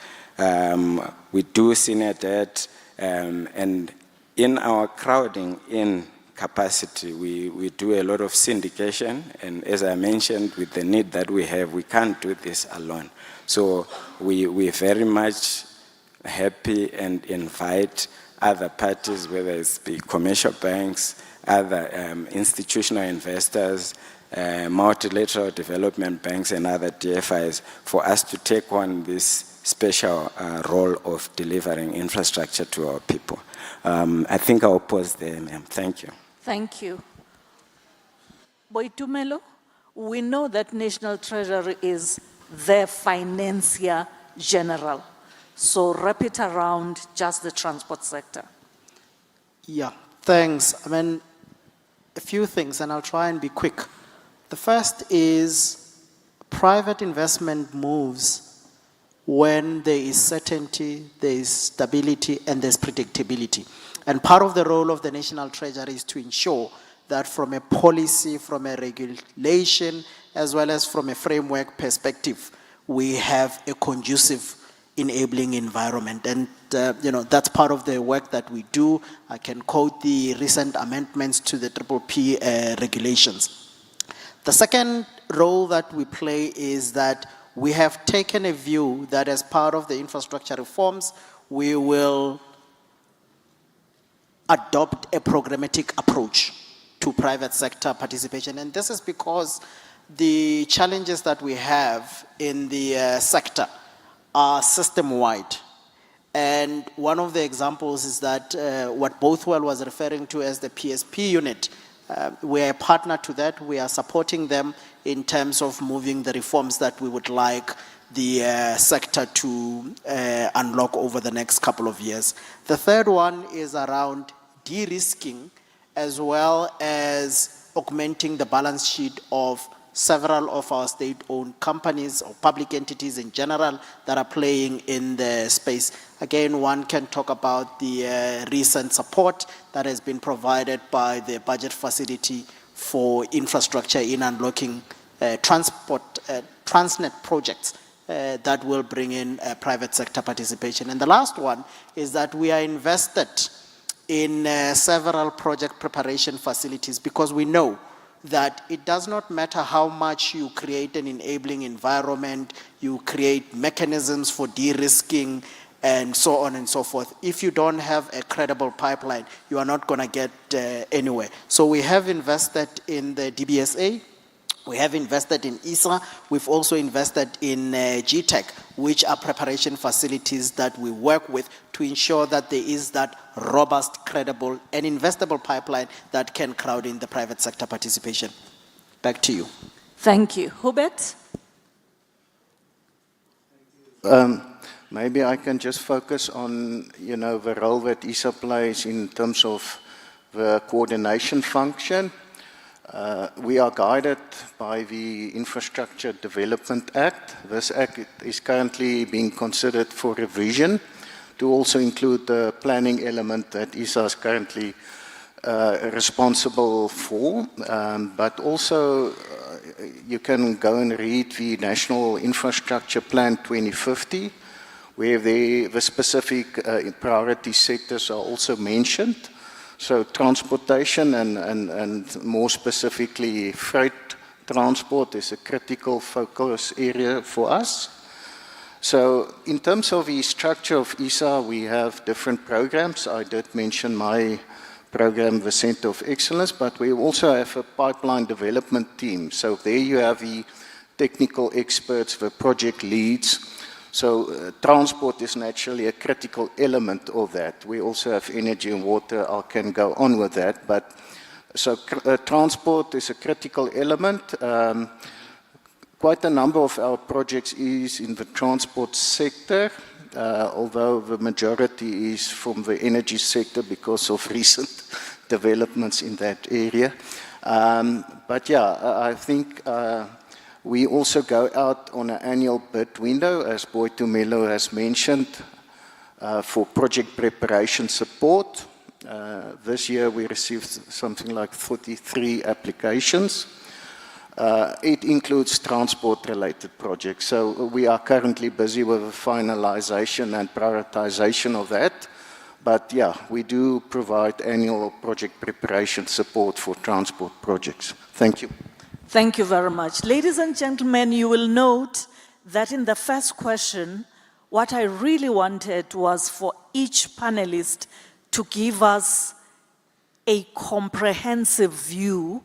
We do senior debt, and in our crowding in capacity, we do a lot of syndication, and as I mentioned, with the need that we have, we can't do this alone. So we're very much happy and invite other parties, whether it's the commercial banks, other institutional investors, multilateral development banks and other DFIs for us to take on this special role of delivering infrastructure to our people. I think I'll pause there, ma'am. Thank you. Thank you. Boitumelo, we know that National Treasury is the financier general. So wrap it around just the transport sector. Yeah, thanks. I mean, a few things, and I'll try and be quick. The first is private investment moves when there is certainty, there is stability, and there's predictability. And part of the role of the National Treasury is to ensure that from a policy, from a regulation, as well as from a framework perspective, we have a conducive enabling environment. And that's part of the work that we do. I can quote the recent amendments to the PPP regulations. The second role that we play is that we have taken a view that as part of the infrastructure reforms, we will adopt a programmatic approach to private sector participation. And this is because the challenges that we have in the sector are system-wide. And one of the examples is that what Bothwell was referring to as the PSP unit, we're a partner to that. We are supporting them in terms of moving the reforms that we would like the sector to unlock over the next couple of years. The third one is around de-risking as well as augmenting the balance sheet of several of our state-owned companies or public entities in general that are playing in the space. Again, one can talk about the recent support that has been provided by the budget facility for infrastructure in unlocking Transnet projects that will bring in private sector participation. And the last one is that we are invested in several project preparation facilities because we know that it does not matter how much you create an enabling environment, you create mechanisms for de-risking and so on and so forth. If you don't have a credible pipeline, you are not going to get anywhere. So we have invested in the DBSA, we have invested in ISA, we've also invested in GTEC, which are preparation facilities that we work with to ensure that there is that robust, credible, and investable pipeline that can crowd in the private sector participation. Back to you. Thank you. Hubert? Maybe I can just focus on, the role that ISA plays in terms of the coordination function. We are guided by the Infrastructure Development Act. This act is currently being considered for revision to also include the planning element that ISA is currently responsible for. But also, you can go and read the National Infrastructure Plan 2050, where the specific priority sectors are also mentioned. So transportation and more specifically freight transport is a critical focus area for us. So in terms of the structure of ISA, we have different programs. I did mention my program, the Center of Excellence, but we also have a pipeline development team. So there you have the technical experts, the project leads. So transport is naturally a critical element of that. We also have energy and water. I can go on with that. But so transport is a critical element. Quite a number of our projects is in the transport sector, although the majority is from the energy sector because of recent developments in that area. But yeah, I think we also go out on an annual bid window, as Boitumelo has mentioned, for project preparation support. This year we received something like 43 applications. It includes transport-related projects. So we are currently busy with the finalization and prioritization of that. But yeah, we do provide annual project preparation support for transport projects. Thank you. Thank you very much. Ladies and gentlemen, you will note that in the first question, what I really wanted was for each panelist to give us a comprehensive view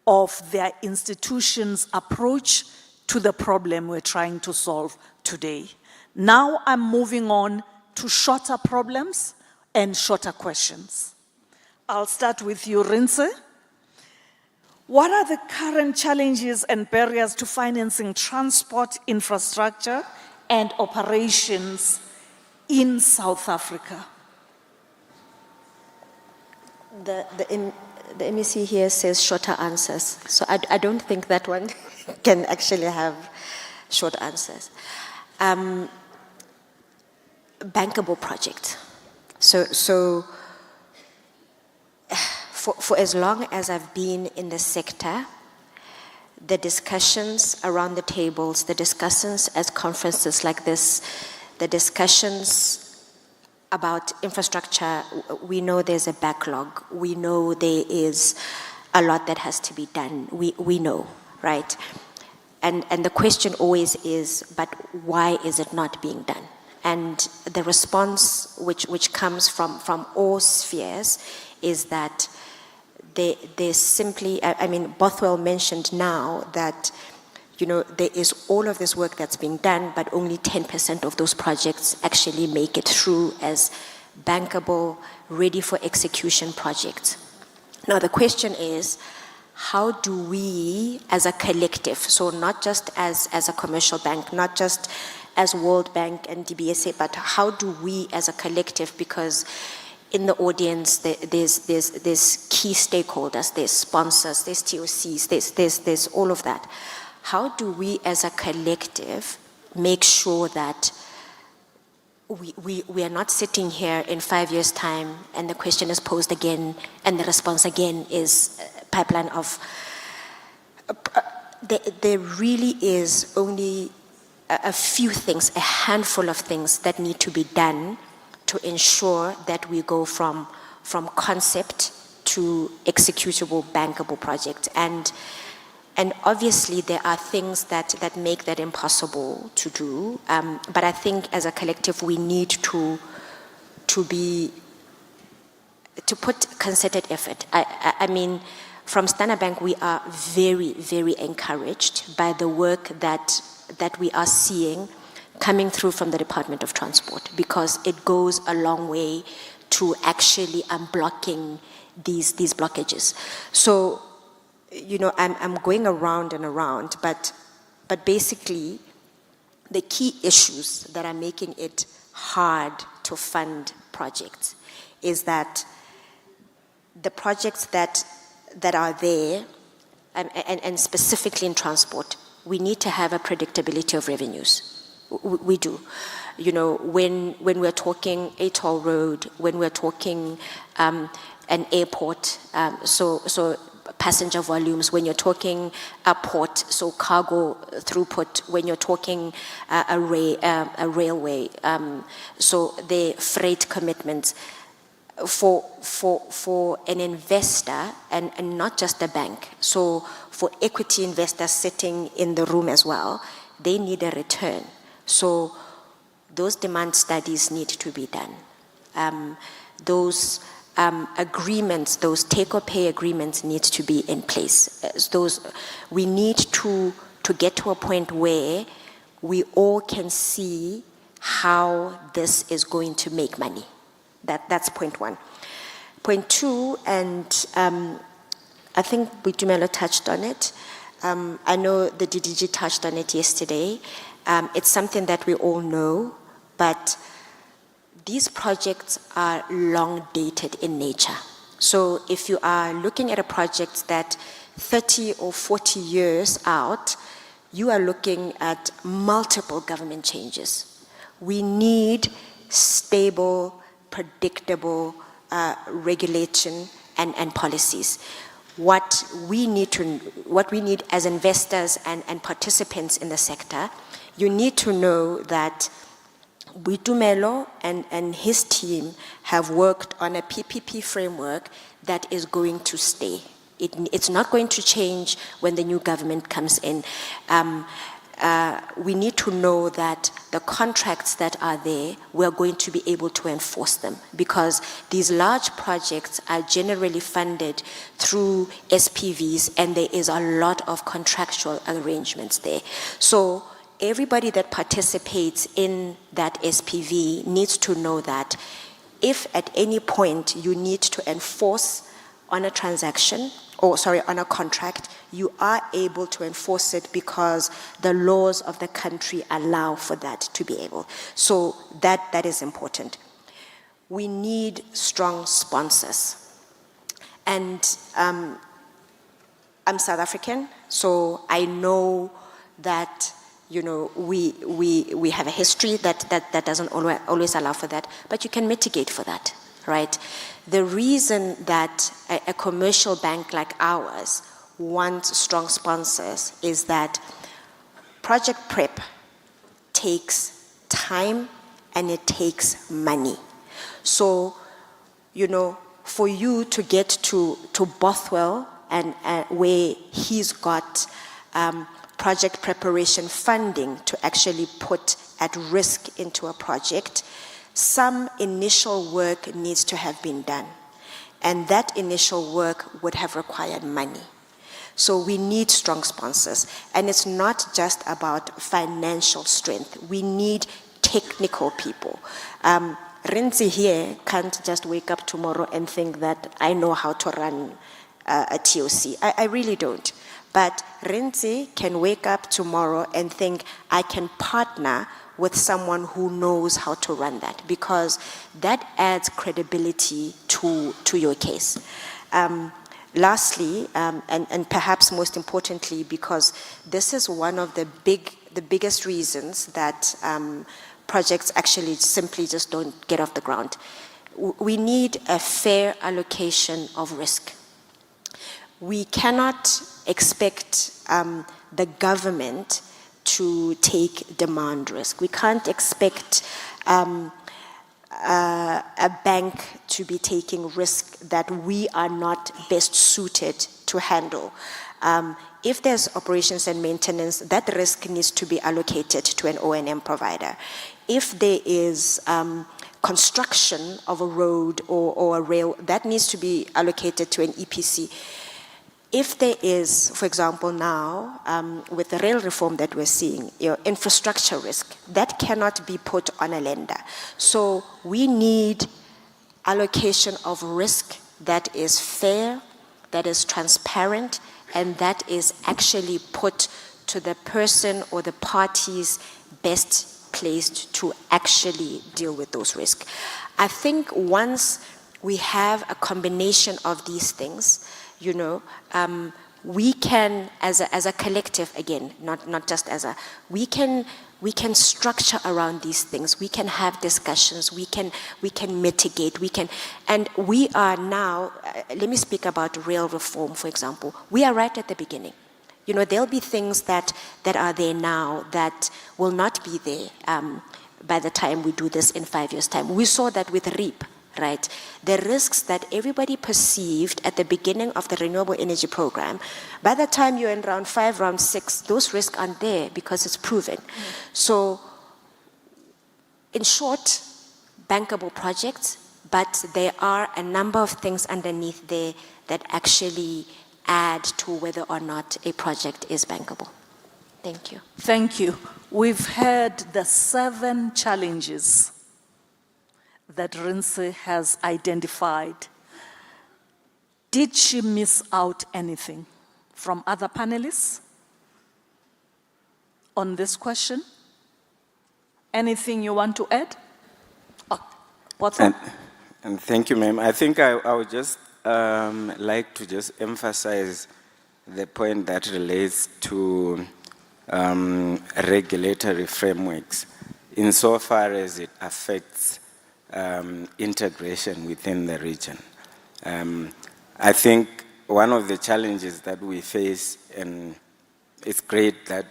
of their institution's approach to the problem we're trying to solve today. Now I'm moving on to shorter problems and shorter questions. I'll start with you, Rinse. What are the current challenges and barriers to financing transport infrastructure and operations in South Africa? The MEC here says shorter answers, so I don't think that one can actually have short answers. Bankable project. So for as long as I've been in the sector, the discussions around the tables, the discussions at conferences like this, the discussions about infrastructure, we know there's a backlog. We know there is a lot that has to be done. We know, right? And the question always is, but why is it not being done? And the response which comes from all spheres is that there's simply, I mean, Bothwell mentioned now that, you know, there is all of this work that's being done, but only 10% of those projects actually make it through as bankable, ready for execution projects. Now the question is, how do we as a collective, so not just as a commercial bank, not just as World Bank and DBSA, but how do we as a collective, because in the audience, there's key stakeholders, there's sponsors, there's TOCs, there's all of that. How do we as a collective make sure that we are not sitting here in 5 years' time and the question is posed again and the response again is a pipeline of... There really is only a few things, a handful of things that need to be done to ensure that we go from concept to executable, bankable project. And obviously there are things that make that impossible to do. But I think as a collective we need to put concerted effort. I mean, from Standard Bank we are very, very encouraged by the work that we are seeing coming through from the Department of Transport, because it goes a long way to actually unblocking these blockages. So, you know, I'm going around and around, but basically the key issues that are making it hard to fund projects is that the projects that are there, and specifically in transport, we need to have a predictability of revenues. We do. You know, when we're talking a toll road, when we're talking an airport, so passenger volumes, when you're talking a port, so cargo throughput, when you're talking a railway, so the freight commitments, for an investor and not just a bank, so for equity investors sitting in the room as well, they need a return. So those demand studies need to be done. Those agreements, those take-or-pay agreements need to be in place. We need to get to a point where we all can see how this is going to make money. That's point one. Point two, and I think Boitumelo touched on it. I know the DDG touched on it yesterday. It's something that we all know, but these projects are long dated in nature. So if you are looking at a project that 30 or 40 years out, you are looking at multiple government changes. We need stable, predictable regulation and policies. What we need as investors and participants in the sector, you need to know that Boitumelo and his team have worked on a PPP framework that is going to stay. It's not going to change when the new government comes in. We need to to know that the contracts that are there, we're going to be able to enforce them, because these large projects are generally funded through SPVs, and there is a lot of contractual arrangements there. So everybody that participates in that SPV needs to know that if at any point you need to enforce on a transaction, on a contract, you are able to enforce it because the laws of the country allow for that to be able. So that is important. We need strong sponsors. And I'm South African, so I know that we have a history that doesn't always allow for that, but you can mitigate for that, right? The reason that a commercial bank like ours wants strong sponsors is that project prep takes time and it takes money. So, for you to get to Bothwell and where he's got project preparation funding to actually put at risk into a project, some initial work needs to have been done. And that initial work would have required money. So we need strong sponsors. And it's not just about financial strength. We need technical people. Rinzi here can't just wake up tomorrow and think that I know how to run a TOC. I really don't. But Rinzi can wake up tomorrow and think I can partner with someone who knows how to run that, because that adds credibility to your case. Lastly, and perhaps most importantly, because this is one of the biggest reasons that projects actually simply just don't get off the ground. We need a fair allocation of risk. We cannot expect the government to take demand risk. We can't expect a bank to be taking risk that we are not best suited to handle. If there's operations and maintenance, that risk needs to be allocated to an O&M provider. If there is construction of a road or a rail, that needs to be allocated to an EPC. If there is, for example, now, with the rail reform that we're seeing, infrastructure risk, that cannot be put on a lender. So we need allocation of risk that is fair, that is transparent, and that is actually put to the person or the parties best placed to actually deal with those risks. I think once we have a combination of these things, we can, as a collective, again, not just as we can structure around these things. We can have discussions. We can mitigate. And we are now. Let me speak about rail reform, for example. We are right at the beginning. There'll be things that are there now that will not be there by the time we do this in 5 years' time. We saw that with REAP. Right? The risks that everybody perceived at the beginning of the renewable energy program, by the time you're in round 5, round 6, those risks aren't there because it's proven. So, in short, bankable projects, but there are a number of things underneath there that actually add to whether or not a project is bankable. Thank you. Thank you. We've heard the 7 challenges that Rinse has identified. Did she miss out anything from other panelists on this question? Anything you want to add? What's up? And thank you, ma'am. I think I would just like to just emphasize the point that relates to regulatory frameworks insofar as it affects integration within the region. I think one of the challenges that we face, and it's great that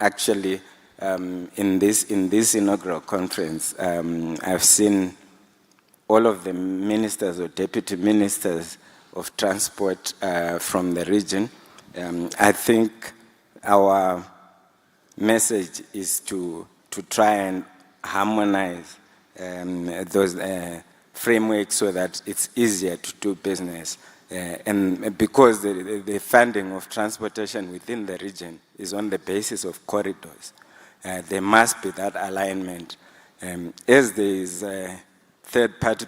actually in this inaugural conference, I've seen all of the ministers or deputy ministers of transport from the region. I think our message is to try and harmonize those frameworks so that it's easier to do business. And because the funding of transportation within the region is on the basis of corridors, there must be that alignment. As there is third-party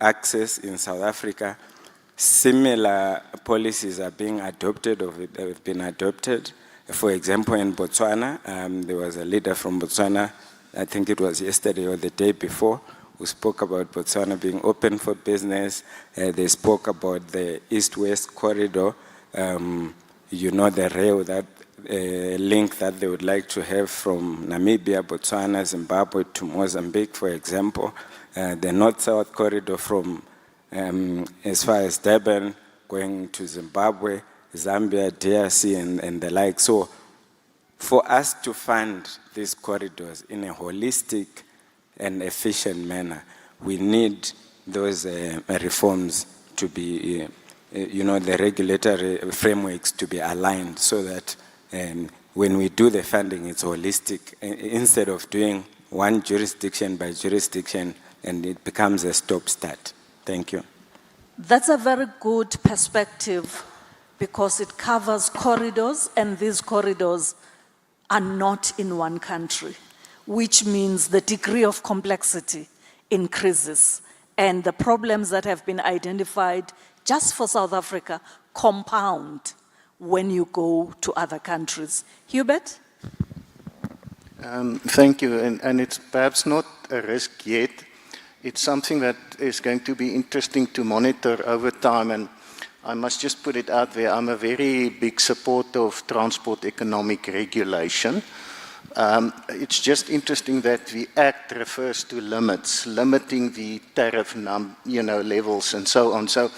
access in South Africa, similar policies are being adopted or have been adopted. For example, in Botswana, there was a leader from Botswana, I think it was yesterday or the day before, who spoke about Botswana being open for business. They spoke about the East-West corridor, you know, the rail that link that they would like to have from Namibia, Botswana, Zimbabwe to Mozambique, for example. The North-South corridor from as far as Durban, going to Zimbabwe, Zambia, DRC, and the like. So for us to fund these corridors in a holistic and efficient manner, we need those reforms to be, you know, the regulatory frameworks to be aligned so that when we do the funding, it's holistic, instead of doing one jurisdiction by jurisdiction, and it becomes a stop-start. Thank you. That's a very good perspective because it covers corridors, and these corridors are not in one country, which means the degree of complexity increases, and the problems that have been identified just for South Africa compound when you go to other countries. Hubert? Thank you, and it's perhaps not a risk yet. It's something that is going to be interesting to monitor over time, and I must just put it out there, I'm a very big supporter of transport economic regulation. It's just interesting that the Act refers to limits, limiting the tariff levels and so on. So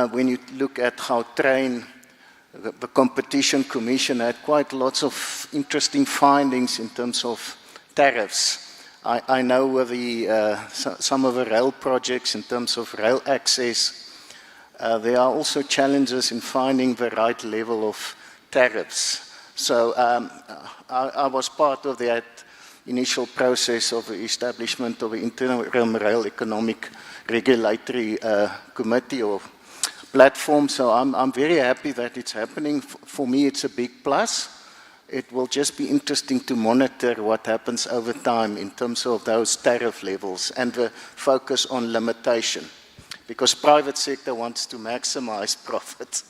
when you look at how the Competition Commission had quite lots of interesting findings in terms of tariffs. I know with some of the rail projects in terms of rail access, there are also challenges in finding the right level of tariffs. So I was part of that initial process of the establishment of the Interim Rail Economic Regulatory Committee or platform. So I'm very happy that it's happening. For me, it's a big plus. It will just be interesting to monitor what happens over time in terms of those tariff levels and the focus on limitation, because private sector wants to maximize profits.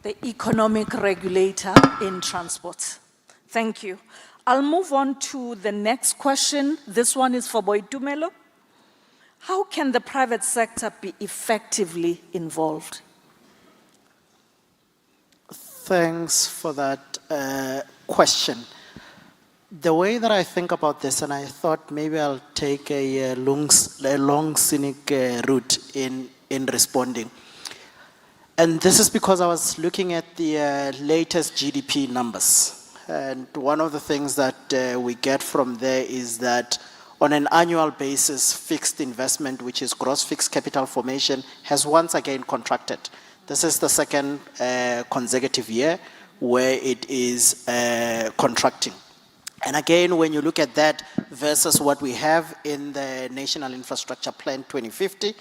The economic regulator in transport. Thank you. I'll move on to the next question. This one is for Boitumelo. How can the private sector be effectively involved? Thanks for that question. The way that I think about this, and I thought maybe I'll take a long scenic route in responding. And this is because I was looking at the latest GDP numbers. And one of the things that we get from there is that on an annual basis, fixed investment, which is gross fixed capital formation, has once again contracted. This is the second consecutive year where it is contracting. And again, when you look at that versus what we have in the National Infrastructure Plan 2050,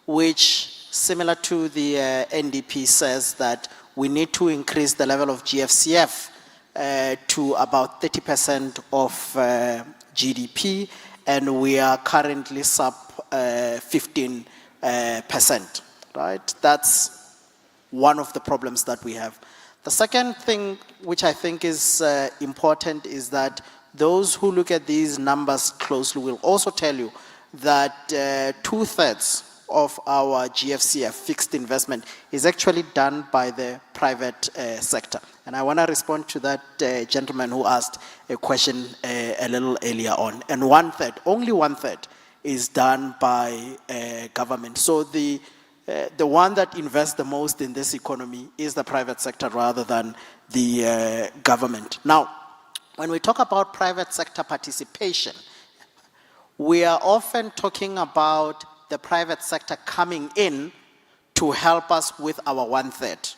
which, similar to the NDP, says that we need to increase the level of GFCF to about 30% of GDP, and we are currently sub 15%, right? That's one of the problems that we have. The second thing which I think is important is that those who look at these numbers closely will also tell you that 2/3 of our GFCF fixed investment is actually done by the private sector. And I want to respond to that gentleman who asked a question a little earlier on. And only 1/3 is done by government. So the one that invests the most in this economy is the private sector rather than the government. Now, when we talk about private sector participation, we are often talking about the private sector coming in to help us with our 1/3.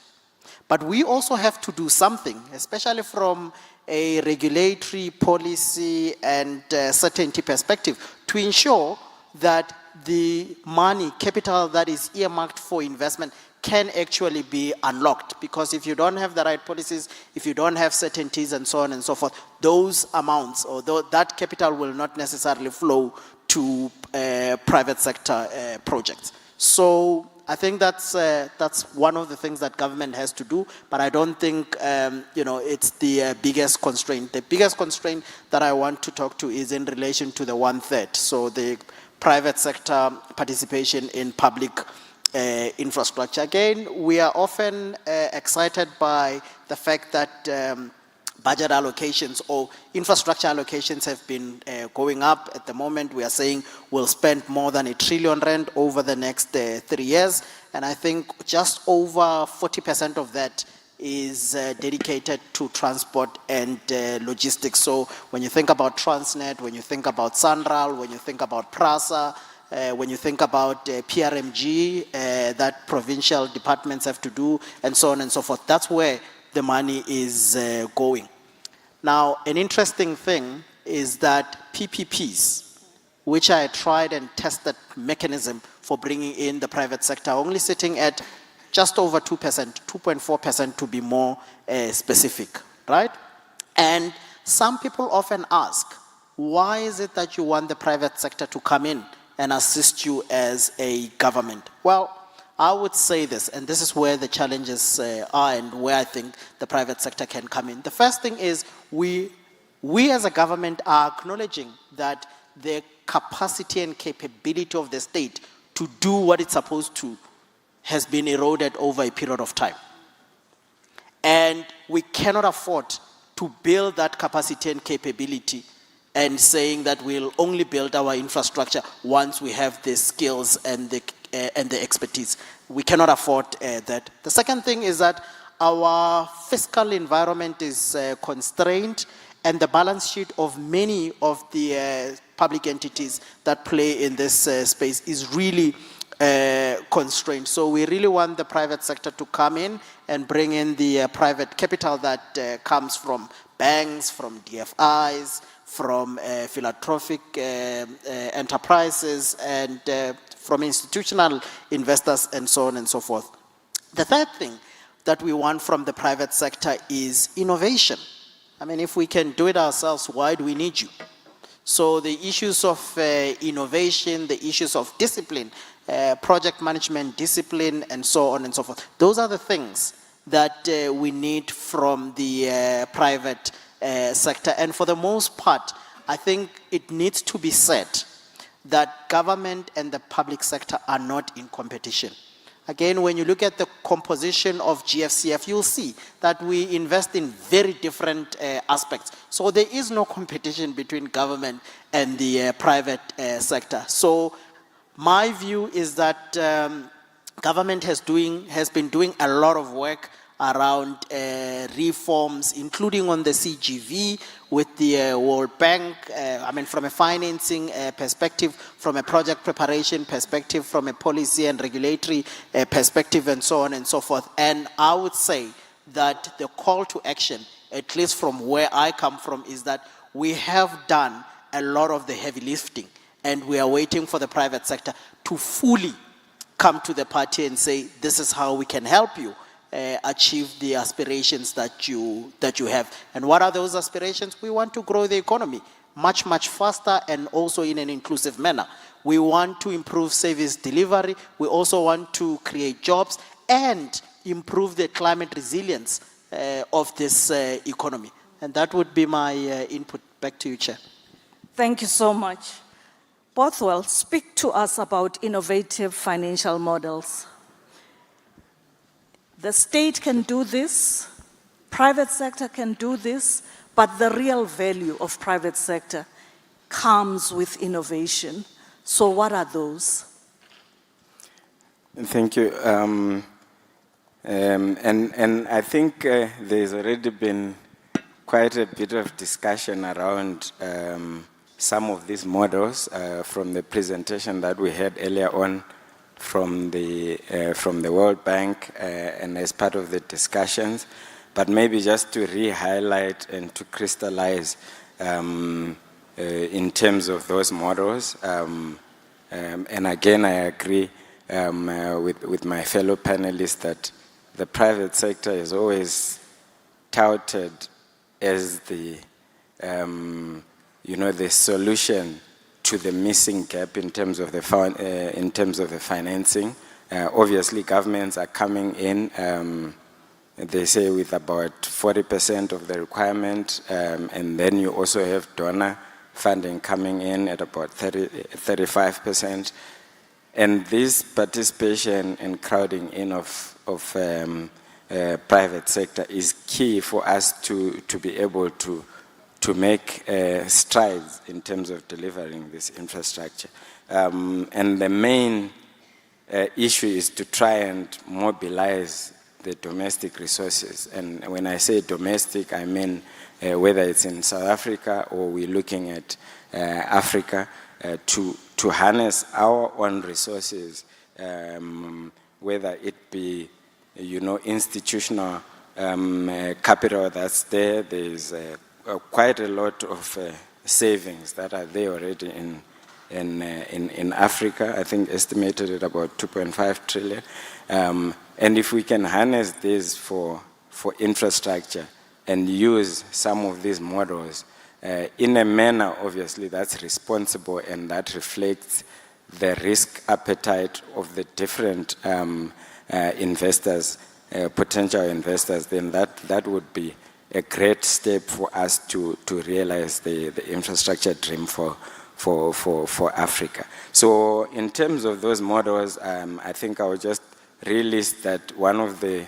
But we also have to do something, especially from a regulatory policy and certainty perspective, to ensure that the money, capital that is earmarked for investment can actually be unlocked. Because if you don't have the right policies, if you don't have certainties and so on and so forth, those amounts or that capital will not necessarily flow to private sector projects. So I think that's one of the things that government has to do, but I don't think it's the biggest constraint. The biggest constraint that I want to talk to is in relation to the 1/3. So the private sector participation in public infrastructure. Again, we are often excited by the fact that budget allocations or infrastructure allocations have been going up. At the moment, we are saying we'll spend more than R1 trillion over the next 3 years. And I think just over 40% of that is dedicated to transport and logistics. So when you think about Transnet, when you think about Sanral, when you think about PRASA, when you think about PRMG, that provincial departments have to do, and so on and so forth, that's where the money is going. Now, an interesting thing is that PPPs, which are a tried and tested mechanism for bringing in the private sector, are only sitting at just over 2%, 2.4% to be more specific, right? And some people often ask, why is it that you want the private sector to come in and assist you as a government? Well, I would say this, and this is where the challenges are and where I think the private sector can come in. The first thing is we as a government are acknowledging that the capacity and capability of the state to do what it's supposed to has been eroded over a period of time. And we cannot afford to build that capacity and capability and saying that we'll only build our infrastructure once we have the skills and the expertise. We cannot afford that. The second thing is that our fiscal environment is constrained, and the balance sheet of many of the public entities that play in this space is really constrained. So we really want the private sector to come in and bring in the private capital that comes from banks, from DFIs, from philanthropic enterprises, and from institutional investors, and so on and so forth. The third thing that we want from the private sector is innovation. I mean, if we can do it ourselves, why do we need you? So the issues of innovation, the issues of discipline, project management discipline, and so on and so forth, those are the things that we need from the private sector. And for the most part, I think it needs to be said that government and the public sector are not in competition. Again, when you look at the composition of GFCF, you'll see that we invest in very different aspects. So there is no competition between government and the private sector. So my view is that government has been doing a lot of work around reforms, including on the CGV with the World Bank, from a financing perspective, from a project preparation perspective, from a policy and regulatory perspective, and so on and so forth. And I would say that the call to action, at least from where I come from, is that we have done a lot of the heavy lifting, and we are waiting for the private sector to fully come to the party and say, this is how we can help you achieve the aspirations that you have. And what are those aspirations? We want to grow the economy much, much faster, and also in an inclusive manner. We want to improve service delivery. We also want to create jobs and improve the climate resilience of this economy. And that would be my input. Back to you, Chair. Thank you so much. Bothwell, speak to us about innovative financial models. The state can do this, private sector can do this, but the real value of private sector comes with innovation. So what are those? Thank you. And I think there's already been quite a bit of discussion around some of these models from the presentation that we had earlier on from the World Bank and as part of the discussions, but maybe just to re-highlight and to crystallize in terms of those models. And again, I agree with my fellow panelists that the private sector is always touted as the the solution to the missing gap in terms of the financing. Obviously, governments are coming in. They say with about 40% of the requirement, and then you also have donor funding coming in at about 35%. And this participation and crowding in of private sector is key for us to be able to make strides in terms of delivering this infrastructure. And the main issue is to try and mobilize the domestic resources. And when I say domestic, I mean whether it's in South Africa or we're looking at Africa, to harness our own resources, whether it be, institutional capital that's there. There's quite a lot of savings that are there already in Africa. I think estimated at about 2.5 trillion. And if we can harness this for infrastructure and use some of these models in a manner, obviously, that's responsible and that reflects the risk appetite of the different investors, potential investors, then that would be a great step for us to realize the infrastructure dream for Africa. So in terms of those models, I think I would just relist that one of the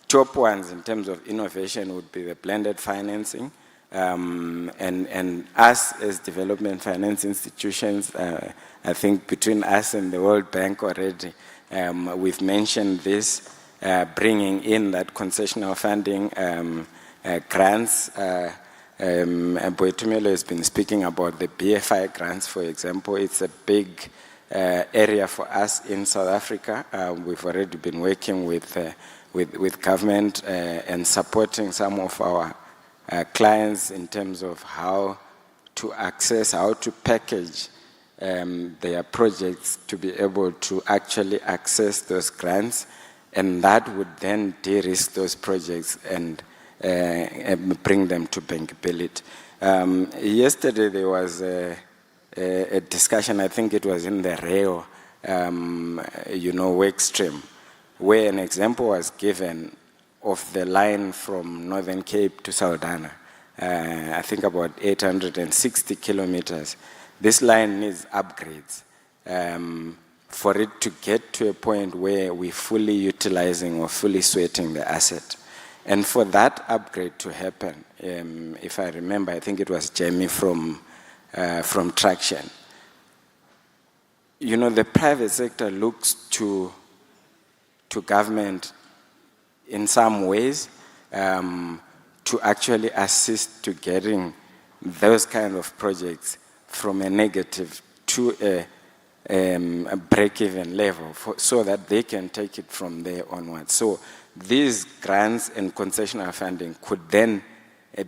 top ones in terms of innovation would be the blended financing. And us as development finance institutions, I think between us and the World Bank already, we've mentioned this, bringing in that concessional funding, grants. Boitumelo has been speaking about the BFI grants, for example. It's a big area for us in South Africa. We've already been working with government and supporting some of our clients in terms of how to access, how to package their projects to be able to actually access those grants, and that would then de-risk those projects and bring them to bankability. Yesterday there was a discussion, I think it was in the Rail, work stream, where an example was given of the line from Northern Cape to Saldanha, I think about 860 kilometers. This line needs upgrades for it to get to a point where we're fully utilizing or fully sweating the asset. And for that upgrade to happen, if I remember, I think it was Jamie from Traction. The private sector looks to government in some ways to actually assist to getting those kind of projects from a negative to a break-even level so that they can take it from there onwards. So these grants and concessional funding could then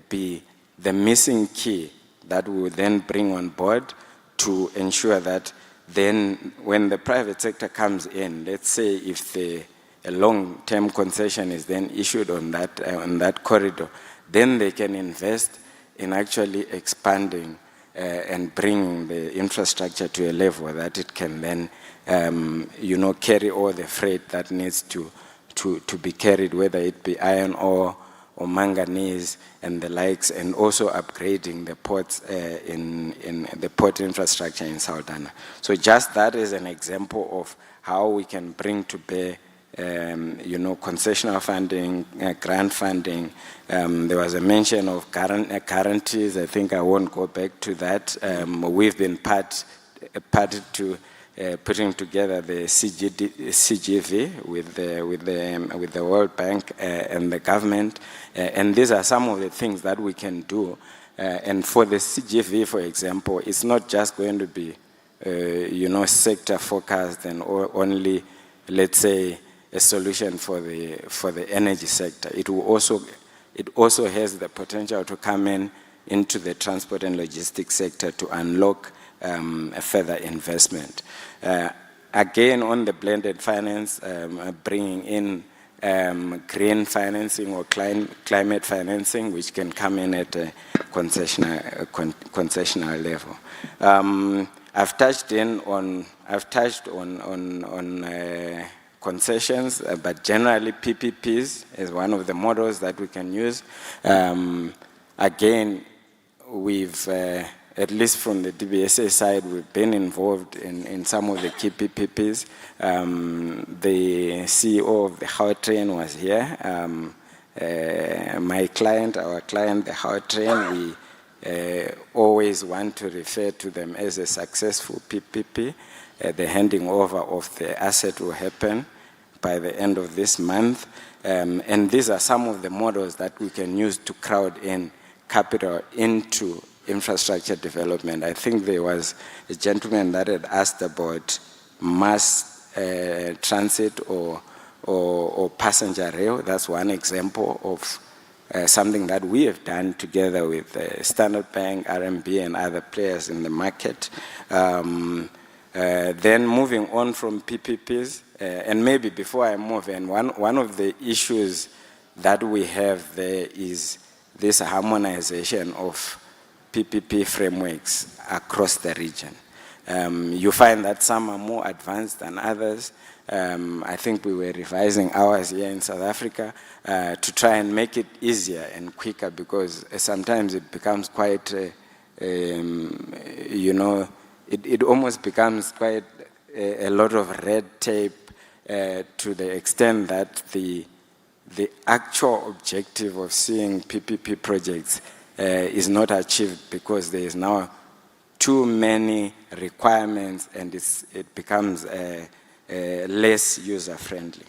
be the missing key that we would then bring on board to ensure that then when the private sector comes in, let's say if a long-term concession is then issued on that corridor, then they can invest in actually expanding and bringing the infrastructure to a level that it can then, carry all the freight that needs to be carried, whether it be iron ore or manganese and the likes, and also upgrading the ports in the port infrastructure in Saldanha. So just that is an example of how we can bring to bear concessional funding, grant funding. There was a mention of guarantees. I think I won't go back to that. We've been party to putting together the CGV with the World Bank and the government, and these are some of the things that we can do. And for the CGV, for example, it's not just going to be sector focused and only, let's say, a solution for the energy sector. It also has the potential to come into the transport and logistics sector to unlock a further investment. Again, on the blended finance, bringing in green financing or climate financing, which can come in at a concessional level. I've touched on concessions, but generally PPPs is one of the models that we can use. Again, we've, at least from the DBSA side, we've been involved in some of the key PPPs. The CEO of the Gautrain was here. Our client, the Gautrain, we always want to refer to them as a successful PPP. The handing over of the asset will happen by the end of this month. And these are some of the models that we can use to crowd in capital into infrastructure development. I think there was a gentleman that had asked about mass transit or passenger rail. That's one example of something that we have done together with Standard Bank, RMB, and other players in the market. Then moving on from PPPs, and maybe before I move in, one of the issues that we have there is this harmonization of PPP frameworks across the region. You find that some are more advanced than others. I think we were revising ours here in South Africa to try and make it easier and quicker, because sometimes it becomes quite, it almost becomes quite a lot of red tape to the extent that the actual objective of seeing PPP projects is not achieved, because there is now too many requirements and it becomes less user-friendly.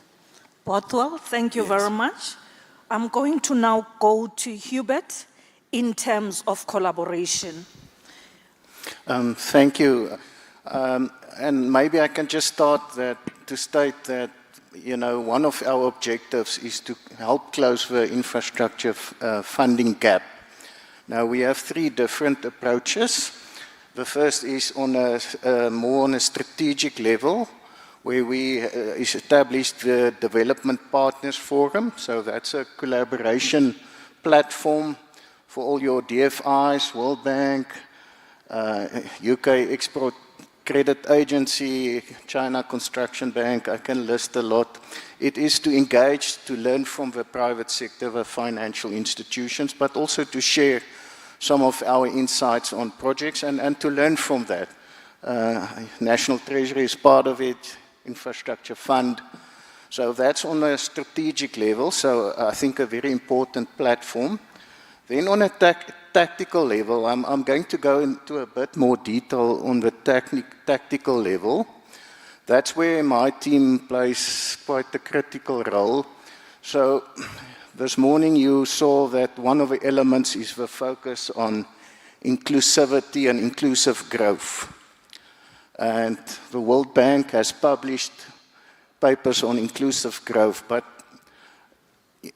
Bothwell, thank you very much. I'm going to now go to Hubert in terms of collaboration. Thank you. And maybe I can just start to state that, one of our objectives is to help close the infrastructure funding gap. Now, we have three different approaches. The first is more on a strategic level, where we established the Development Partners Forum. So that's a collaboration platform for all your DFIs, World Bank, UK Export Credit Agency, China Construction Bank. I can list a lot. It is to engage, to learn from the private sector, the financial institutions, but also to share some of our insights on projects and to learn from that. National Treasury is part of it, Infrastructure Fund. So that's on a strategic level, so I think a very important platform. Then on a tactical level, I'm going to go into a bit more detail on the tactical level. That's where my team plays quite a critical role. So this morning you saw that one of the elements is the focus on inclusivity and inclusive growth. And the World Bank has published papers on inclusive growth, but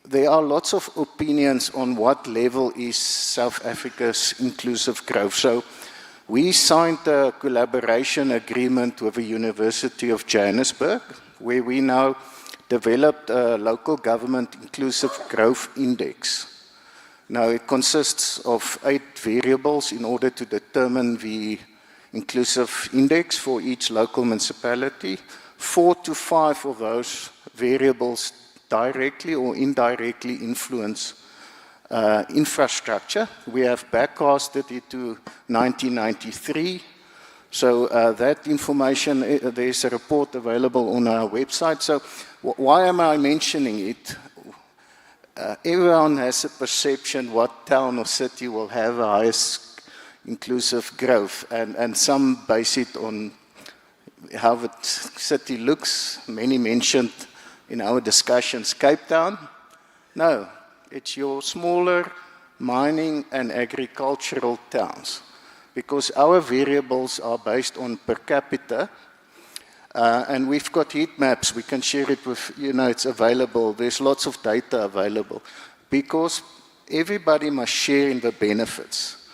there are lots of opinions on what level is South Africa's inclusive growth. So we signed a collaboration agreement with the University of Johannesburg, where we now developed a local government inclusive growth index. Now it consists of 8 variables in order to determine the inclusive index for each local municipality. 4 to 5 of those variables directly or indirectly influence infrastructure. We have backcasted it to 1993. So that information, there's a report available on our website. So why am I mentioning it? Everyone has a perception what town or city will have the highest inclusive growth, and some base it on how the city looks. Many mentioned in our discussions Cape Town. No, it's your smaller mining and agricultural towns. because our variables are based on per capita. And we've got heat maps. We can share it with, it's available. There's lots of data available. Because everybody must share in the benefits.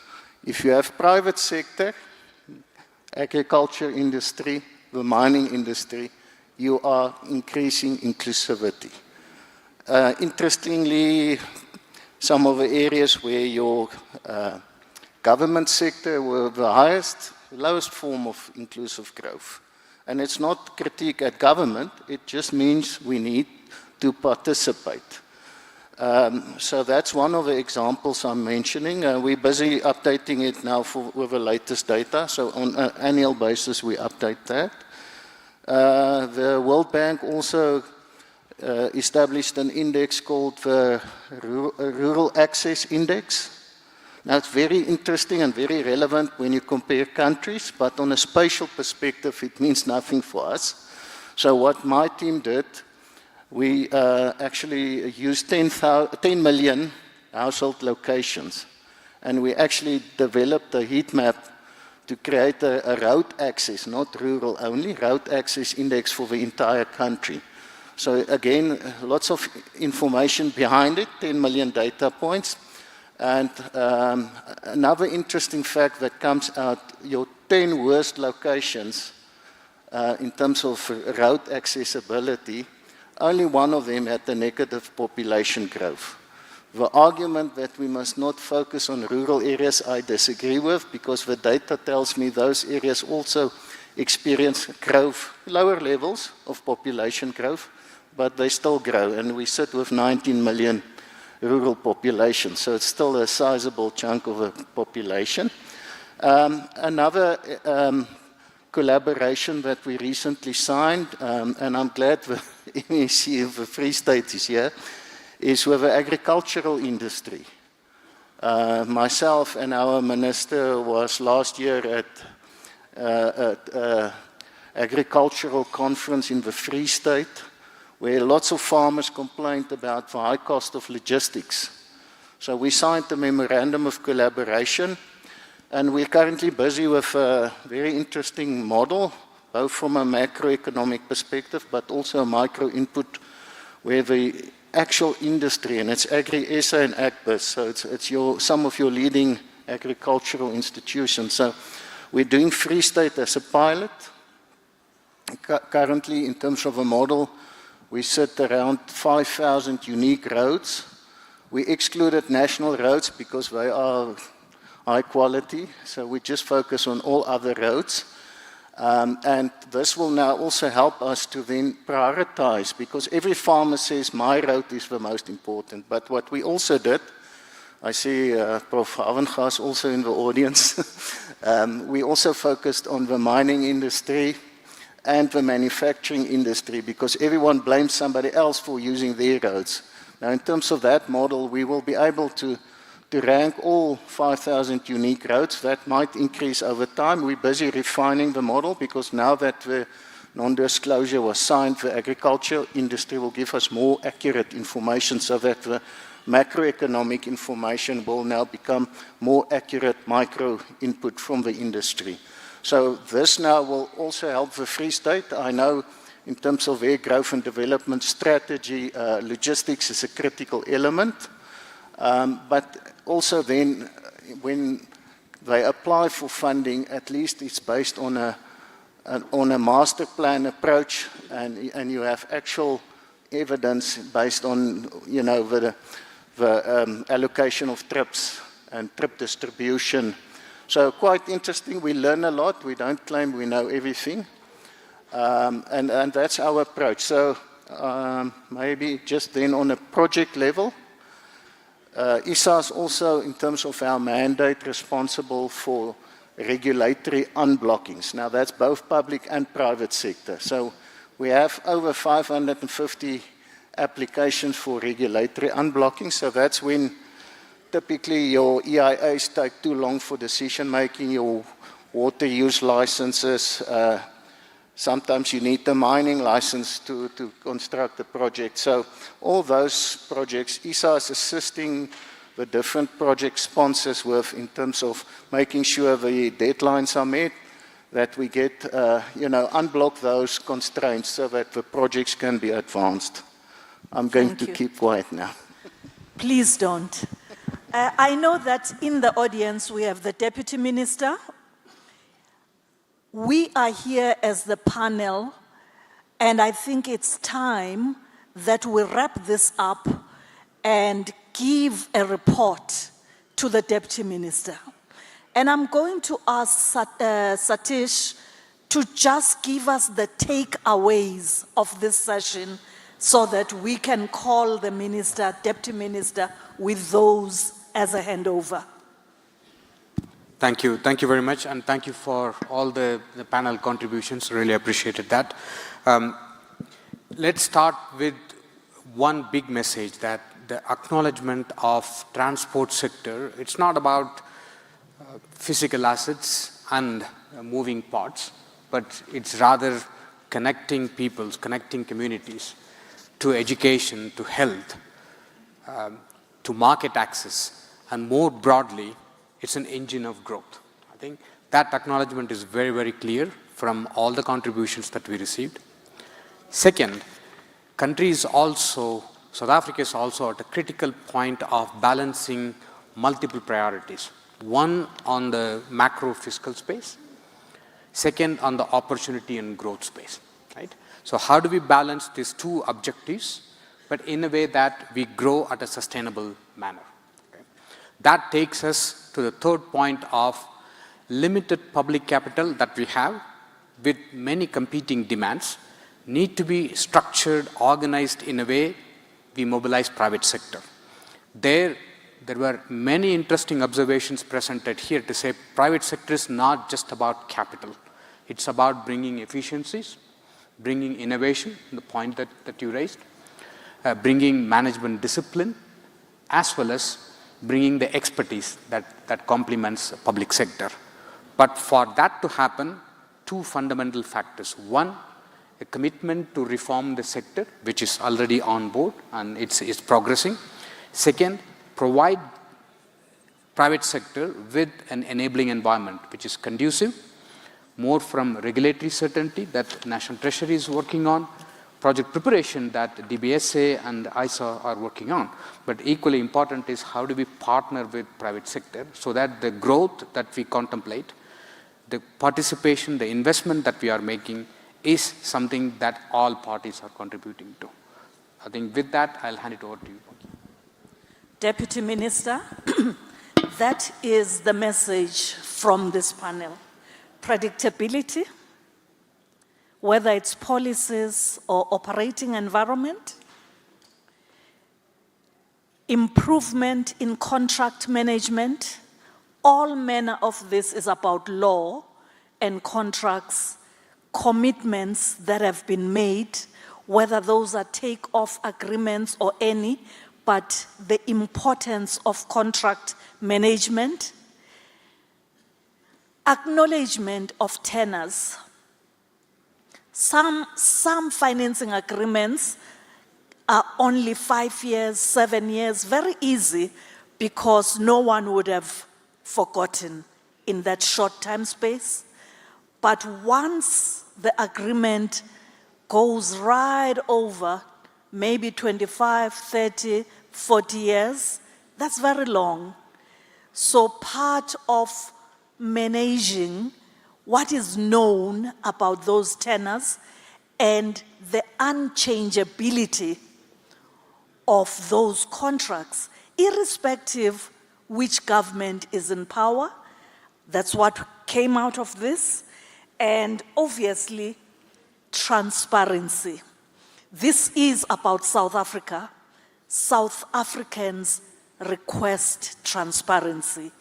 If you have private sector, agriculture industry, the mining industry, you are increasing inclusivity. Interestingly, some of the areas where your government sector were the lowest form of inclusive growth. And it's not critique at government, it just means we need to participate. So that's one of the examples I'm mentioning. We're busy updating it now with the latest data, so on an annual basis we update that. The World Bank also established an index called the Rural Access Index. Now, it's very interesting and very relevant when you compare countries, but on a spatial perspective, it means nothing for us. So what my team did, we actually used 10 million household locations, and we actually developed a heat map to create a road access, not rural only, road access index for the entire country. So again, lots of information behind it, 10 million data points. And another interesting fact that comes out, your 10 worst locations in terms of road accessibility, only one of them had a negative population growth. The argument that we must not focus on rural areas, I disagree with, because the data tells me those areas also experience growth, lower levels of population growth, but they still grow. And we sit with 19 million rural population, so it's still a sizable chunk of a population. Another collaboration that we recently signed, and I'm glad the MEC of the Free State is here, is with the agricultural industry. Myself and our minister was last year at agricultural conference in the Free State, where lots of farmers complained about the high cost of logistics. So we signed a memorandum of collaboration, and we're currently busy with a very interesting model, both from a macroeconomic perspective, but also a micro input, where the actual industry, and it's Agri-SA and AgBiz, so it's some of your leading agricultural institutions. So we're doing Free State as a pilot. Currently, in terms of a model, we sit around 5,000 unique roads. We excluded national roads because they are high quality, so we just focus on all other roads. And this will now also help us to then prioritize, because every farmer says my road is the most important. But what we also did, I see Prof. Havengas also in the audience, we also focused on the mining industry and the manufacturing industry, because everyone blames somebody else for using their roads. Now, in terms of that model, we will be able to rank all 5,000 unique roads. That might increase over time. We're busy refining the model, because now that the non-disclosure was signed, the agriculture industry will give us more accurate information, so that the macroeconomic information will now become more accurate micro input from the industry. So this now will also help the Free State. I know in terms of their growth and development strategy, logistics is a critical element. But also then, when they apply for funding, at least it's based on a master plan approach, and you have actual evidence based on, the allocation of trips and trip distribution. So quite interesting. We learn a lot. We don't claim we know everything. And that's our approach. So maybe just then on a project level, ISA is also, in terms of our mandate, responsible for regulatory unblockings. Now, that's both public and private sector. So we have over 550 applications for regulatory unblocking. So that's when typically your EIAs take too long for decision making, your water use licenses. Sometimes you need a mining license to construct a project. So all those projects, ISA is assisting the different project sponsors with in terms of making sure the deadlines are met, that we get, unblock those constraints so that the projects can be advanced. I'm going to keep quiet now. Please don't. I know that in the audience we have the Deputy Minister. We are here as the panel, and I think it's time that we wrap this up and give a report to the Deputy Minister. And I'm going to ask Satish to just give us the takeaways of this session so that we can call the Minister, Deputy Minister, with those as a handover. Thank you very much, and thank you for all the panel contributions, really appreciated that. Let's start with one big message, that the acknowledgement of transport sector, it's not about physical assets and moving parts, but it's rather connecting peoples, connecting communities to education, to health, to market access, and more broadly, it's an engine of growth. I think that acknowledgement is very, very clear from all the contributions that we received. Second, South Africa is also at a critical point of balancing multiple priorities. One on the macro fiscal space, second on the opportunity and growth space, right? So how do we balance these two objectives, but in a way that we grow at a sustainable manner? Okay? That takes us to the third point of limited public capital that we have with many competing demands need to be structured, organized in a way we mobilize private sector. There were many interesting observations presented here to say private sector is not just about capital. It's about bringing efficiencies, bringing innovation, the point that you raised, bringing management discipline, as well as bringing the expertise that complements the public sector. But for that to happen, two fundamental factors. One, a commitment to reform the sector, which is already on board and it's progressing. Second, provide private sector with an enabling environment which is conducive, more from regulatory certainty that National Treasury is working on, project preparation that DBSA and ISA are working on. But equally important is how do we partner with private sector so that the growth that we contemplate, the participation, the investment that we are making is something that all parties are contributing to. I think with that, I'll hand it over to you. Deputy Minister, that is the message from this panel. Predictability, whether it's policies or operating environment, improvement in contract management, all manner of this is about law and contracts, commitments that have been made, whether those are take-off agreements or any, but the importance of contract management, acknowledgement of tenors. Some financing agreements are only 5 years, 7 years, very easy because no one would have forgotten in that short time space. But once the agreement goes right over maybe 25, 30, 40 years, that's very long. So part of managing what is known about those tenors and the unchangeability of those contracts, irrespective which government is in power. That's what came out of this. And obviously, transparency. This is about South Africa. South Africans request transparency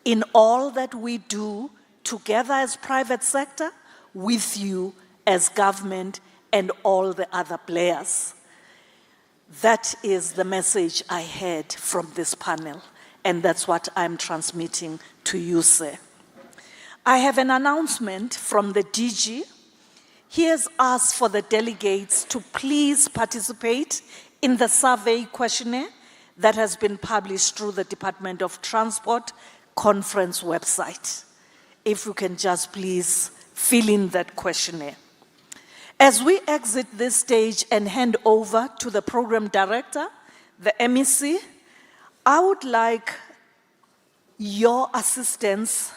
in all that we do together as private sector, with you as government and all the other players. That is the message I had from this panel, and that's what I'm transmitting to you, sir. I have an announcement from the DG. He has asked for the delegates to please participate in the survey questionnaire that has been published through the Department of Transport conference website. If you can just please fill in that questionnaire. As we exit this stage and hand over to the program director, the MEC, I would like your assistance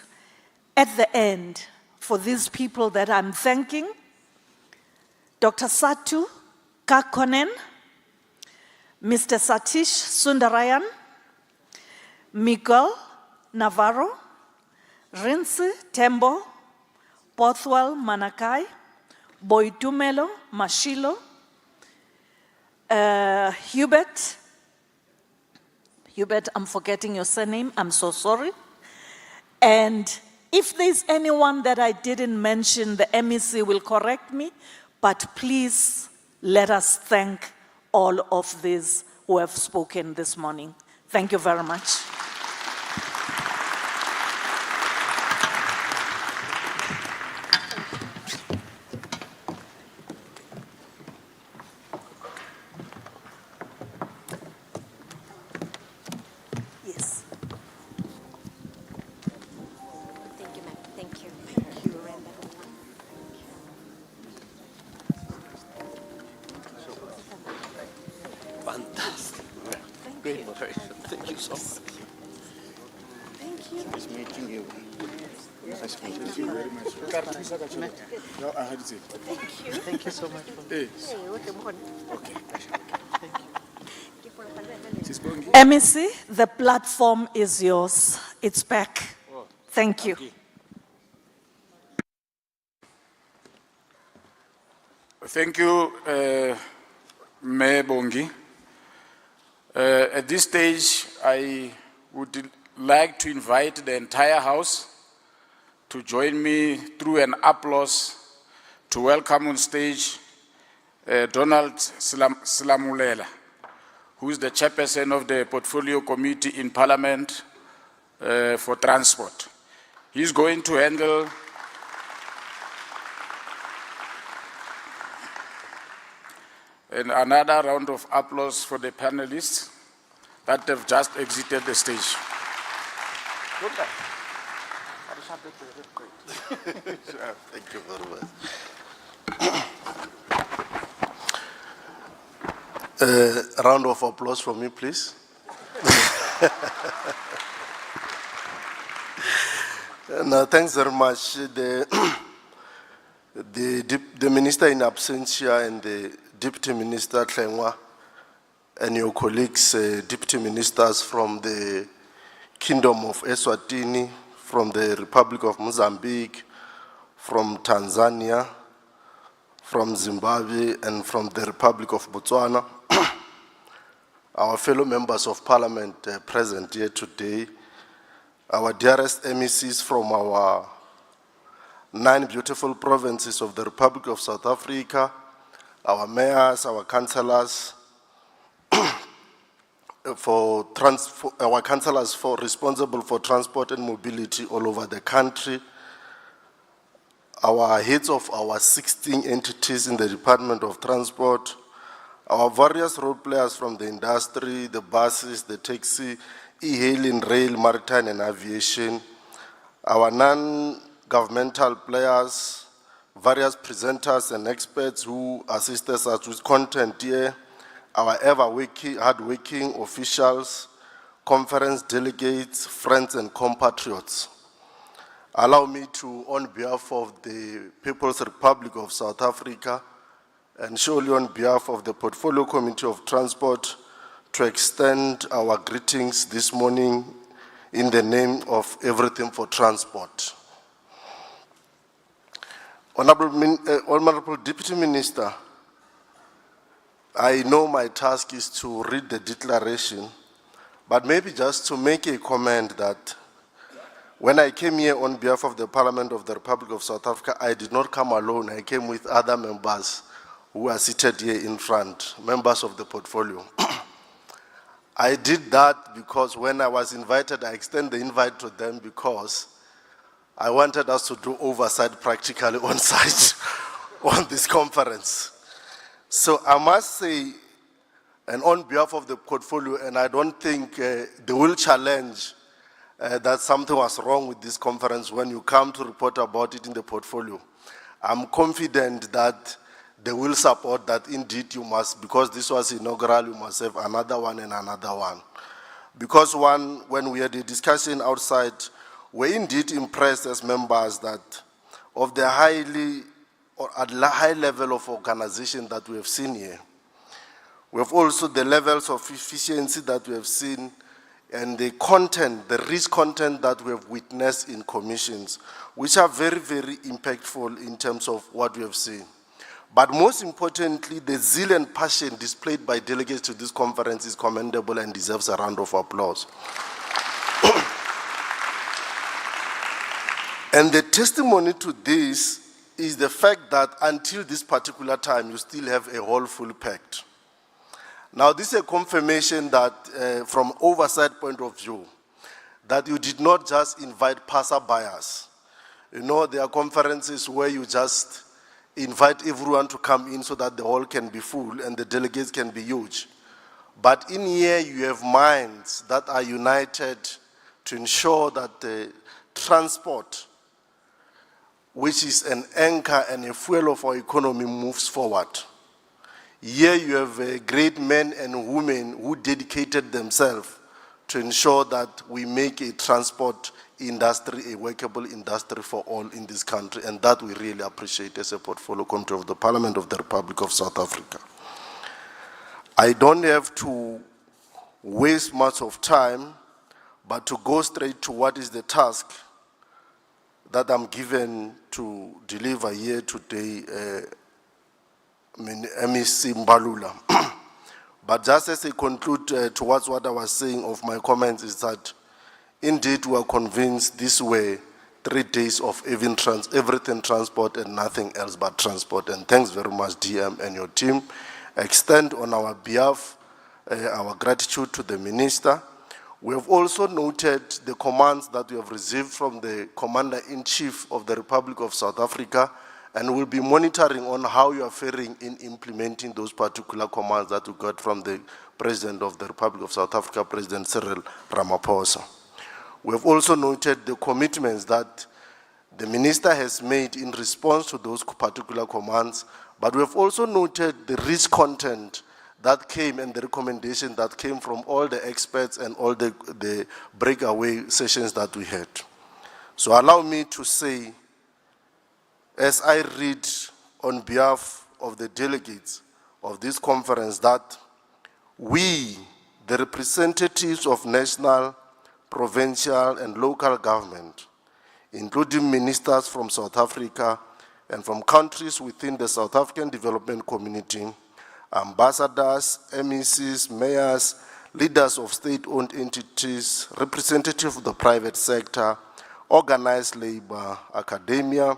at the end for these people that I'm thanking. Dr. Satu Kakonen, Mr. Satish Sundarayan, Miguel Navarro, Rinsi Tembo, Bothwell Manakai, Boitumelo Mashilo, Hubert, I'm forgetting your surname, I'm so sorry. And if there's anyone that I didn't mention, the MEC will correct me, but please let us thank all of these who have spoken this morning. Thank you very much. Yes. Thank you, ma'am. Thank you. Fantastic. Great moderation. Thank you so much. Thank you. Nice meeting you. Nice meeting you very much. No, I had it. Thank you. Thank you so much. Hey. Okay. MEC, the platform is yours. It's back. Thank you. Thank you, Mayor Bongi. At this stage, I would like to invite the entire House to join me through an applause to welcome on stage Donald Slamulela, who is the chairperson of the Portfolio Committee in Parliament for Transport. He's going to handle and another round of applause for the panelists that have just exited the stage. Thank you very much. A round of applause for me, please. And thanks very much. The minister in absentia and the Deputy Minister Tlengwa and your colleagues, Deputy Ministers from the Kingdom of Eswatini, from the Republic of Mozambique, from Tanzania, from Zimbabwe, and from the Republic of Botswana. Our fellow members of Parliament present here today, our dearest MECs from our 9 beautiful provinces of the Republic of South Africa, our mayors, our councillors, our councillors responsible for transport and mobility all over the country, our heads of our 16 entities in the Department of Transport, our various role players from the industry, the buses, the taxi, e-hailing, rail, maritime and aviation, our non-governmental players, various presenters and experts who assist us with content here, our hard-working officials, conference delegates, friends and compatriots. Allow me to, on behalf of the People's Republic of South Africa, and surely on behalf of the Portfolio Committee of Transport, to extend our greetings this morning in the name of Everything for Transport. Honorable Deputy Minister, I know my task is to read the declaration, but maybe just to make a comment that when I came here on behalf of the Parliament of the Republic of South Africa, I did not come alone. I came with other members who are seated here in front, members of the portfolio. I did that because when I was invited, I extended the invite to them because I wanted us to do oversight practically on site on this conference. So I must say, and on behalf of the portfolio, and I don't think they will challenge that something was wrong with this conference when you come to report about it in the portfolio. I'm confident that they will support that indeed you must, because this was inaugural, you must have another one and another one. Because when we had a discussion outside, we're indeed impressed as members that of the high level of organization that we have seen here. We have also the levels of efficiency that we have seen and the content, the rich content that we have witnessed in commissions, which are very, very impactful in terms of what we have seen. But most importantly, the zeal and passion displayed by delegates to this conference is commendable and deserves a round of applause. And the testimony to this is the fact that until this particular time, you still have a whole full packed. Now, this is a confirmation that, from oversight point of view, that you did not just invite passerbyers. You know, there are conferences where you just invite everyone to come in so that the hall can be full and the delegates can be huge. But in here, you have minds that are united to ensure that the transport, which is an anchor and a fuel of our economy, moves forward. Here you have great men and women who dedicated themselves to ensure that we make a transport industry, a workable industry for all in this country, and that we really appreciate as a portfolio committee of the Parliament of the Republic of South Africa. I don't have to waste much of time, but to go straight to what is the task that I'm given to deliver here today, MEC Mbalula. But just as I conclude towards what I was saying of my comments is that indeed we are convinced this way 3 days of everything transport and nothing else but transport. And thanks very much, DM and your team. Extend on our behalf our gratitude to the Minister. We have also noted the commands that we have received from the Commander-in-Chief of the Republic of South Africa, and we'll be monitoring on how you are faring in implementing those particular commands that we got from the President of the Republic of South Africa, President Cyril Ramaphosa. We have also noted the commitments that the Minister has made in response to those particular commands, but we have also noted the rich content that came and the recommendation that came from all the experts and all the breakaway sessions that we had. So allow me to say, as I read on behalf of the delegates of this conference, that we, the representatives of national, provincial, and local government, including ministers from South Africa and from countries within the South African development community, ambassadors, MECs, mayors, leaders of state-owned entities, representatives of the private sector, organized labor, academia,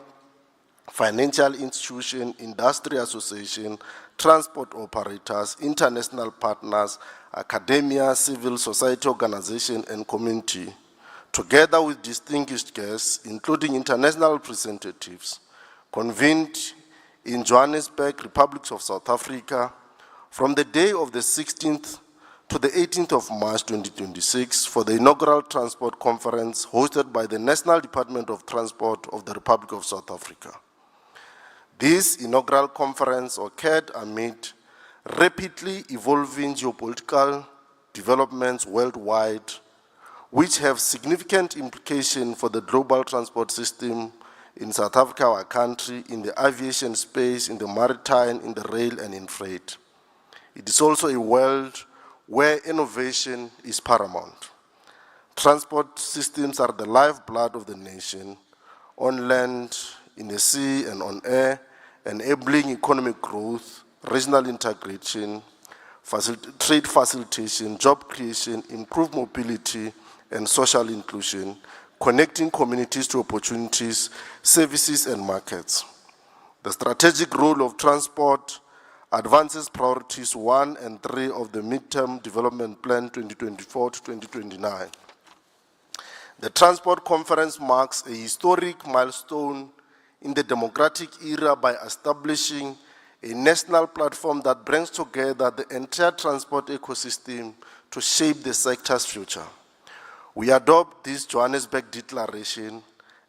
financial institution, industry association, transport operators, international partners, academia, civil society organization, and community, together with distinguished guests, including international representatives, convened in Johannesburg, Republic of South Africa, from the day of the 16th to the 18th of March 2026 for the inaugural transport conference hosted by the National Department of Transport of the Republic of South Africa. This inaugural conference occurred amid rapidly evolving geopolitical developments worldwide, which have significant implications for the global transport system in South Africa, our country, in the aviation space, in the maritime, in the rail, and in freight. It is also a world where innovation is paramount. Transport systems are the lifeblood of the nation, on land, in the sea, and on air, enabling economic growth, regional integration, trade facilitation, job creation, improved mobility, and social inclusion, connecting communities to opportunities, services, and markets. The strategic role of transport advances priorities 1 and 3 of the Midterm Development Plan 2024 to 2029. The Transport Conference marks a historic milestone in the democratic era by establishing a national platform that brings together the entire transport ecosystem to shape the sector's future. We adopt this Johannesburg Declaration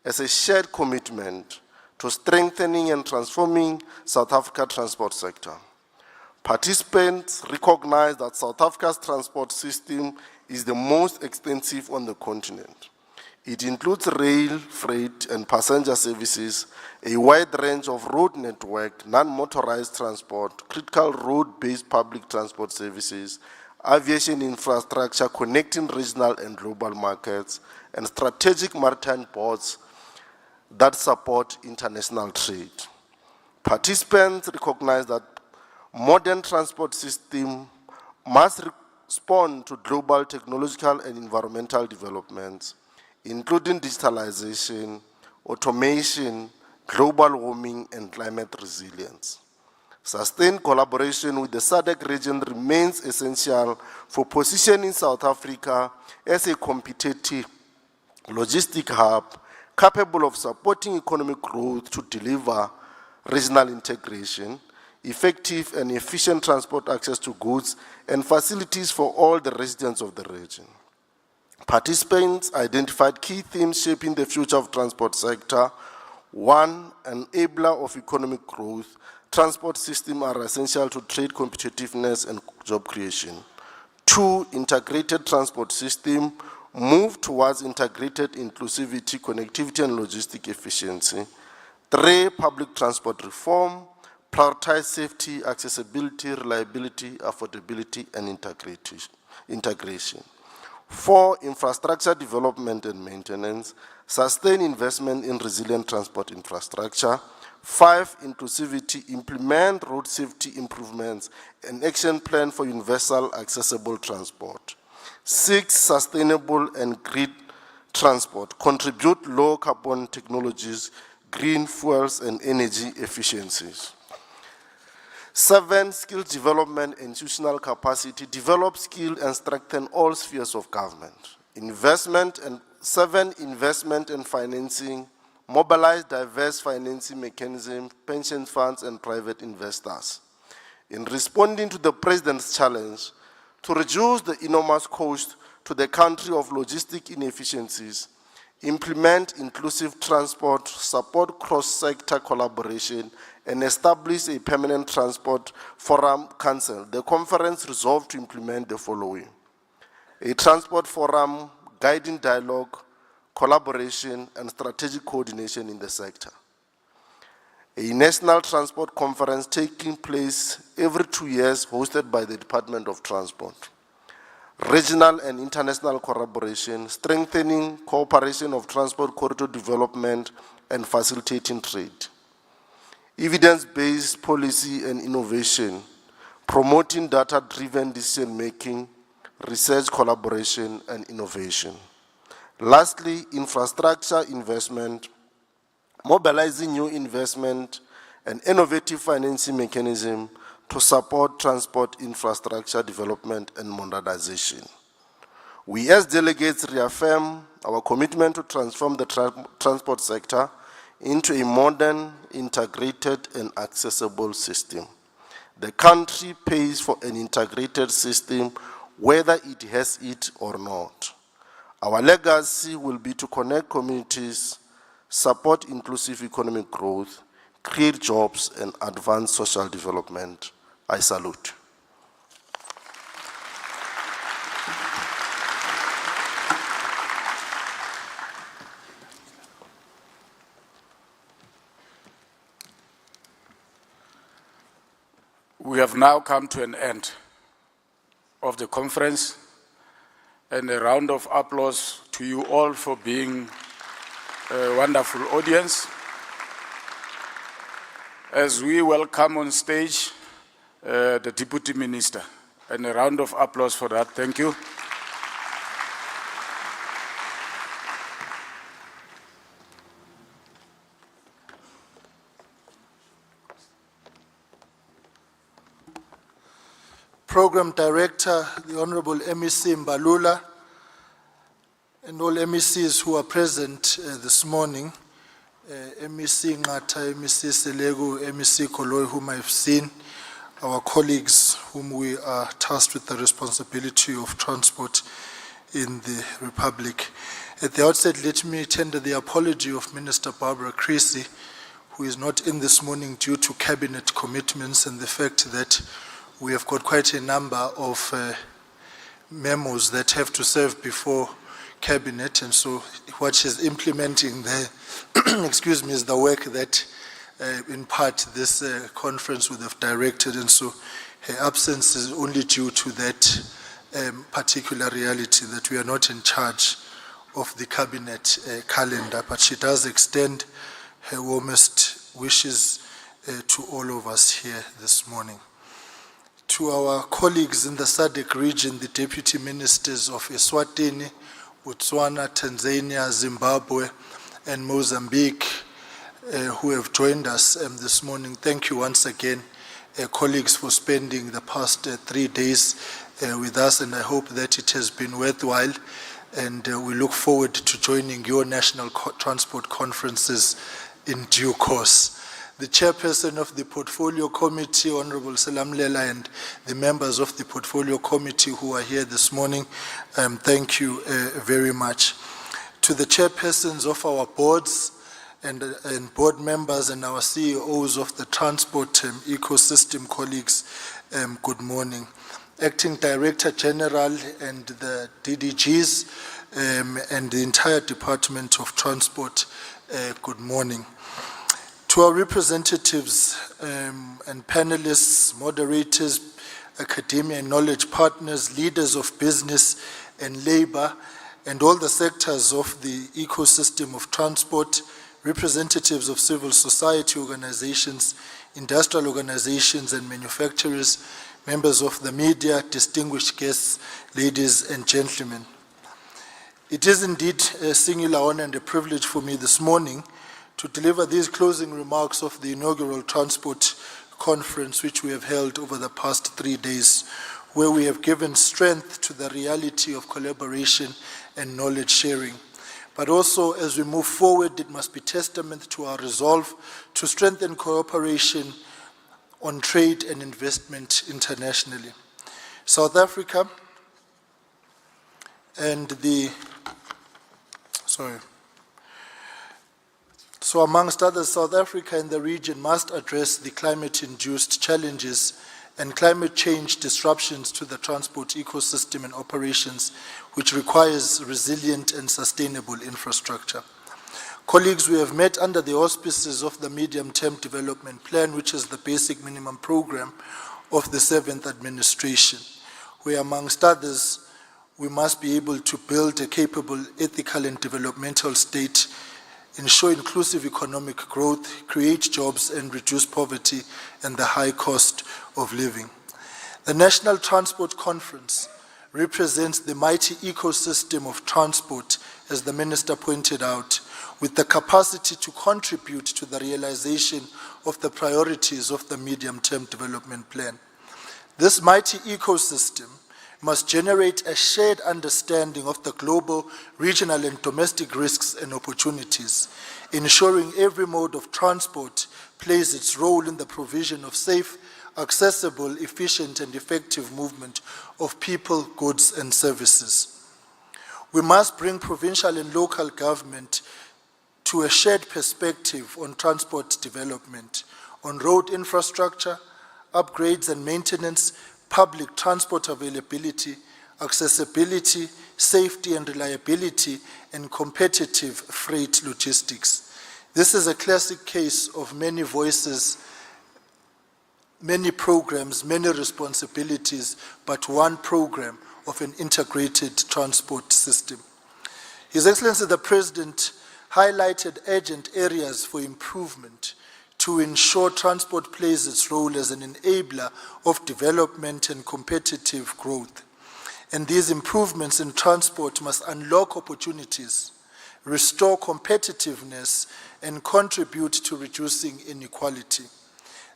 as a shared commitment to strengthening and transforming South Africa's transport sector. Participants recognize that South Africa's transport system is the most extensive on the continent. It includes rail, freight, and passenger services, a wide range of road network, non-motorized transport, critical road-based public transport services, aviation infrastructure connecting regional and global markets, and strategic maritime ports that support international trade. Participants recognize that modern transport system must respond to global technological and environmental developments, including digitalization, automation, global warming, and climate resilience. Sustained collaboration with the SADC region remains essential for positioning South Africa as a competitive logistic hub capable of supporting economic growth to deliver regional integration, effective and efficient transport access to goods, and facilities for all the residents of the region. Participants identified key themes shaping the future of transport sector. 1, enabler of economic growth. Transport systems are essential to trade competitiveness and job creation. 2, integrated transport system. Move towards integrated inclusivity, connectivity, and logistic efficiency. 3, public transport reform. Prioritize safety, accessibility, reliability, affordability, and integration. 4, infrastructure development and maintenance. Sustain investment in resilient transport infrastructure. 5, inclusivity, implement road safety improvements and action plan for universal accessible transport. 6, sustainable and green transport, contribute low carbon technologies, green fuels and energy efficiencies. 7, skill development and institutional capacity, develop skill and strengthen all spheres of government. 7, investment and financing, mobilize diverse financing mechanisms, pension funds and private investors. In responding to the President's challenge to reduce the enormous cost to the country of logistic inefficiencies, implement inclusive transport, support cross-sector collaboration, and establish a permanent transport forum council, the conference resolved to implement the following: a transport forum guiding dialogue, collaboration, and strategic coordination in the sector. A national transport conference taking place every 2 years, hosted by the Department of Transport. Regional and international collaboration, strengthening cooperation of transport corridor development and facilitating trade. Evidence-based policy and innovation, promoting data-driven decision-making, research collaboration, and innovation. Lastly, infrastructure investment, mobilizing new investment and innovative financing mechanism to support transport infrastructure development and modernization. We as delegates reaffirm our commitment to transform the transport sector into a modern, integrated, and accessible system. The country pays for an integrated system, whether it has it or not. Our legacy will be to connect communities, support inclusive economic growth, create jobs, and advance social development. I salute. We have now come to an end of the conference, and a round of applause to you all for being a wonderful audience. As we welcome on stage the Deputy Minister, and a round of applause for that. Thank you. Program Director, the Honorable MEC Mbalula, and all MECs who are present this morning, MEC Ngata, MEC Selego, MEC Koloi, whom I've seen, our colleagues whom we are tasked with the responsibility of transport in the Republic. At the outset, let me tender the apology of Minister Barbara Creasy, who is not in this morning due to cabinet commitments and the fact that we have got quite a number of memos that have to serve before cabinet, and so what she's implementing there, excuse me, is the work that in part this conference would have directed, and so her absence is only due to that particular reality that we are not in charge of the cabinet calendar, but she does extend her warmest wishes to all of us here this morning. To our colleagues in the SADC region, the deputy ministers of Eswatini, Botswana, Tanzania, Zimbabwe, and Mozambique who have joined us this morning, thank you once again, colleagues, for spending the past 3 days with us, and I hope that it has been worthwhile, and we look forward to joining your national transport conferences in due course. The chairperson of the Portfolio Committee, Honorable Salamlela, and the members of the Portfolio Committee who are here this morning, thank you very much. To the chairpersons of our boards and board members and our CEOs of the transport ecosystem colleagues, good morning. Acting Director General and the DDGs and the entire Department of Transport, good morning. To our representatives and panelists, moderators, academia and knowledge partners, leaders of business and labor, and all the sectors of the ecosystem of transport, representatives of civil society organizations, industrial organizations and manufacturers, members of the media, distinguished guests, ladies and gentlemen. It is indeed a singular honor and a privilege for me this morning to deliver these closing remarks of the inaugural transport conference which we have held over the past 3 days, where we have given strength to the reality of collaboration and knowledge sharing. But also, as we move forward, it must be testament to our resolve to strengthen cooperation on trade and investment internationally. South Africa and So amongst others, South Africa and the region must address the climate-induced challenges and climate change disruptions to the transport ecosystem and operations, which requires resilient and sustainable infrastructure. Colleagues, we have met under the auspices of the Medium-Term Development Plan, which is the basic minimum program of the 7th administration, where amongst others, we must be able to build a capable, ethical and developmental state, ensure inclusive economic growth, create jobs and reduce poverty and the high cost of living. The National Transport Conference represents the mighty ecosystem of transport, as the Minister pointed out, with the capacity to contribute to the realization of the priorities of the Medium-Term Development Plan. This mighty ecosystem must generate a shared understanding of the global, regional and domestic risks and opportunities, ensuring every mode of transport plays its role in the provision of safe, accessible, efficient and effective movement of people, goods and services. We must bring provincial and local government to a shared perspective on transport development, on road infrastructure, upgrades and maintenance, public transport availability, accessibility, safety and reliability, and competitive freight logistics. This is a classic case of many voices, many programs, many responsibilities, but one program of an integrated transport system. His Excellency the President highlighted urgent areas for improvement to ensure transport plays its role as an enabler of development and competitive growth. And these improvements in transport must unlock opportunities, restore competitiveness, and contribute to reducing inequality.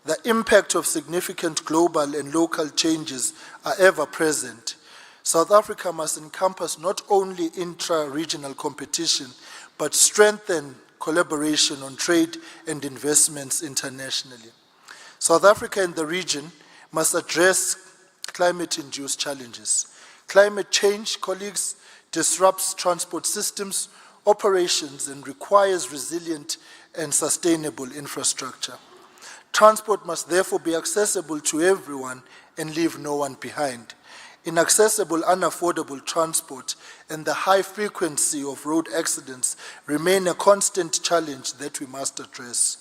The impact of significant global and local changes are ever present. South Africa must encompass not only intra-regional competition, but strengthen collaboration on trade and investments internationally. South Africa and the region must address climate-induced challenges. Climate change, colleagues, disrupts transport systems, operations, and requires resilient and sustainable infrastructure. Transport must therefore be accessible to everyone and leave no one behind. Inaccessible, unaffordable transport and the high frequency of road accidents remain a constant challenge that we must address.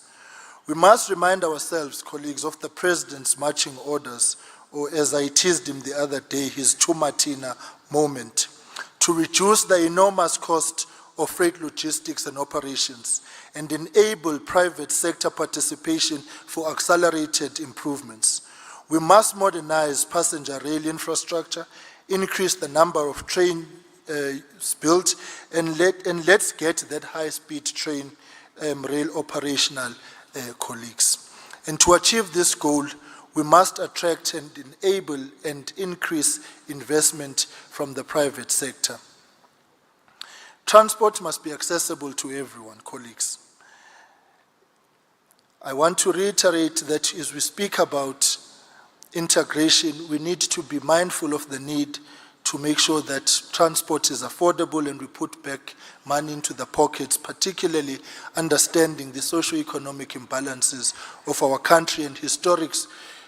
We must remind ourselves, colleagues, of the President's marching orders, or as I teased him the other day, his Chumatina moment, to reduce the enormous cost of freight logistics and operations and enable private sector participation for accelerated improvements. We must modernize passenger rail infrastructure, increase the number of trains built, and let's get that high-speed train rail operational, colleagues. And to achieve this goal, we must attract and enable and increase investment from the private sector. Transport must be accessible to everyone, colleagues. I want to reiterate that as we speak about integration, we need to be mindful of the need to make sure that transport is affordable and we put back money into the pockets, particularly understanding the socio-economic imbalances of our country and historic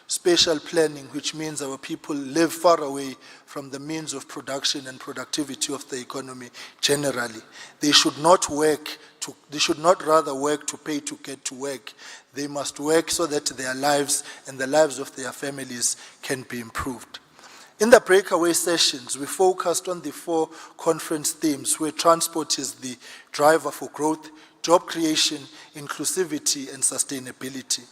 spatial planning, which means our people live far away from the means of production and productivity of the economy generally. They should not rather work to pay to get to work. They must work so that their lives and the lives of their families can be improved. In the breakaway sessions, we focused on the 4 conference themes where transport is the driver for growth, job creation, inclusivity, and sustainability.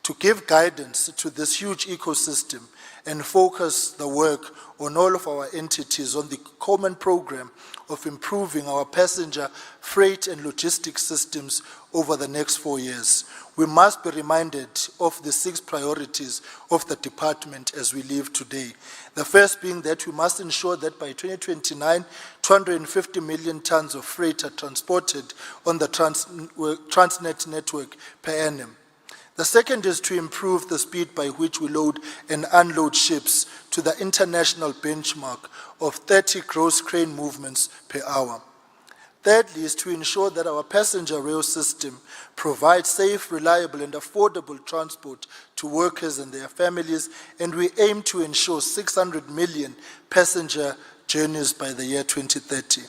To give guidance to this huge ecosystem and focus the work on all of our entities on the common program of improving our passenger, freight, and logistics systems over the next 4 years. We must be reminded of the 6 priorities of the department as we live today. The first being that we must ensure that by 2029, 250 million tons of freight are transported on the Transnet network per annum. The second is to improve the speed by which we load and unload ships to the international benchmark of 30 gross crane movements per hour. Thirdly is to ensure that our passenger rail system provides safe, reliable, and affordable transport to workers and their families, and we aim to ensure 600 million passenger journeys by the year 2030.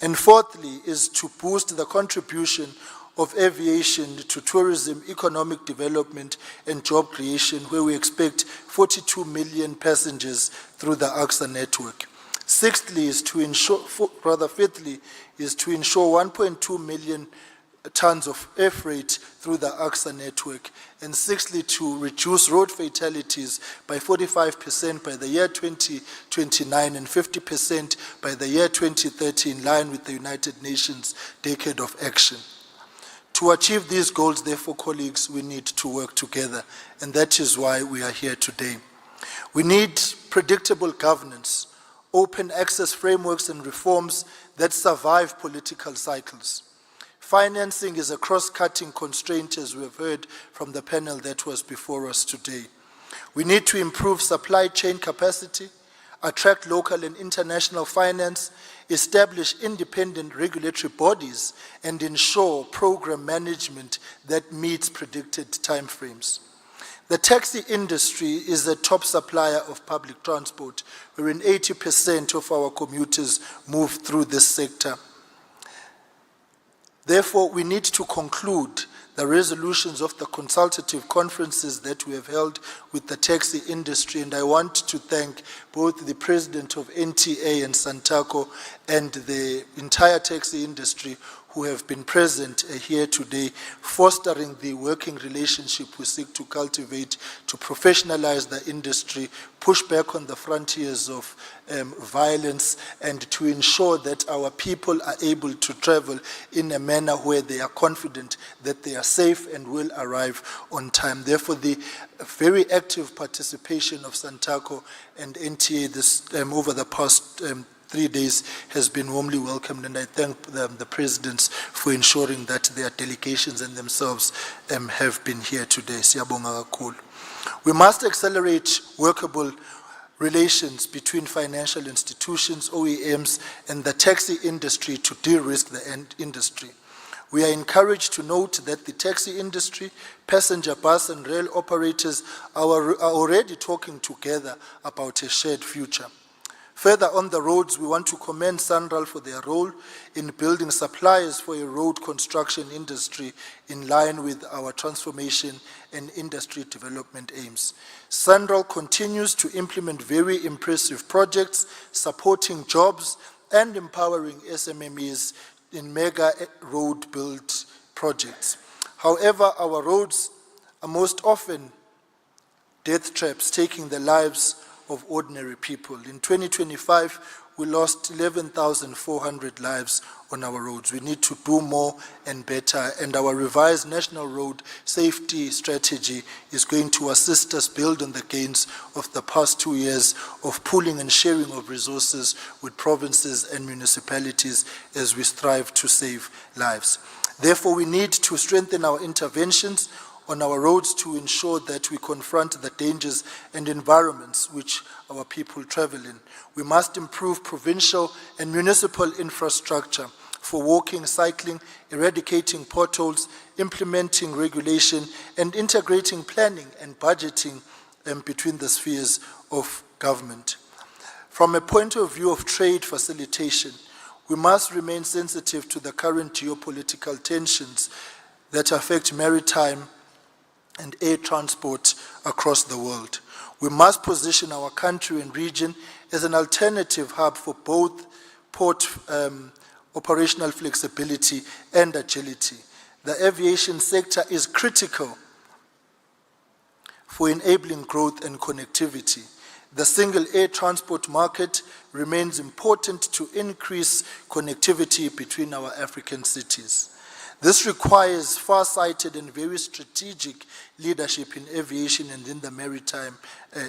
And fourthly is to boost the contribution of aviation to tourism, economic development, and job creation, where we expect 42 million passengers through the AXA network. Fifthly is to ensure 1.2 million tons of air freight through the AXA network. And sixthly, to reduce road fatalities by 45% by the year 2029 and 50% by the year 2030, in line with the United Nations Decade of Action. To achieve these goals, therefore, colleagues, we need to work together, and that is why we are here today. We need predictable governance, open access frameworks and reforms that survive political cycles. Financing is a cross-cutting constraint, as we have heard from the panel that was before us today. We need to improve supply chain capacity, attract local and international finance, establish independent regulatory bodies, and ensure program management that meets predicted timeframes. The taxi industry is a top supplier of public transport, wherein 80% of our commuters move through this sector. Therefore, we need to conclude the resolutions of the consultative conferences that we have held with the taxi industry, and I want to thank both the president of NTA and Santaco and the entire taxi industry who have been present here today, fostering the working relationship we seek to cultivate to professionalize the industry, push back on the frontiers of violence, and to ensure that our people are able to travel in a manner where they are confident that they are safe and will arrive on time. Therefore, the very active participation of Santaco and NTA over the past 3 days has been warmly welcomed, and I thank the presidents for ensuring that their delegations and themselves have been here today. Siyabonga kakhulu. We must accelerate workable relations between financial institutions, OEMs, and the taxi industry to de-risk the industry. We are encouraged to note that the taxi industry, passenger bus and rail operators are already talking together about a shared future. Further on the roads, we want to commend SANRAL for their role in building suppliers for a road construction industry in line with our transformation and industry development aims. SANRAL continues to implement very impressive projects supporting jobs and empowering SMMEs in mega road build projects. However, our roads are most often death traps taking the lives of ordinary people. In 2025, we lost 11,400 lives on our roads. We need to do more and better, and our revised National Road Safety Strategy is going to assist us build on the gains of the past 2 years of pooling and sharing of resources with provinces and municipalities as we strive to save lives. Therefore, we need to strengthen our interventions on our roads to ensure that we confront the dangers and environments which our people travel in. We must improve provincial and municipal infrastructure for walking, cycling, eradicating potholes, implementing regulation, and integrating planning and budgeting between the spheres of government. From a point of view of trade facilitation, we must remain sensitive to the current geopolitical tensions that affect maritime and air transport across the world. We must position our country and region as an alternative hub for both port operational flexibility and agility. The aviation sector is critical for enabling growth and connectivity. The single air transport market remains important to increase connectivity between our African cities. This requires far-sighted and very strategic leadership in aviation and in the maritime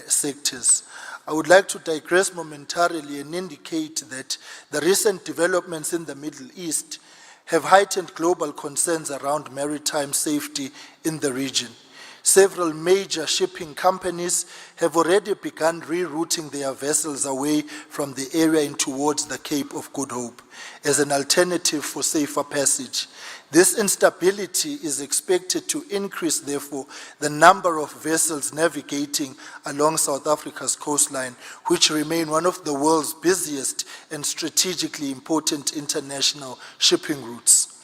sectors. I would like to digress momentarily and indicate that the recent developments in the Middle East have heightened global concerns around maritime safety in the region. Several major shipping companies have already begun rerouting their vessels away from the area and towards the Cape of Good Hope as an alternative for safer passage. This instability is expected to increase, therefore, the number of vessels navigating along South Africa's coastline, which remain one of the world's busiest and strategically important international shipping routes.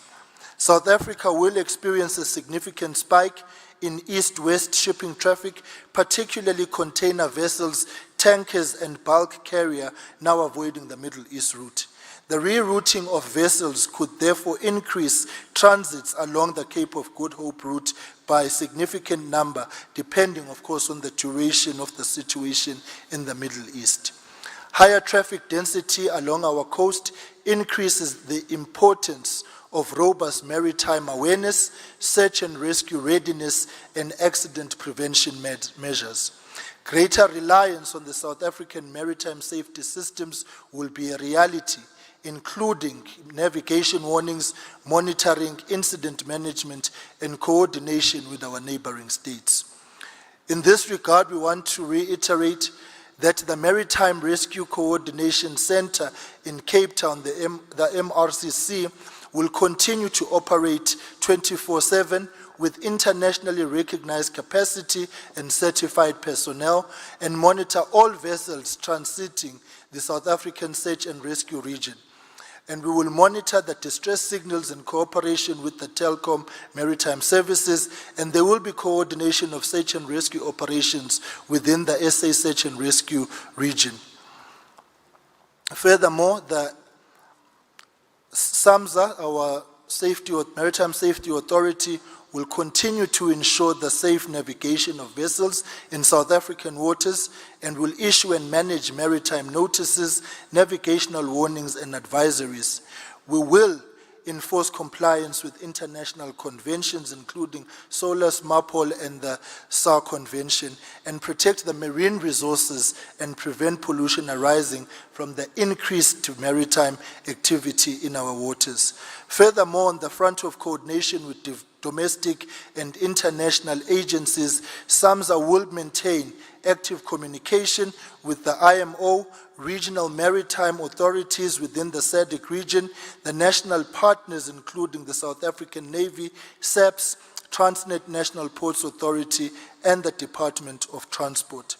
South Africa will experience a significant spike in east-west shipping traffic, particularly container vessels, tankers, and bulk carrier now avoiding the Middle East route. The rerouting of vessels could therefore increase transits along the Cape of Good Hope route by a significant number, depending, of course, on the duration of the situation in the Middle East. Higher traffic density along our coast increases the importance of robust maritime awareness, search and rescue readiness, and accident prevention measures. Greater reliance on the South African maritime safety systems will be a reality, including navigation warnings, monitoring, incident management, and coordination with our neighboring states. In this regard, we want to reiterate that the Maritime Rescue Coordination Centre in Cape Town, the MRCC, will continue to operate 24/7 with internationally recognized capacity and certified personnel, and monitor all vessels transiting the South African search and rescue region. And we will monitor the distress signals in cooperation with the Telkom Maritime Services, and there will be coordination of search and rescue operations within the SA Search and Rescue region. Furthermore, the SAMSA, our Maritime Safety Authority, will continue to ensure the safe navigation of vessels in South African waters and will issue and manage maritime notices, navigational warnings, and advisories. We will enforce compliance with international conventions, including SOLAS, MAPOL, and the SAR Convention, and protect the marine resources and prevent pollution arising from the increased maritime activity in our waters. Furthermore, on the front of coordination with domestic and international agencies, SAMSA will maintain active communication with the IMO, regional maritime authorities within the SADC region, the national partners including the South African Navy, SAPS, Transnet National Ports Authority, and the Department of Transport.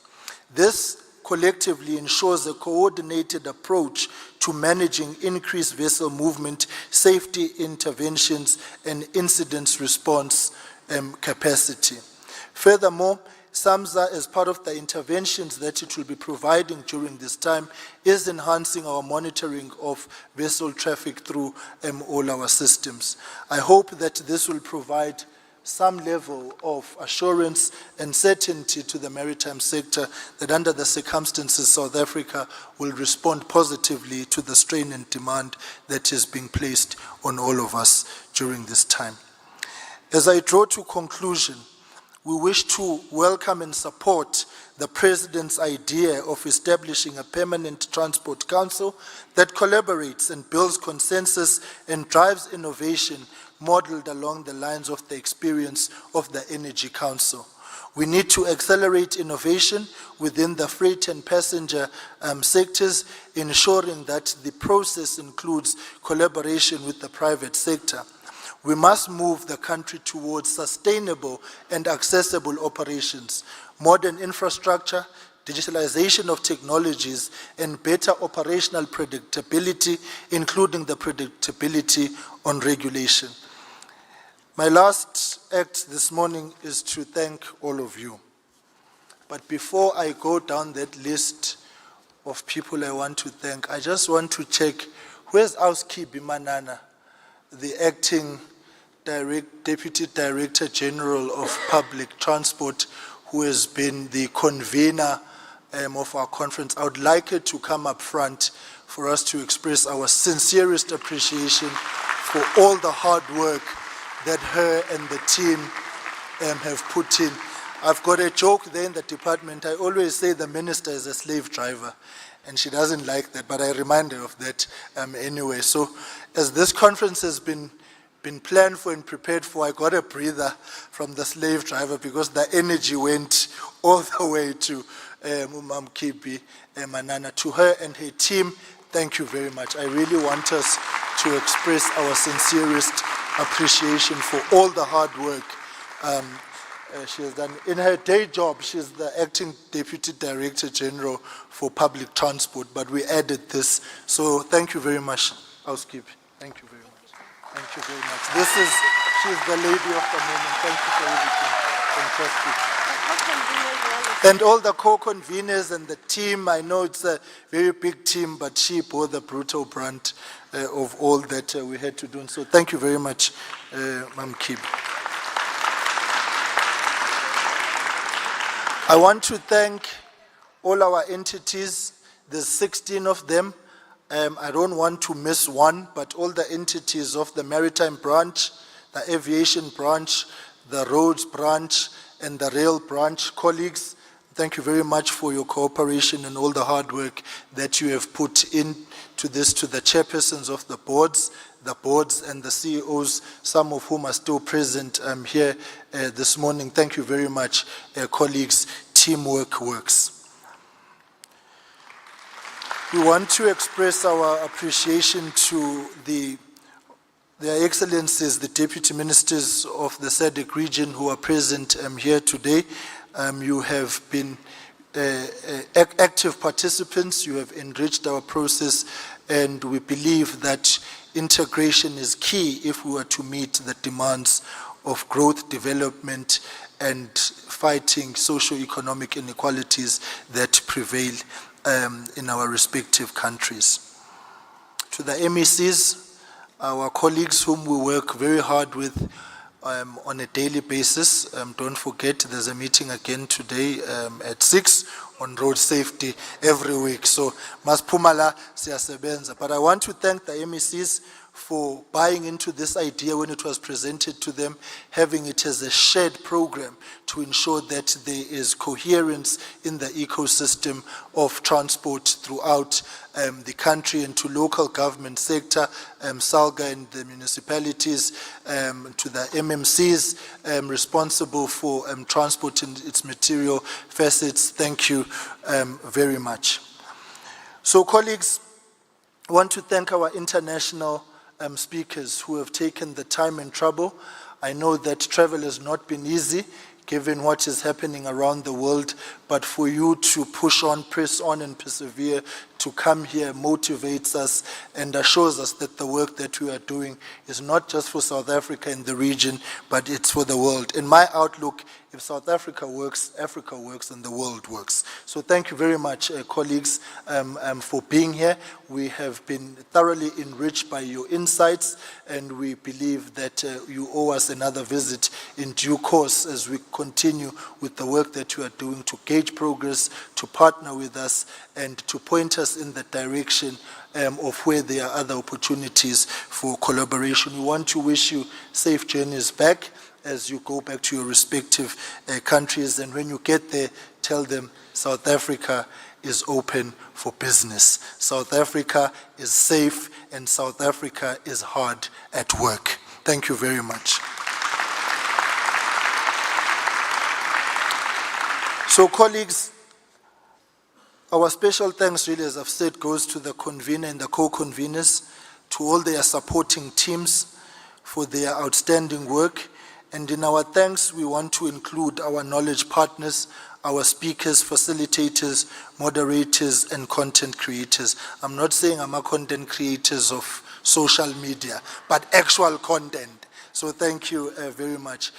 This collectively ensures a coordinated approach to managing increased vessel movement, safety interventions, and incident response capacity. Furthermore, SAMSA, as part of the interventions that it will be providing during this time, is enhancing our monitoring of vessel traffic through all our systems. I hope that this will provide some level of assurance and certainty to the maritime sector that under the circumstances, South Africa will respond positively to the strain and demand that is being placed on all of us during this time. As I draw to conclusion, we wish to welcome and support the President's idea of establishing a permanent transport council that collaborates and builds consensus and drives innovation modeled along the lines of the experience of the Energy Council. We need to accelerate innovation within the freight and passenger sectors, ensuring that the process includes collaboration with the private sector. We must move the country towards sustainable and accessible operations, modern infrastructure, digitalization of technologies, and better operational predictability, including the predictability on regulation. My last act this morning is to thank all of you. But before I go down that list of people I want to thank, I just want to check, where's Auskibi Manana, the acting Deputy Director General of Public Transport, who has been the convener of our conference. I would like her to come up front for us to express our sincerest appreciation for all the hard work that her and the team have put in. I've got a joke there in the department. I always say the minister is a slave driver, and she doesn't like that, but I remind her of that anyway. So as this conference has been planned for and prepared for, I got a breather from the slave driver because the energy went all the way to Kibi Manana. To her and her team, thank you very much. I really want us to express our sincerest appreciation for all the hard work she has done. In her day job, she's the acting Deputy Director General for Public Transport, but we added this. So thank you very much, Housekeeping. Thank you very much. Thank you very much. She's the lady of the moment. Thank you for everything. Fantastic. And all the co-conveners and the team, I know it's a very big team, but she bore the brutal brunt of all that we had to do. And so thank you very much, Ma'am Kib. I want to thank all our entities. There's 16 of them. I don't want to miss one, but all the entities of the Maritime Branch, the Aviation Branch, the Roads Branch, and the Rail Branch colleagues, thank you very much for your cooperation and all the hard work that you have put into this, to the chairpersons of the boards and the CEOs, some of whom are still present here this morning. Thank you very much, colleagues. Teamwork works. We want to express our appreciation to Their Excellencies, the Deputy Ministers of the SADC region who are present here today. You have been active participants. You have enriched our process, and we believe that integration is key if we are to meet the demands of growth, development, and fighting socio-economic inequalities that prevail in our respective countries. To the MECs, our colleagues whom we work very hard with on a daily basis, don't forget there's a meeting again today at 6 on road safety every week. So, mas pumala siyasebenza. But I want to thank the MECs for buying into this idea when it was presented to them, having it as a shared program to ensure that there is coherence in the ecosystem of transport throughout the country, and to local government sector, SALGA and the municipalities, to the MMCs responsible for transport and its material facets. Thank you very much. So colleagues, I want to thank our international speakers who have taken the time and trouble. I know that travel has not been easy given what is happening around the world, but for you to push on, press on and persevere, to come here motivates us and assures us that the work that we are doing is not just for South Africa and the region, but it's for the world. In my outlook, if South Africa works and the world works. So thank you very much, colleagues, for being here. We have been thoroughly enriched by your insights, and we believe that you owe us another visit in due course as we continue with the work that you are doing to gauge progress, to partner with us, and to point us in the direction of where there are other opportunities for collaboration. We want to wish you safe journeys back as you go back to your respective countries, and when you get there, tell them South Africa is open for business. South Africa is safe, and South Africa is hard at work. Thank you very much. So colleagues, our special thanks really, as I've said, goes to the convener and the co-conveners, to all their supporting teams for their outstanding work. And in our thanks, we want to include our knowledge partners, our speakers, facilitators, moderators, and content creators. I'm not saying I'm a content creators of social media, but actual content. So thank you very much.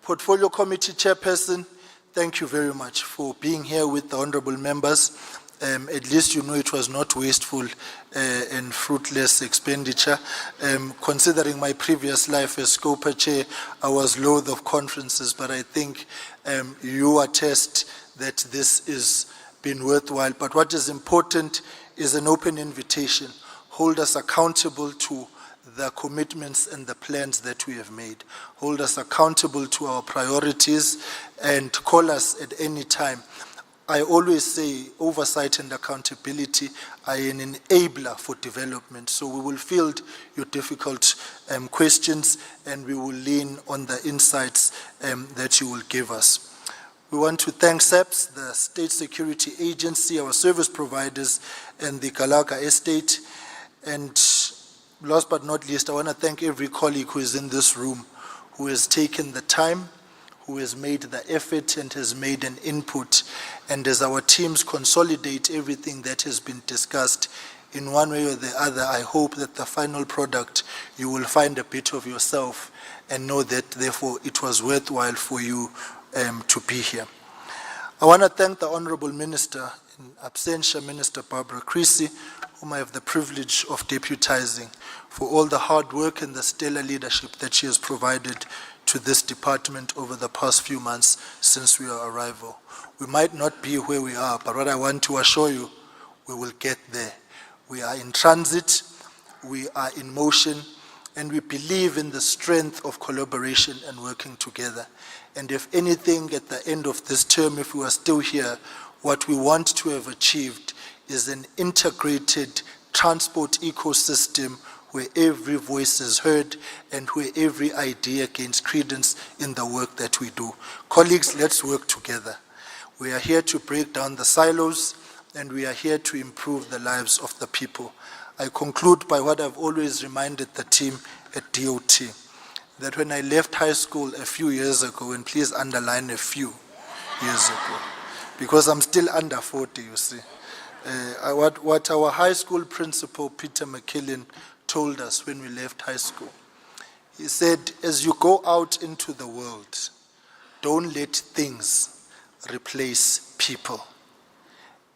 Portfolio Committee Chairperson, thank you very much for being here with the honorable members. At least you know it was not wasteful and fruitless expenditure. Considering my previous life as Scopa Chair, I was loath of conferences, but I think you attest that this has been worthwhile. But what is important is an open invitation. Hold us accountable to the commitments and the plans that we have made. Hold us accountable to our priorities and call us at any time. I always say oversight and accountability are an enabler for development. So we will field your difficult questions, and we will lean on the insights that you will give us. We want to thank SAPS, the State Security Agency, our service providers, and the Gallagher Estate. And last but not least, I want to thank every colleague who is in this room, who has taken the time, who has made the effort and has made an input. And as our teams consolidate everything that has been discussed in one way or the other, I hope that the final product, you will find a bit of yourself and know that therefore it was worthwhile for you to be here. I want to thank the Honorable Minister, in absentia, Minister Barbara Creasy, whom I have the privilege of deputizing, for all the hard work and the stellar leadership that she has provided to this department over the past few months since our arrival. We might not be where we are, but what I want to assure you, we will get there. We are in transit, we are in motion, and we believe in the strength of collaboration and working together. And if anything, at the end of this term, if we are still here, what we want to have achieved is an integrated transport ecosystem where every voice is heard and where every idea gains credence in the work that we do. Colleagues, let's work together. We are here to break down the silos, and we are here to improve the lives of the people. I conclude by what I've always reminded the team at DOT, that when I left high school a few years ago, and please underline a few years ago, because I'm still under 40, you see. What our high school principal, Peter McKillen, told us when we left high school. He said, as you go out into the world, don't let things replace people.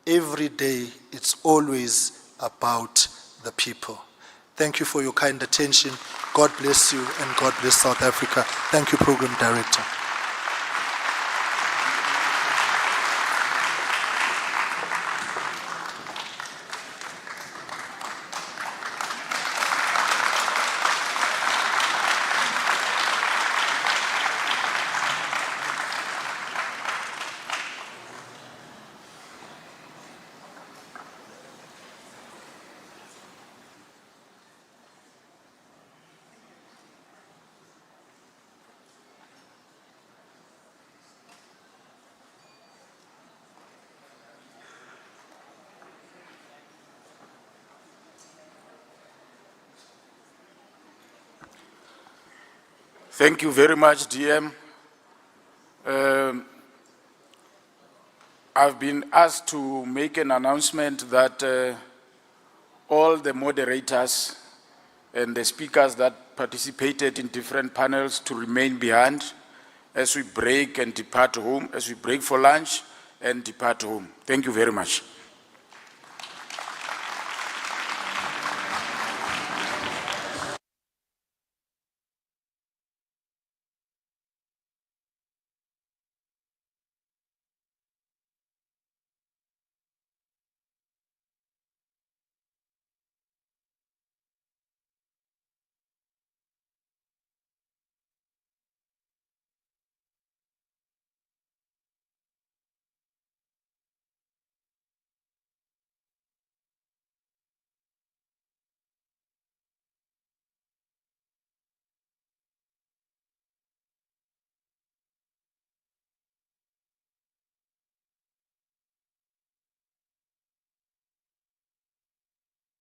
Every day, it's always about the people. Thank you for your kind attention. God bless you, and God bless South Africa. Thank you, Program Director. Thank you very much, DM. I've been asked to make an announcement that all the moderators and the speakers that participated in different panels to remain behind as we break and depart home, as we break for lunch and depart home. Thank you very much.